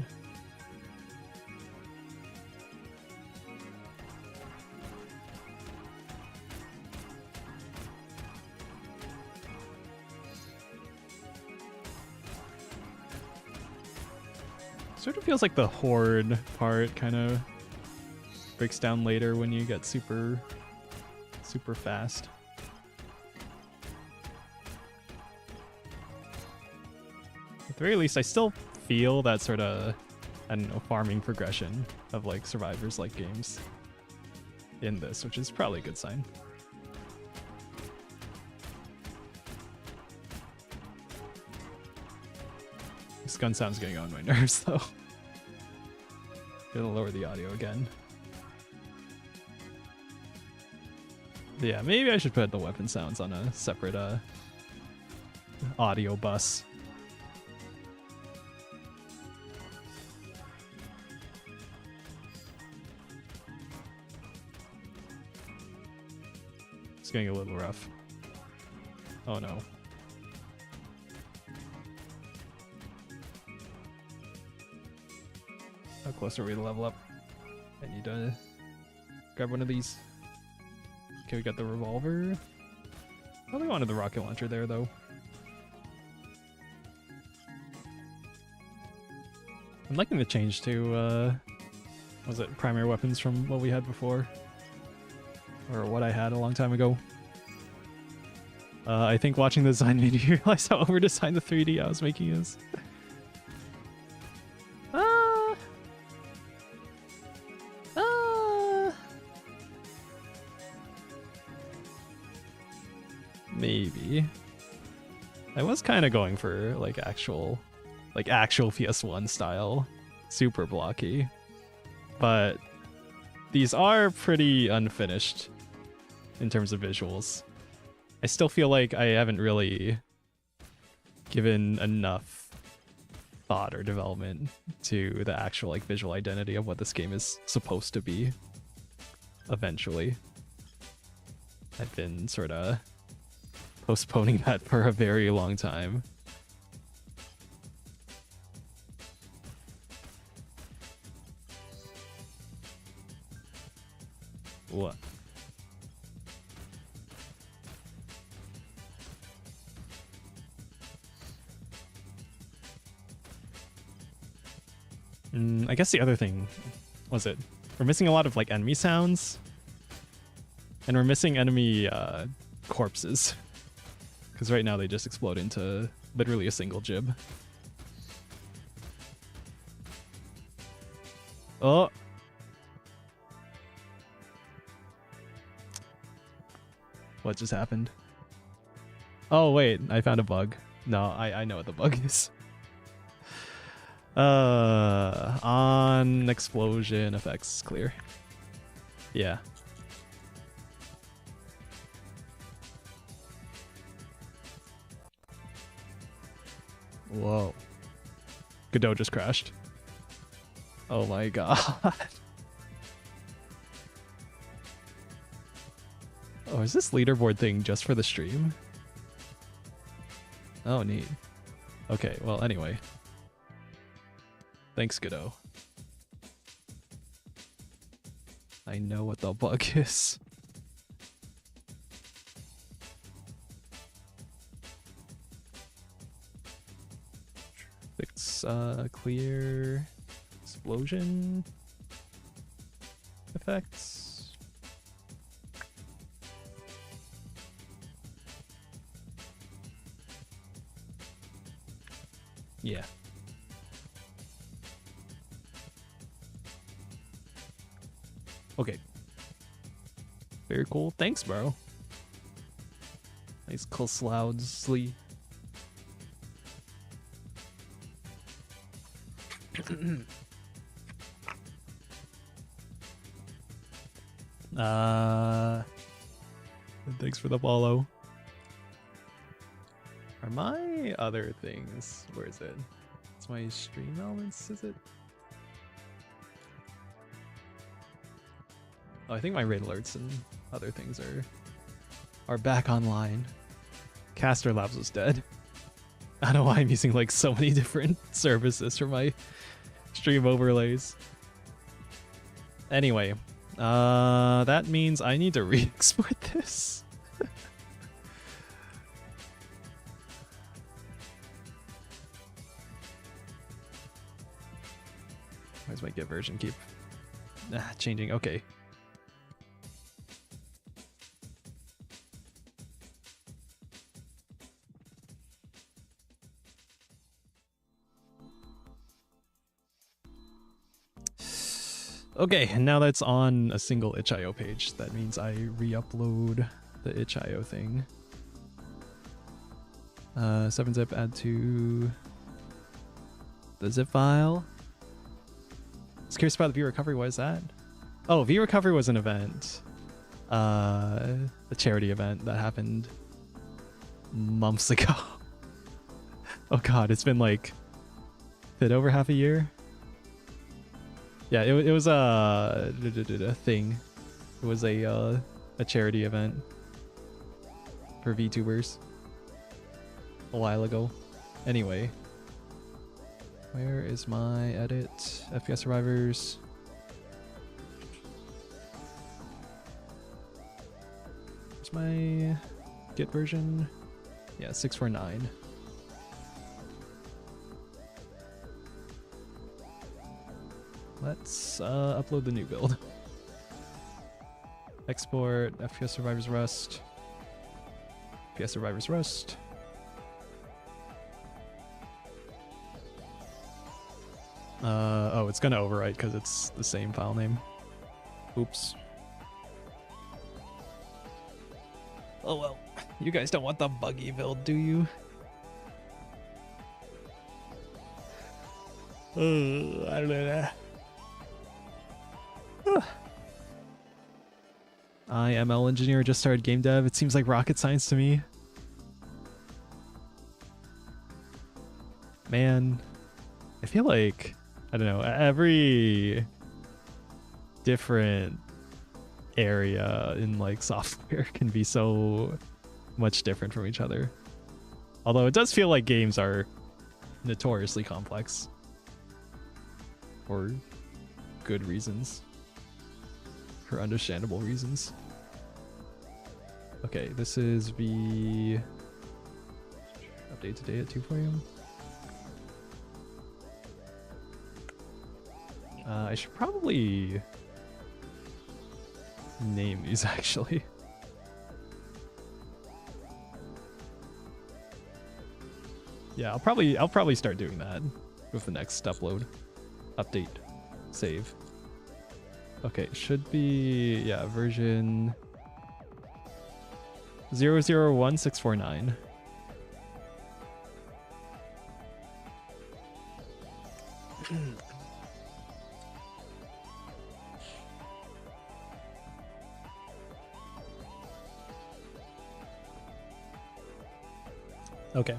Sort of feels like the horde part kind of breaks down later when you get super fast. At the very least, I still feel that sort of, I don't know, farming progression of like Survivorslike games in this, which is probably a good sign. This gun sound's getting on my nerves though. Gonna lower the audio again. Yeah, maybe I should put the weapon sounds on a separate audio bus. It's getting a little rough. Oh no. How close are we to level up? I need to grab one of these. Okay, we got the revolver. Probably wanted the rocket launcher there though. I'm liking the change to was it primary weapons from what we had before? Or what I had a long time ago. I think watching the design made me realize how over-designed the 3D I was making is. Maybe. I was kind of going for like actual PS1 style, super blocky, but these are pretty unfinished in terms of visuals. I still feel like I haven't really given enough thought or development to the actual like visual identity of what this game is supposed to be eventually. I've been sort of postponing that for a very long time. What? I guess the other thing was it. We're missing a lot of like enemy sounds. And we're missing enemy corpses. Because right now they just explode into literally a single jib. Oh! What just happened? Oh wait, I found a bug. No, I know what the bug is. On explosion effects clear. Yeah. Whoa. Godot just crashed. Oh my god. Oh, is this leaderboard thing just for the stream? Oh, neat. Okay, well, anyway. Thanks, Godot. I know what the bug is. Fix, clear explosion effects. Yeah. Okay. Very cool. Thanks, bro. Nice cloudsley. Thanks for the follow. Are my other things? Where is it? It's my stream elements, is it? Oh, I think my raid alerts and other things are back online. Caster Labs was dead. I don't know why I'm using like so many different services for my stream overlays. Anyway, that means I need to re-export this. Why does my Git version keep changing? Okay. Okay, and now that's on a single itch.io page. That means I re-upload the itch.io thing. 7-zip add to the zip file. I was curious about the V recovery. What is that? Oh, V recovery was an event. A charity event that happened months ago. Oh god, it's been like a bit over half a year. Yeah, it was a thing. It was a charity event for VTubers a while ago. Anyway, where is my edit? FPS Survivors. Where's my Git version? Yeah, 649. Let's upload the new build. Export FPS Survivors Rust. FPS Survivors Rust. Oh, it's gonna overwrite because it's the same file name. Oops. Oh well, you guys don't want the buggy build, do you? I don't know. IML engineer just started game dev. It seems like rocket science to me. Man, I feel like, I don't know, every different area in like software can be so much different from each other. Although it does feel like games are notoriously complex. For good reasons. For understandable reasons. Okay, this is the update today at 2 p.m. I should probably name these actually. Yeah, I'll probably start doing that with the next upload, update, save. Okay, it should be, yeah, version 001649. Okay.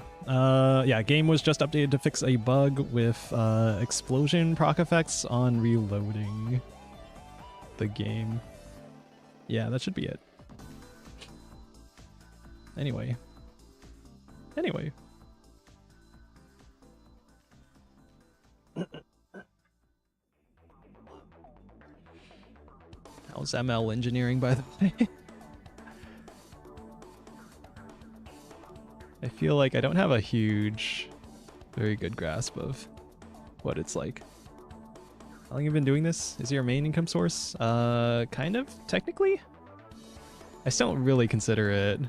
Yeah, game was just updated to fix a bug with explosion proc effects on reloading the game. Yeah, that should be it. Anyway. How's ML engineering, by the way? I feel like I don't have a very good grasp of what it's like. How long have you been doing this? Is it your main income source? Kind of, technically. I still don't really consider it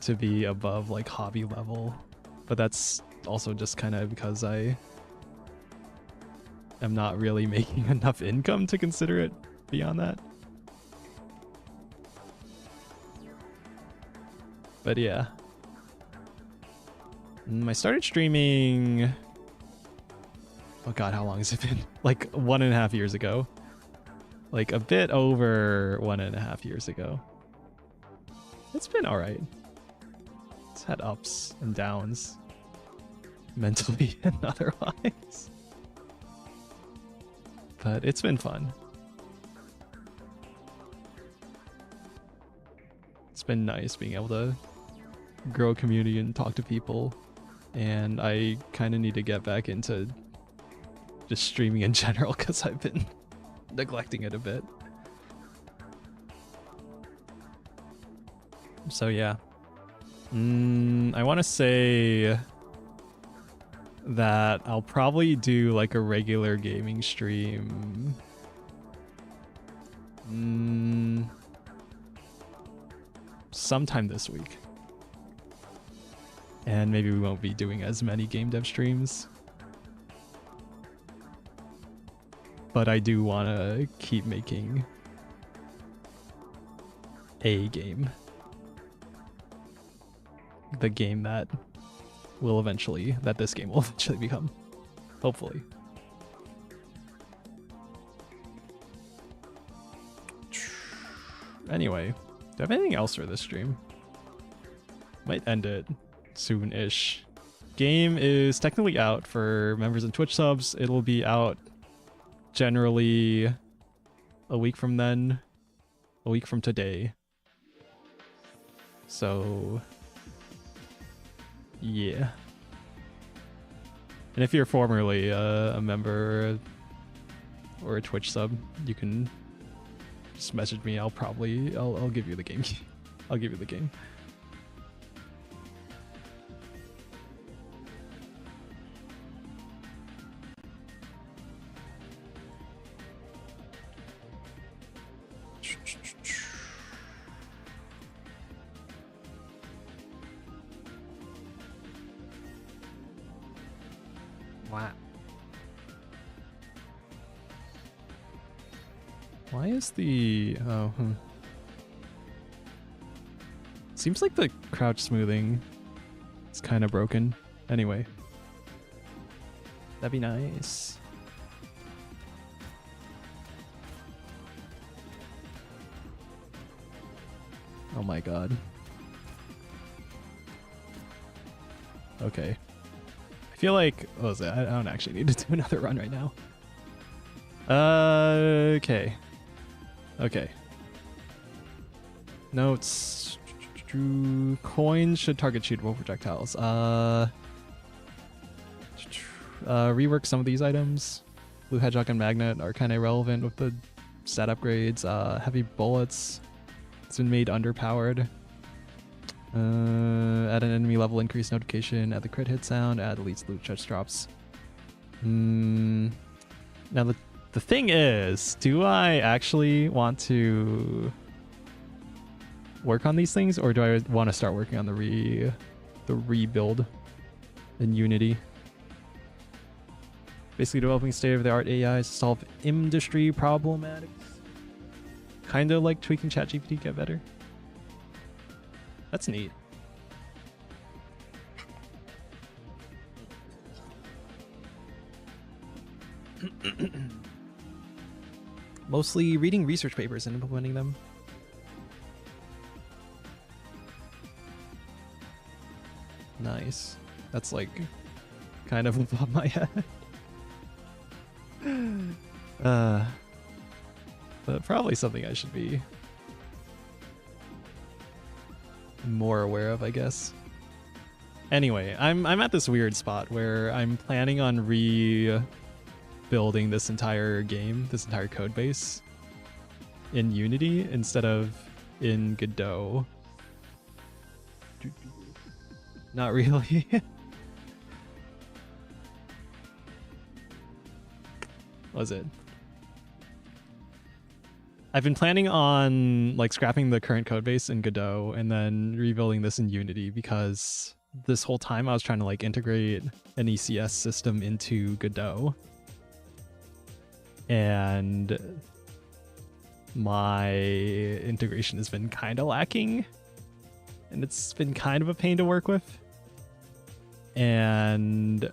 to be above like hobby level, but that's also just kind of because I am not really making enough income to consider it beyond that. But yeah. I started streaming, oh god, how long has it been? Like 1.5 years ago. Like a bit over 1.5 years ago. It's been alright. It's had ups and downs, mentally and otherwise. But it's been fun. It's been nice being able to grow a community and talk to people. And I kind of need to get back into just streaming in general because I've been neglecting it a bit. So yeah. I want to say that I'll probably do like a regular gaming stream. Sometime this week. And maybe we won't be doing as many game dev streams. But I do want to keep making a game. The game that this game will eventually become. Hopefully. Anyway, do I have anything else for this stream? Might end it soon-ish. Game is technically out for members and Twitch subs. It'll be out generally a week from then, a week from today. So yeah. And if you're formerly a member or a Twitch sub, you can just message me. I'll give you the game. I'll give you the game. Wow. Why is the... oh, Seems like the crouch smoothing is kind of broken. Anyway. That'd be nice. Oh my god. Okay. I feel like... What was it? I don't actually need to do another run right now. Okay. Okay. Notes. Coins should target shootable projectiles. Rework some of these items. Blue Hedgehog and Magnet are kind of irrelevant with the stat upgrades. Heavy bullets. It's been made underpowered. Add an enemy level increase notification. Add the crit hit sound. Add deletes loot chest drops. Now the thing is, do I actually want to work on these things, or do I want to start working on the rebuild in Unity? Basically developing state-of-the-art AIs to solve industry problematics. Kind of like tweaking ChatGPT to get better. That's neat. Mostly reading research papers and implementing them. Nice. That's like kind of above my head. But probably something I should be more aware of, I guess. Anyway, I'm at this weird spot where I'm planning on rebuilding this entire game, this entire code base in Unity instead of in Godot. Not really. What was it? I've been planning on like scrapping the current code base in Godot and then rebuilding this in Unity, because this whole time I was trying to like integrate an ECS system into Godot, and my integration has been kind of lacking, and it's been kind of a pain to work with. And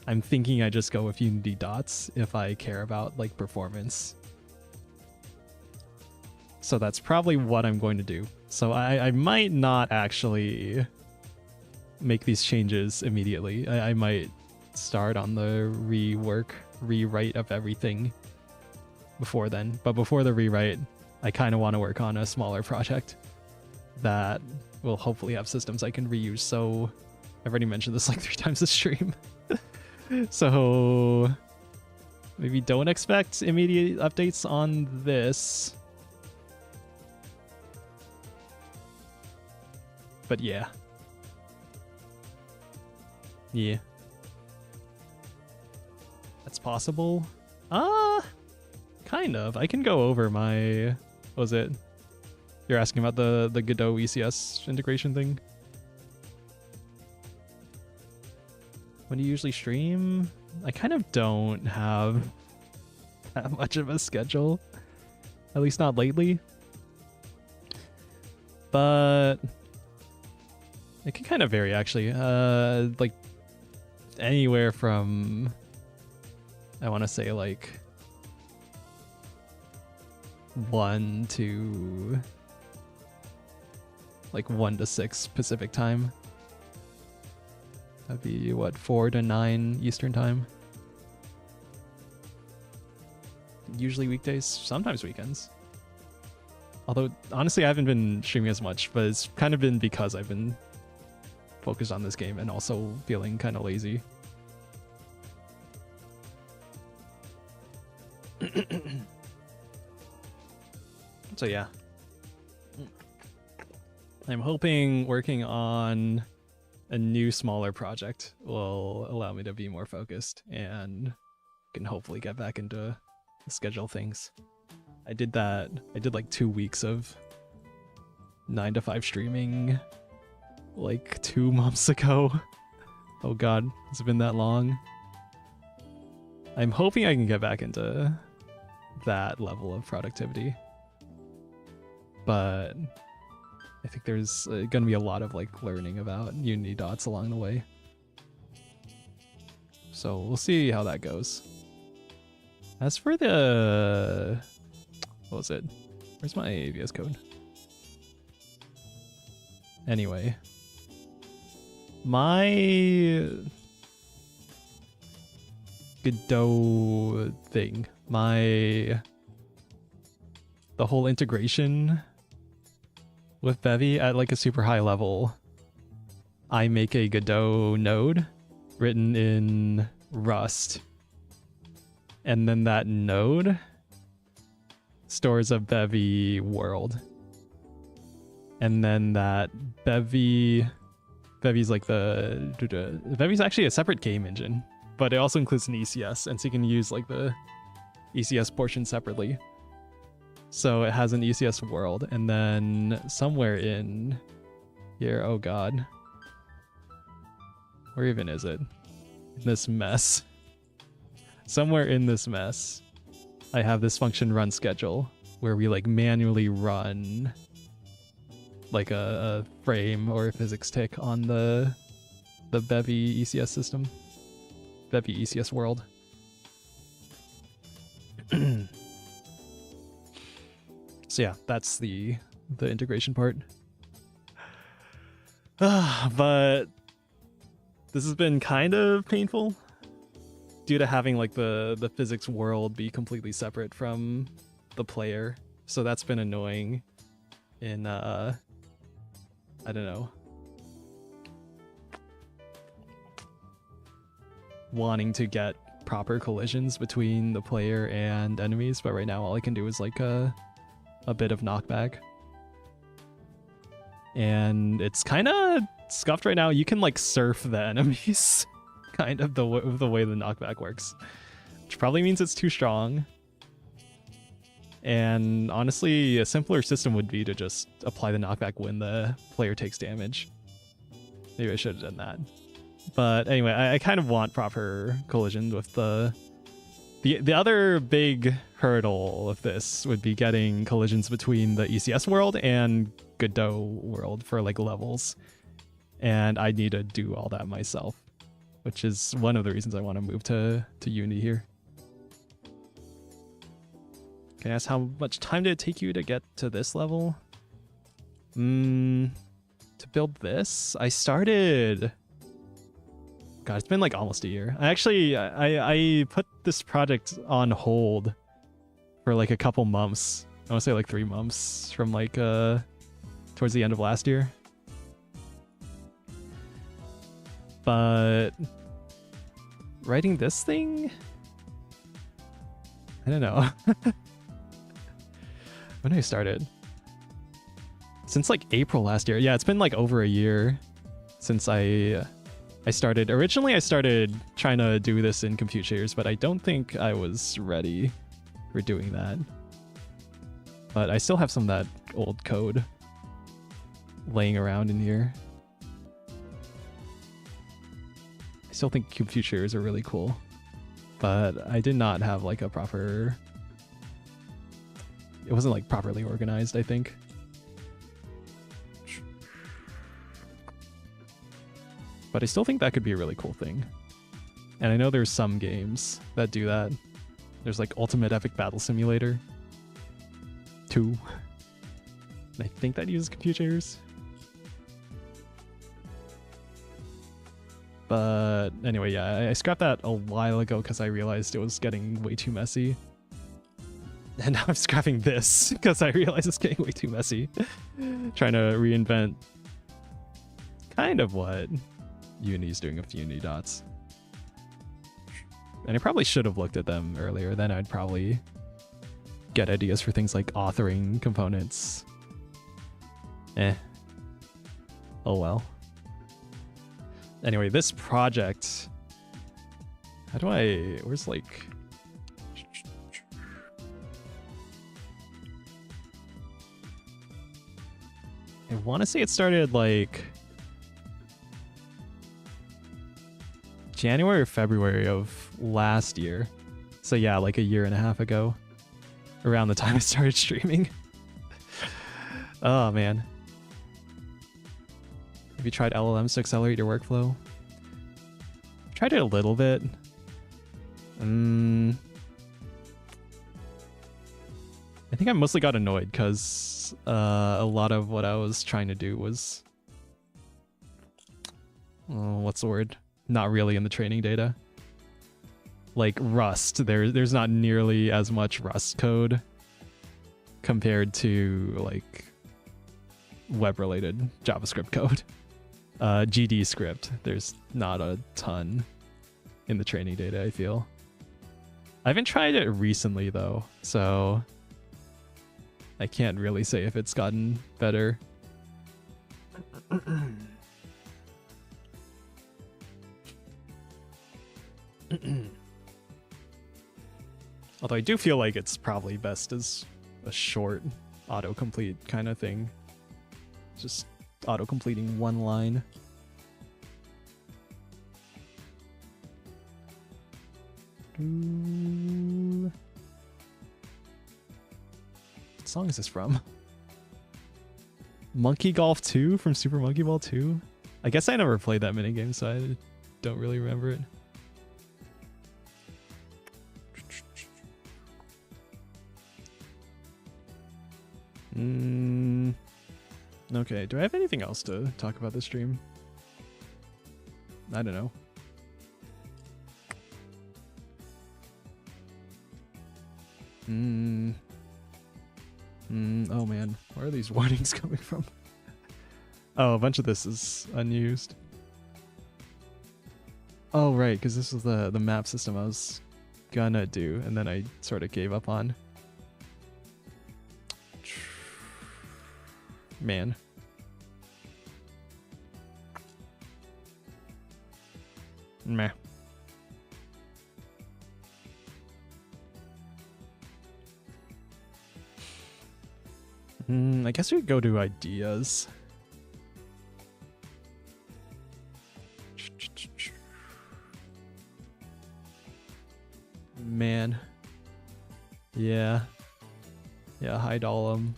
I'm thinking I just go with Unity dots if I care about like performance. So that's probably what I'm going to do. So I might not actually make these changes immediately. I might start on the rewrite of everything before then. But before the rewrite, I kind of want to work on a smaller project that will hopefully have systems I can reuse. So I've already mentioned this like 3 times this stream. So maybe don't expect immediate updates on this. But yeah. Yeah. That's possible. Kind of. I can go over my... What was it? You're asking about the Godot ECS integration thing? When do you usually stream? I kind of don't have that much of a schedule. At least not lately. But it can kind of vary, actually. Like anywhere from, I want to say like 1 to 6 Pacific time. That'd be what, 4 to 9 Eastern time. Usually weekdays, sometimes weekends. Although honestly I haven't been streaming as much, but it's kind of been because I've been focused on this game and also feeling kind of lazy. So yeah. I'm hoping working on a new smaller project will allow me to be more focused and can hopefully get back into schedule things. I did that. I did like 2 weeks of 9 to 5 streaming like 2 months ago. Oh god, it's been that long. I'm hoping I can get back into that level of productivity. But I think there's gonna be a lot of like learning about Unity dots along the way. So we'll see how that goes. As for the... What was it? Where's my VS Code? Anyway. My... Godot thing. The whole integration with Bevy at like a super high level. I make a Godot node written in Rust. And then that node stores a Bevy world. And then that Bevy's like Bevy's actually a separate game engine, but it also includes an ECS, and so you can use like the ECS portion separately. So it has an ECS world, and then somewhere in here, oh god. Where even is it? In this mess. Somewhere in this mess, I have this function run schedule where we like manually run like a frame or a physics tick on the Bevy ECS system. Bevy ECS world. So yeah, that's the integration part. But this has been kind of painful due to having like the physics world be completely separate from the player. So that's been annoying in I don't know, wanting to get proper collisions between the player and enemies, but right now all I can do is like a bit of knockback. And it's kind of scuffed right now. You can like surf the enemies, kind of the way the knockback works, which probably means it's too strong. And honestly, a simpler system would be to just apply the knockback when the player takes damage. Maybe I should have done that. But anyway, I kind of want proper collisions with the other big hurdle of this would be getting collisions between the ECS world and Godot world for like levels. And I need to do all that myself, which is one of the reasons I want to move to Unity here. Can I ask how much time did it take you to get to this level? To build this, I started... God, it's been like almost a year. I put this project on hold for like a couple months. I want to say like 3 months from like towards the end of last year. But writing this thing? I don't know. When did I started? Since like April last year. Yeah, it's been like over a year since I started. Originally, I started trying to do this in Compute Shares, but I don't think I was ready for doing that. But I still have some of that old code laying around in here. I still think Compute Shares are really cool, but I did not have like a proper... It wasn't like properly organized, I think. But I still think that could be a really cool thing. And I know there's some games that do that. There's like Ultimate Epic Battle Simulator 2. And I think that uses Compute Shares. But anyway, yeah, I scrapped that a while ago because I realized it was getting way too messy. And now I'm scrapping this because I realize it's getting way too messy. Trying to reinvent kind of what Unity's doing with Unity dots. And I probably should have looked at them earlier. Then I'd probably get ideas for things like authoring components. Oh well. Anyway, this project... How do I... Where's like... I want to say it started like January or February of last year. So yeah, like a year and a half ago, around the time I started streaming. Oh man. Have you tried LLMs to accelerate your workflow? I've tried it a little bit. I think I mostly got annoyed because a lot of what I was trying to do was, what's the word? Not really in the training data. Like Rust, there's not nearly as much Rust code compared to like web-related JavaScript code. GD script, there's not a ton in the training data, I feel. I haven't tried it recently though, so I can't really say if it's gotten better. Although I do feel like it's probably best as a short autocomplete kind of thing. Just auto-completing one line. What song is this from? Monkey Golf 2 from Super Monkey Ball 2? I guess I never played that minigame, so I don't really remember it. Okay, do I have anything else to talk about this stream? I don't know. Oh man, where are these warnings coming from? Oh, a bunch of this is unused. Oh right, because this was the map system I was gonna do, and then I sort of gave up on. Man. Meh. I guess we could go to ideas. Man. Yeah. Yeah, hide all of them.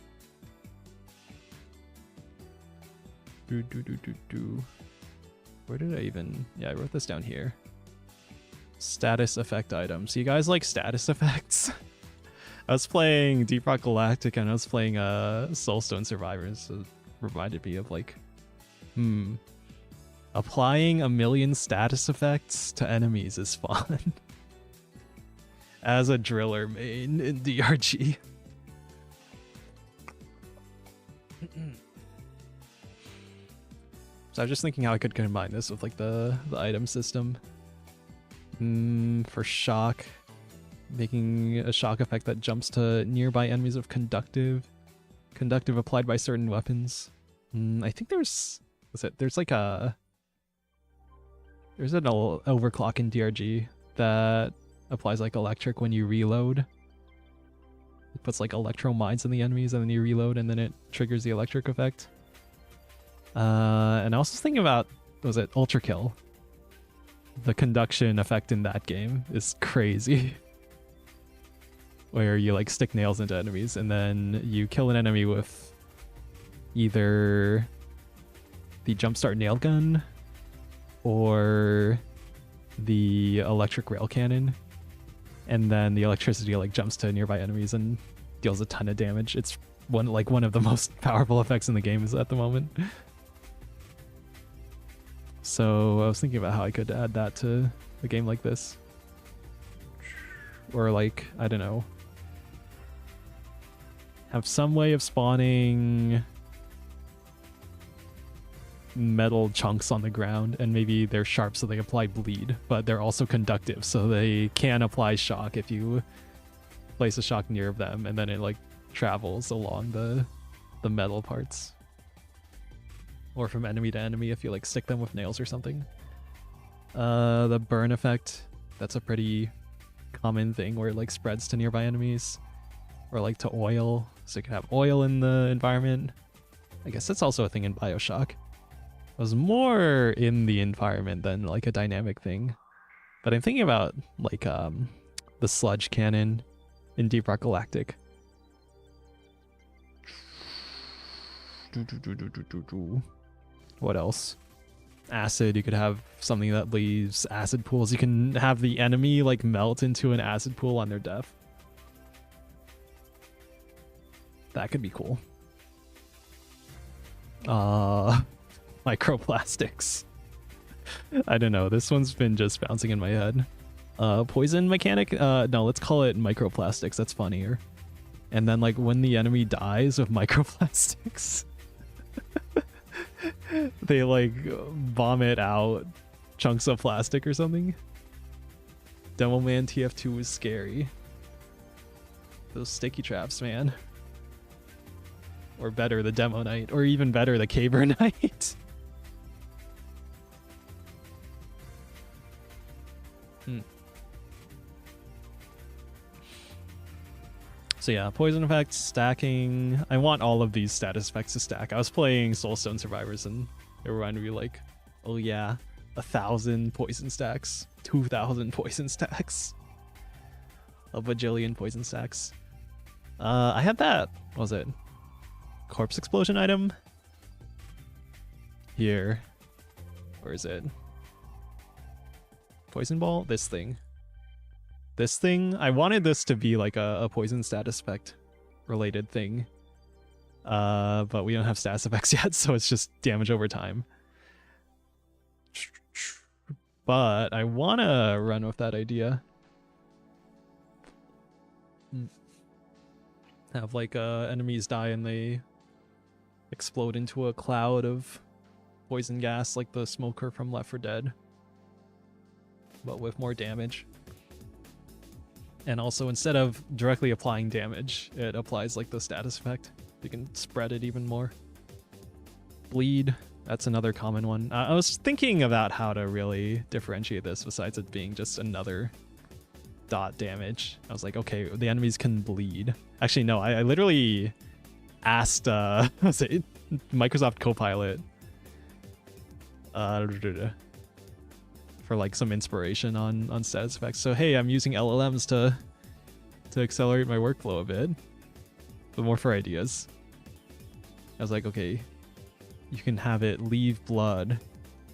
Where did I even... Yeah, I wrote this down here. Status effect items. You guys like status effects? I was playing Deep Rock Galactic and I was playing Soulstone Survivors. So it reminded me of like... Applying 1,000,000 status effects to enemies is fun. As a driller main in DRG. So I was just thinking how I could combine this with like the item system. For shock, making a shock effect that jumps to nearby enemies of conductive. Conductive applied by certain weapons. I think there's like a... There's an overclock in DRG that applies like electric when you reload. It puts like electro mines in the enemies and then you reload and then it triggers the electric effect. And I was just thinking about, was it Ultra Kill? The conduction effect in that game is crazy. Where you like stick nails into enemies and then you kill an enemy with either the jumpstart nail gun or the electric rail cannon, and then the electricity like jumps to nearby enemies and deals a ton of damage. It's one of the most powerful effects in the game is at the moment. So I was thinking about how I could add that to a game like this. Or like, I don't know, have some way of spawning metal chunks on the ground, and maybe they're sharp so they apply bleed, but they're also conductive so they can apply shock if you place a shock near them, and then it like travels along the metal parts. Or from enemy to enemy if you like stick them with nails or something. The burn effect, that's a pretty common thing where it like spreads to nearby enemies. Or like to oil, so you can have oil in the environment. I guess that's also a thing in BioShock. It was more in the environment than like a dynamic thing. But I'm thinking about like the sludge cannon in Deep Rock Galactic. What else? acid. You could have something that leaves acid pools. You can have the enemy like melt into an acid pool on their death. That could be cool. Microplastics. I don't know. This one's been just bouncing in my head. Poison mechanic? No, let's call it microplastics. That's funnier. And then like when the enemy dies with microplastics, they like vomit out chunks of plastic or something. Demo Man TF2 was scary. Those sticky traps, man. Or better, the Demo Knight. Or even better, the Caber Knight. So yeah, poison effects, stacking. I want all of these status effects to stack. I was playing Soulstone Survivors and it reminded me like, oh yeah, 1,000 poison stacks, 2,000 poison stacks, a bajillion poison stacks. I had that, what was it? Corpse explosion item? Here. Where is it? Poison ball? This thing. This thing, I wanted this to be like a poison status effect related thing. But we don't have status effects yet, so it's just damage over time. But I want to run with that idea. Have like enemies die and they explode into a cloud of poison gas like the smoker from Left 4 Dead. But with more damage. And also, instead of directly applying damage, it applies like the status effect. You can spread it even more. Bleed, that's another common one. I was thinking about how to really differentiate this besides it being just another dot damage. I was like, okay, the enemies can bleed. Actually, no, I literally asked, what's it? Microsoft Copilot for like some inspiration on status effects. So hey, I'm using LLMs to accelerate my workflow a bit, but more for ideas. I was like, okay, you can have it leave blood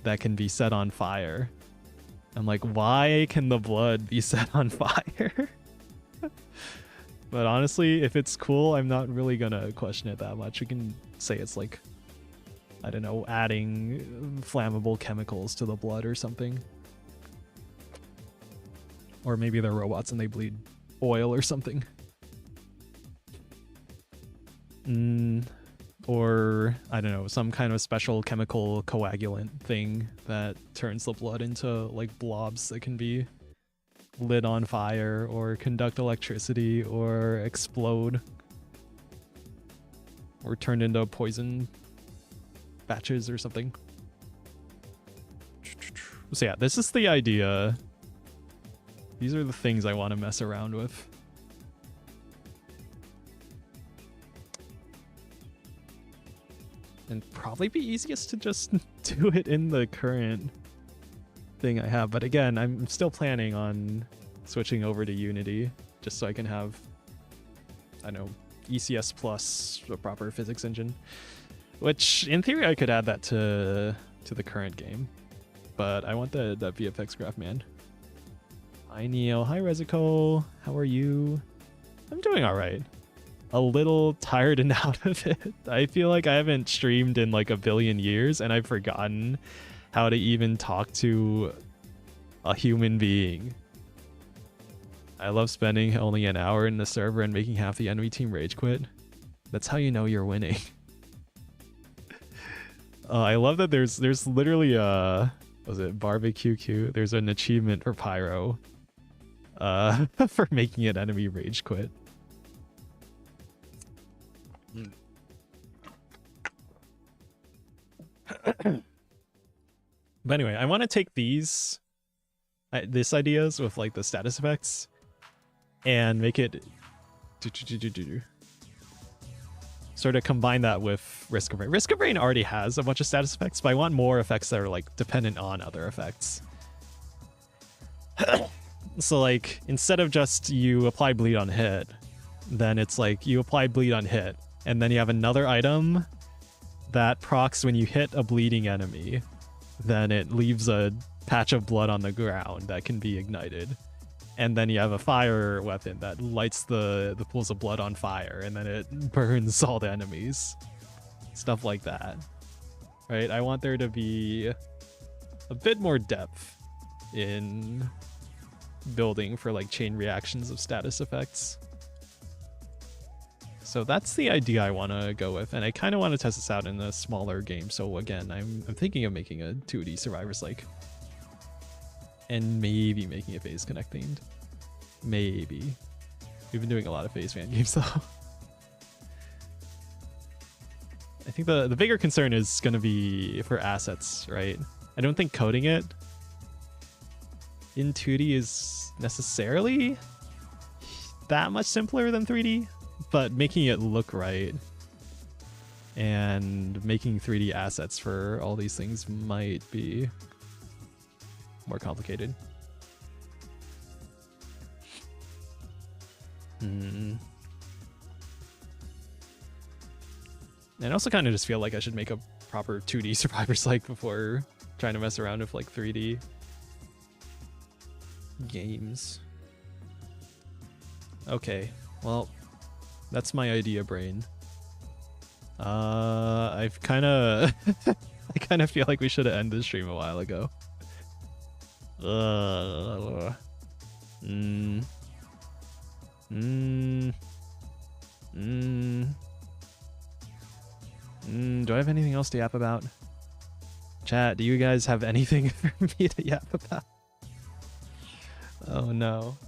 that can be set on fire. I'm like, why can the blood be set on fire? But honestly, if it's cool, I'm not really gonna question it that much. We can say it's like, I don't know, adding flammable chemicals to the blood or something. Or maybe they're robots and they bleed oil or something. Or, I don't know, some kind of special chemical coagulant thing that turns the blood into like blobs that can be lit on fire or conduct electricity or explode. Or turned into poison batches or something. So yeah, this is the idea. These are the things I want to mess around with. And probably be easiest to just do it in the current thing I have. But again, I'm still planning on switching over to Unity just so I can have, I don't know, ECS plus a proper physics engine. Which, in theory, I could add that to the current game. But I want that VFX graph, man. Hi, Neo. Hi, Rezico. How are you? I'm doing alright. A little tired and out of it. I feel like I haven't streamed in like a billion years, and I've forgotten how to even talk to a human being. I love spending only an hour in the server and making half the enemy team rage quit. That's how you know you're winning. I love that there's literally was it barbecue Q? There's an achievement for Pyro for making an enemy rage quit. But anyway, I want to take these this ideas with like the status effects and make it sort of combine that with Risk of Rain. Risk of Rain already has a bunch of status effects, but I want more effects that are like dependent on other effects. So like instead of just you apply bleed on hit, then it's like you apply bleed on hit, and then you have another item that procs when you hit a bleeding enemy. then it leaves a patch of blood on the ground that can be ignited. And then you have a fire weapon that lights the pools of blood on fire, and then it burns all the enemies. Stuff like that. Right? I want there to be a bit more depth in building for like chain reactions of status effects. So that's the idea I want to go with, and I kind of want to test this out in a smaller game. So again, I'm thinking of making a 2D Survivorslike. And maybe making a Phase Connect themed. Maybe. We've been doing a lot of Phase fan games though. I think the bigger concern is going to be for assets, right? I don't think coding it in 2D is necessarily that much simpler than 3D, but making it look right and making 3D assets for all these things might be more complicated. And I also kind of just feel like I should make a proper 2D Survivorslike before trying to mess around with like 3D games. Okay, well, that's my idea brain. I've kind of I kind of feel like we should have ended the stream a while ago. Do I have anything else to yap about? Chat, do you guys have anything for me to yap about? Oh no.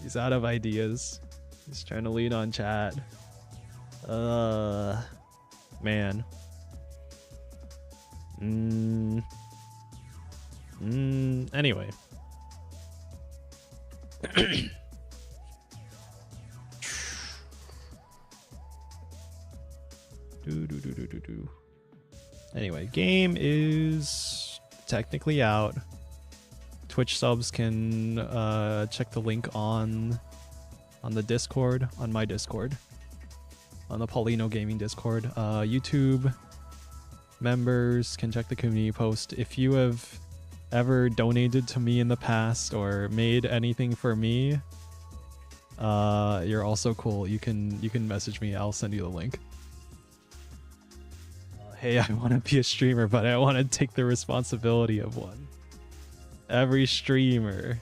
He's out of ideas. He's trying to lead on chat. Man. Anyway. Anyway, game is technically out. Twitch subs can check the link on the Discord, on my Discord, on the Paulino Gaming Discord. YouTube members can check the community post. If you have ever donated to me in the past or made anything for me, you're also cool. You can message me. I'll send you the link. Hey, I want to be a streamer, but I want to take the responsibility of one. Every streamer.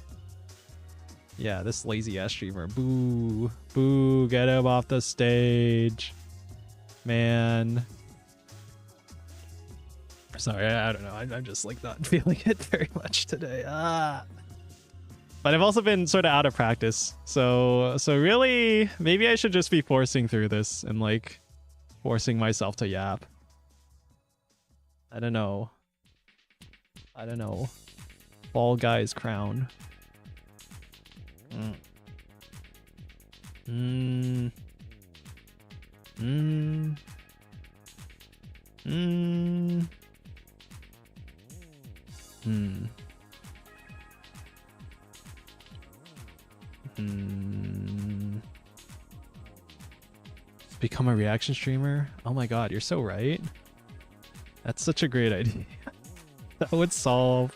Yeah, this lazy ass streamer. Boo. Boo, get him off the stage. Man. Sorry, I don't know. I'm just like not feeling it very much today. But I've also been sort of out of practice. So really, maybe I should just be forcing through this and like forcing myself to yap. I don't know. Fall Guys crown. Become a reaction streamer? Oh my god, you're so right. That's such a great idea. That would solve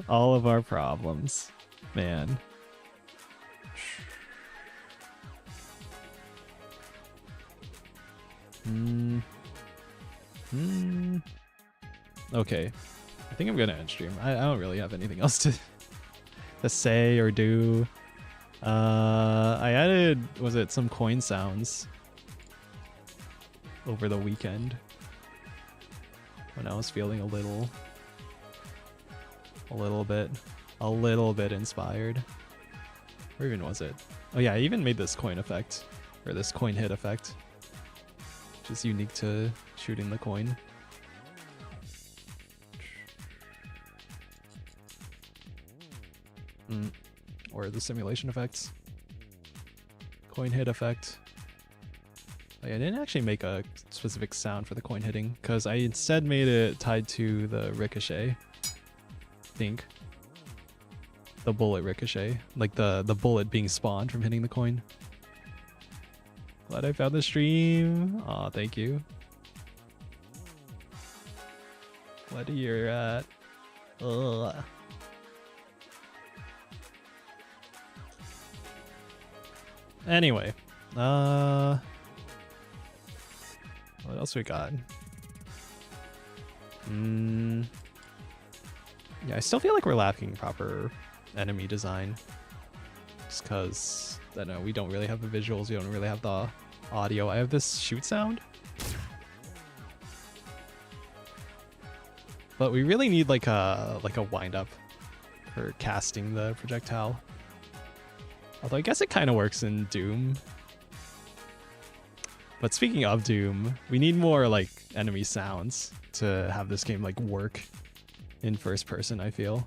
all of our problems, man. Okay, I think I'm gonna end stream. I don't really have anything else to say or do. I added, was it some coin sounds over the weekend when I was feeling a little bit inspired. Where even was it? Oh yeah, I even made this coin effect, or this coin hit effect, which is unique to shooting the coin. Or the simulation effects. Coin hit effect. Oh, yeah, I didn't actually make a specific sound for the coin hitting, because I instead made it tied to the ricochet. I think. The bullet ricochet. Like the bullet being spawned from hitting the coin. Glad I found the stream. Aw, thank you. What you're at. Ugh. Anyway, what else we got? Yeah, I still feel like we're lacking proper enemy design. Just because, I don't know, we don't really have the visuals, we don't really have the audio. I have this shoot sound. But we really need like a wind up for casting the projectile. Although I guess it kind of works in Doom. But speaking of Doom, we need more like enemy sounds to have this game like work in first person, I feel.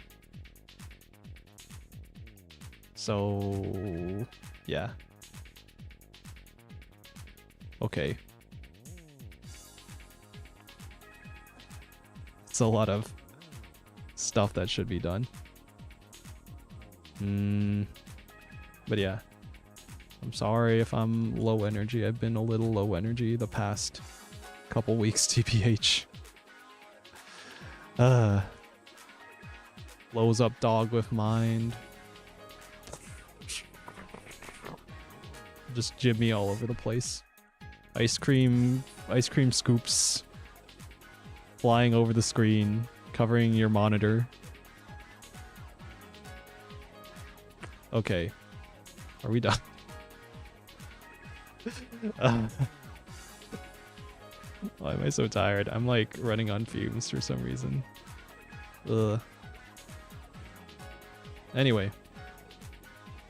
So yeah. Okay. It's a lot of stuff that should be done. But yeah. I'm sorry if I'm low energy. I've been a little low energy the past couple weeks, TPH. Blows up dog with mind. Just Jimmy all over the place. Ice cream scoops flying over the screen, covering your monitor. Okay. Are we done? Why am I so tired? I'm like running on fumes for some reason. Ugh. Anyway.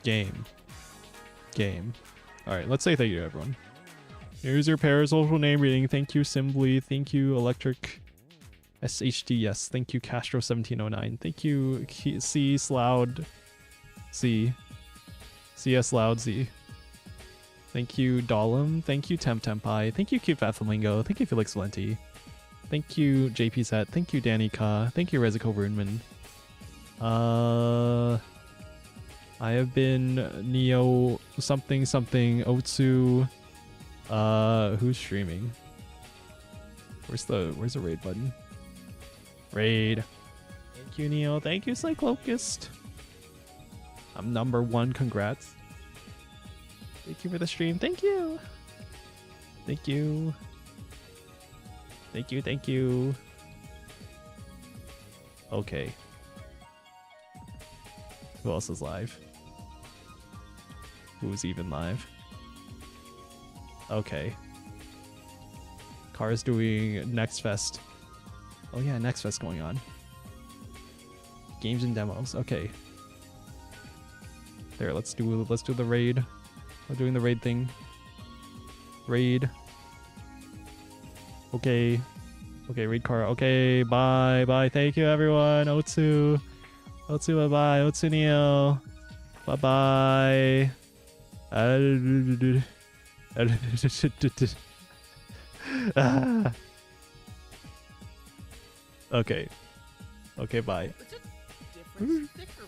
Game. Alright, let's say thank you to everyone. Here's your parasocial name reading. Thank you, Simbly. Thank you, Electric SHD. Yes. Thank you, Castro1709. Thank you, C Sloud Z. CS Loud Z. Thank you, Dahlem. Thank you, Temtempai. Thank you, Cute Fat Flamingo. Thank you, Felix Valenti. Thank you, JP Set. Thank you, Danny Ka. Thank you, Rezico Runman. I have been Neo something Otsu. Who's streaming? Where's the raid button? Raid. Thank you, Neo. Thank you, Cyclocust. I'm number 1. Congrats. Thank you for the stream. Thank you. Thank you. Thank you. Okay. Who else is live? Who's even live? Okay. Car's doing Next Fest. Oh yeah, Next Fest going on. Games and demos. Okay. There, let's do the raid. We're doing the raid thing. Raid. Okay. Okay, raid car. Okay, bye. Thank you everyone. Otsu, bye-bye. Otsu Neo. Bye-bye. Okay. Okay, bye. It's a different sticker